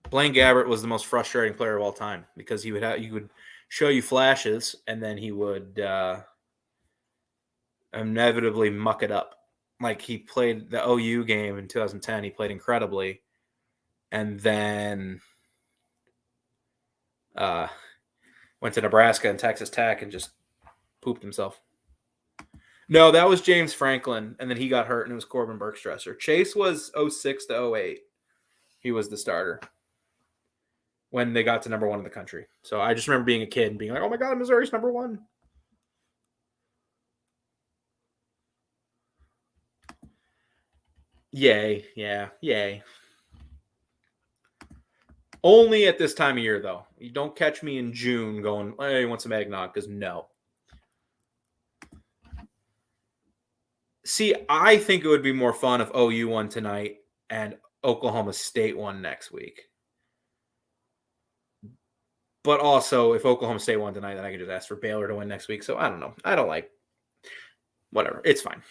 Blaine Gabbert was the most frustrating player of all time because he would show you flashes, and then he would inevitably muck it up. Like he played the OU game in 2010, he played incredibly, and then went to Nebraska and Texas Tech and just pooped himself. No, that was James Franklin, and then he got hurt, and it was Corbin Bergstresser. Chase was 06 to 08. He was the starter when they got to number 1 in the country. So I just remember being a kid and being like, oh my God, Missouri's number 1. Yay. Yeah. Yay. Only at this time of year, though. You don't catch me in June going, hey, you want some eggnog? Because no. See, I think it would be more fun if OU won tonight and Oklahoma State won next week. But also, if Oklahoma State won tonight, then I could just ask for Baylor to win next week. So I don't know. I don't like whatever. It's fine.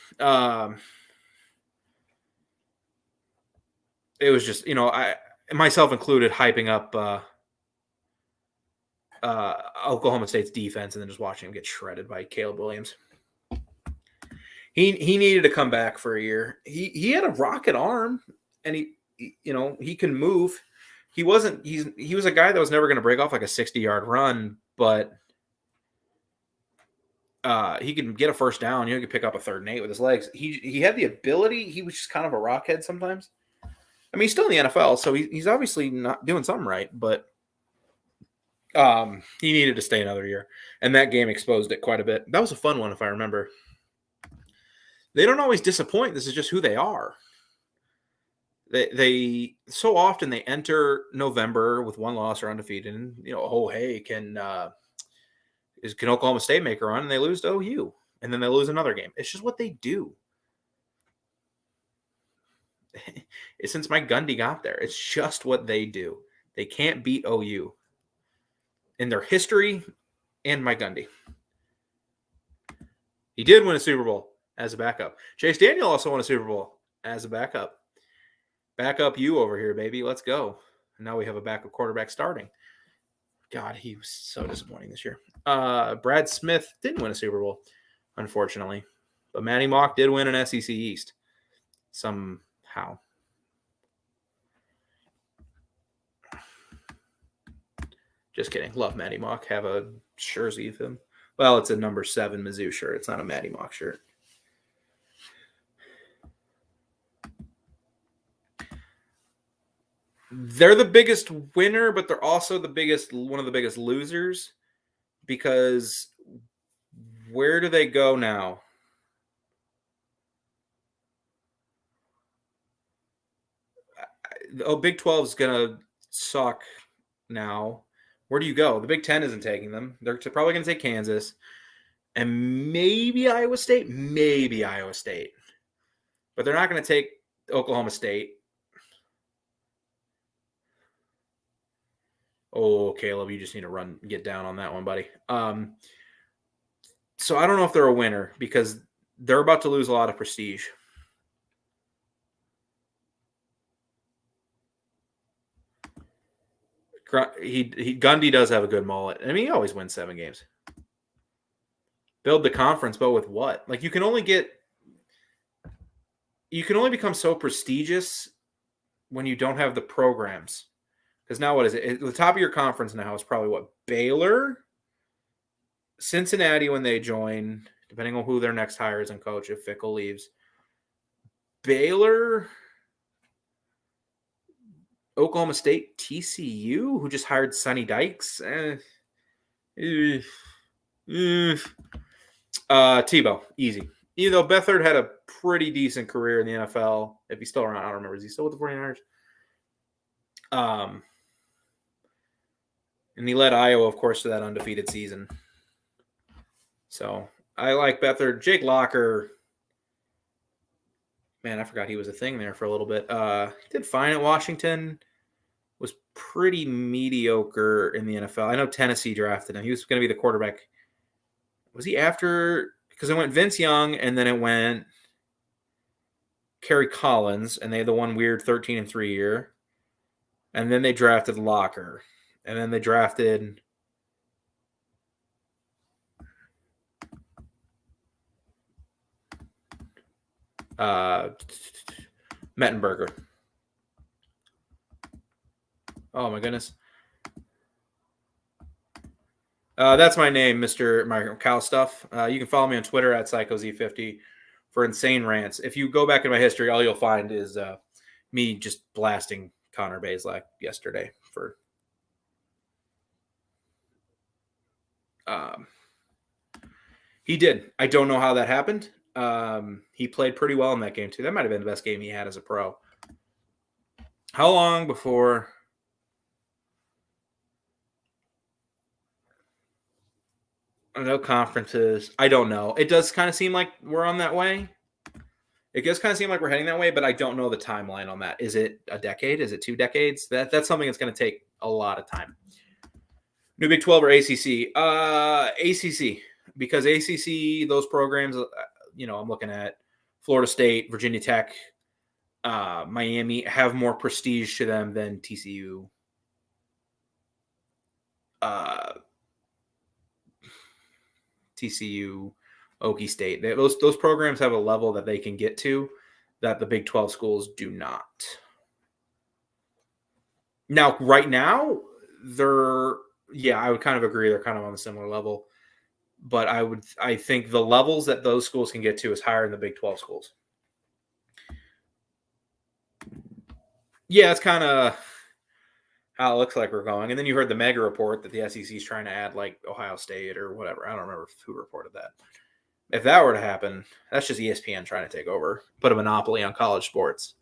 It was just, I myself included, hyping up Oklahoma State's defense and then just watching him get shredded by Caleb Williams. He needed to come back for a year. He had a rocket arm, and he can move. He was a guy that was never going to break off like a 60-yard run, but he can get a first down. He could pick up a 3rd and 8 with his legs. He had the ability. He was just kind of a rockhead sometimes. I mean, he's still in the NFL, so he's obviously not doing something right, but he needed to stay another year, and that game exposed it quite a bit. That was a fun one, if I remember. They don't always disappoint. This is just who they are. They so often they enter November with 1 loss or undefeated, and can Oklahoma State make a run? And they lose to OU, and then they lose another game. It's just what they do. Since Mike Gundy got there, it's just what they do. They can't beat OU in their history, and Mike Gundy. He did win a Super Bowl as a backup. Chase Daniel also won a Super Bowl as a backup. Backup you over here, baby. Let's go. And now we have a backup quarterback starting. God, he was so disappointing this year. Brad Smith didn't win a Super Bowl, unfortunately. But Matty Mock did win an SEC East. Somehow. Just kidding. Love Matty Mock. Have a jersey of him. Well, it's a number 7 Mizzou shirt. It's not a Matty Mock shirt. They're the biggest winner, but they're also one of the biggest losers, because where do they go now? Big 12 is going to suck now. Where do you go? The Big 10 isn't taking them. They're probably going to take Kansas and maybe Iowa State. But they're not going to take Oklahoma State. Oh, Caleb, you just need to get down on that one, buddy. So I don't know if they're a winner because they're about to lose a lot of prestige. Gundy does have a good mullet. I mean, he always wins 7 games. Build the conference, but with what? Like you can only become so prestigious when you don't have the programs. Because now what is it? The top of your conference now is probably what? Baylor, Cincinnati when they join, depending on who their next hire is and coach if Fickle leaves. Baylor, Oklahoma State, TCU, who just hired Sonny Dykes. Tebow, easy. Even though Beathard had a pretty decent career in the NFL, if he's still around, I don't remember. Is he still with the 49ers? And he led Iowa, of course, to that undefeated season. So I like Beathard. Jake Locker, man, I forgot he was a thing there for a little bit. Did fine at Washington. Was pretty mediocre in the NFL. I know Tennessee drafted him. He was going to be the quarterback. Was he after? Because it went Vince Young, and then it went Kerry Collins, and they had the one weird 13-3 year. And then they drafted Locker. And then they drafted Mettenberger. Oh, my goodness. That's my name, Mr. My Cow Stuff. You can follow me on Twitter at PsychoZ50 for insane rants. If you go back in my history, all you'll find is me just blasting Connor Bazelak yesterday for he did. I don't know how that happened. He played pretty well in that game too. That might have been the best game he had as a pro. How long before no conferences? I don't know. It does kind of seem like we're on that way. It does kind of seem like we're heading that way, but I don't know the timeline on that. Is it a decade? Is it 2 decades? That's something that's going to take a lot of time. New Big 12 or ACC? ACC, because ACC, those programs, I'm looking at Florida State, Virginia Tech, Miami have more prestige to them than TCU. TCU, Okie State. Those programs have a level that they can get to that the Big 12 schools do not. Now, right now, I would kind of agree. They're kind of on a similar level. But I think the levels that those schools can get to is higher than the Big 12 schools. Yeah, it's kind of how it looks like we're going. And then you heard the mega report that the SEC is trying to add like Ohio State or whatever. I don't remember who reported that. If that were to happen, that's just ESPN trying to take over, put a monopoly on college sports.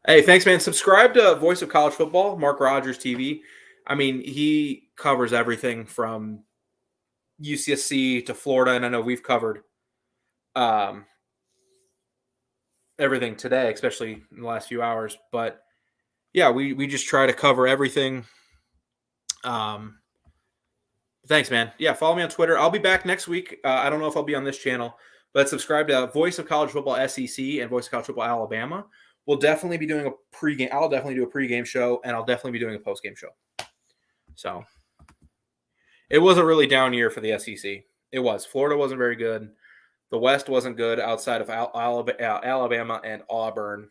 Hey, thanks, man. Subscribe to Voice of College Football, Mark Rogers TV. I mean, he covers everything from UCSC to Florida, and I know we've covered everything today, especially in the last few hours. But yeah, we just try to cover everything. Thanks, man. Yeah, follow me on Twitter. I'll be back next week. I don't know if I'll be on this channel, but subscribe to Voice of College Football SEC and Voice of College Football Alabama. We'll definitely be doing a pregame. I'll definitely do a pregame show, and I'll definitely be doing a postgame show. So it was a really down year for the SEC. It was. Florida wasn't very good. The West wasn't good outside of Alabama and Auburn.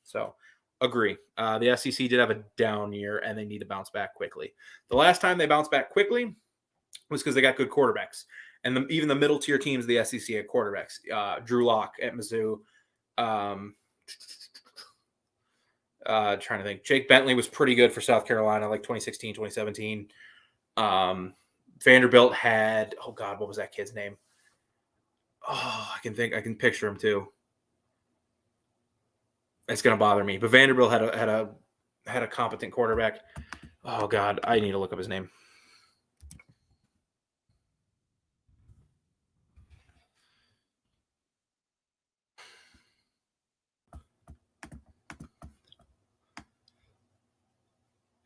So agree. The SEC did have a down year, and they need to bounce back quickly. The last time they bounced back quickly was because they got good quarterbacks. And even the middle tier teams of the SEC had quarterbacks. Drew Lock at Mizzou. Trying to think. Jake Bentley was pretty good for South Carolina, like 2016, 2017. Vanderbilt had, oh God, what was that kid's name? Oh, I can picture him too. It's going to bother me. But Vanderbilt had a competent quarterback. Oh God, I need to look up his name.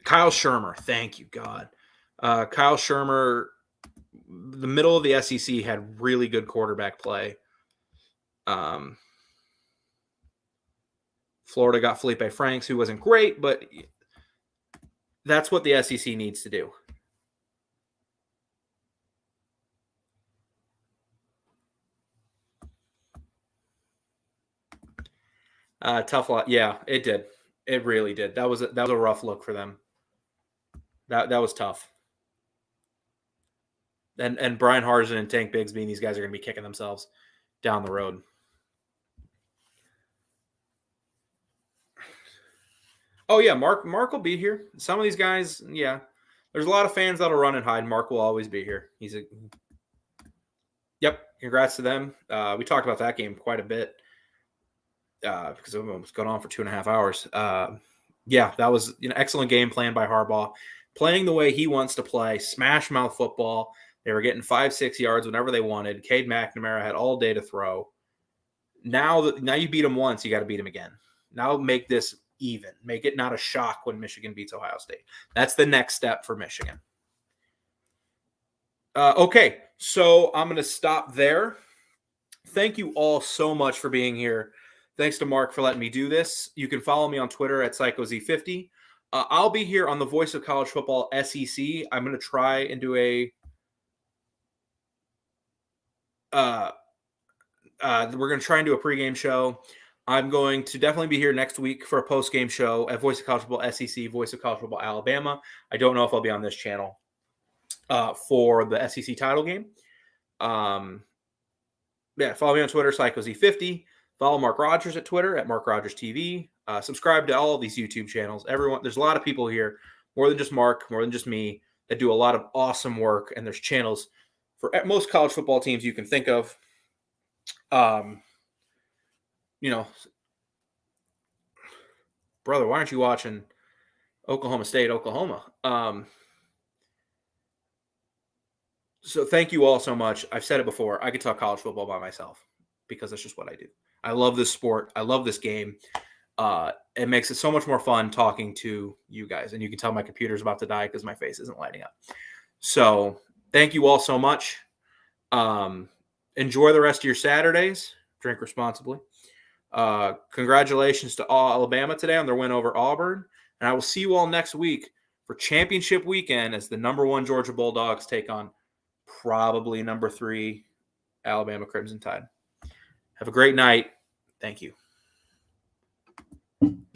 Kyle Shermer. Thank you, God. Kyle Shermer, the middle of the SEC had really good quarterback play. Florida got Felipe Franks, who wasn't great, but that's what the SEC needs to do. Tough lot. Yeah, it did. It really did. That was a rough look for them. That was tough. And Brian Harsin and Tank Bigsby and these guys are going to be kicking themselves down the road. Oh yeah, Mark will be here. Some of these guys, yeah. There's a lot of fans that'll run and hide. Mark will always be here. Yep. Congrats to them. We talked about that game quite a bit because it was going on for 2.5 hours. Yeah, that was an excellent game plan by Harbaugh, playing the way he wants to play, smash mouth football. They were getting 5-6 yards whenever they wanted. Cade McNamara had all day to throw. Now you beat him once, you got to beat him again. Now make this even. Make it not a shock when Michigan beats Ohio State. That's the next step for Michigan. Okay, so I'm going to stop there. Thank you all so much for being here. Thanks to Mark for letting me do this. You can follow me on Twitter at PsychoZ50. I'll be here on the Voice of College Football SEC. I'm going to try and do we're going to try and do a pregame show. I'm going to definitely be here next week for a postgame show at Voice of College Football SEC, Voice of College Football Alabama. I don't know if I'll be on this channel for the SEC title game. Follow me on Twitter, PsychoZ50. Follow Mark Rogers at Twitter at Mark Rogers TV. Subscribe to all of these YouTube channels. Everyone, there's a lot of people here, more than just Mark, more than just me, that do a lot of awesome work. And there's channels for most college football teams you can think of. Brother, why aren't you watching Oklahoma State, Oklahoma? So thank you all so much. I've said it before. I could talk college football by myself because that's just what I do. I love this sport. I love this game. It makes it so much more fun talking to you guys. And you can tell my computer's about to die because my face isn't lighting up. So thank you all so much. Enjoy the rest of your Saturdays. Drink responsibly. Congratulations to Alabama today on their win over Auburn. And I will see you all next week for championship weekend as the number 1 Georgia Bulldogs take on probably number 3 Alabama Crimson Tide. Have a great night. Thank you.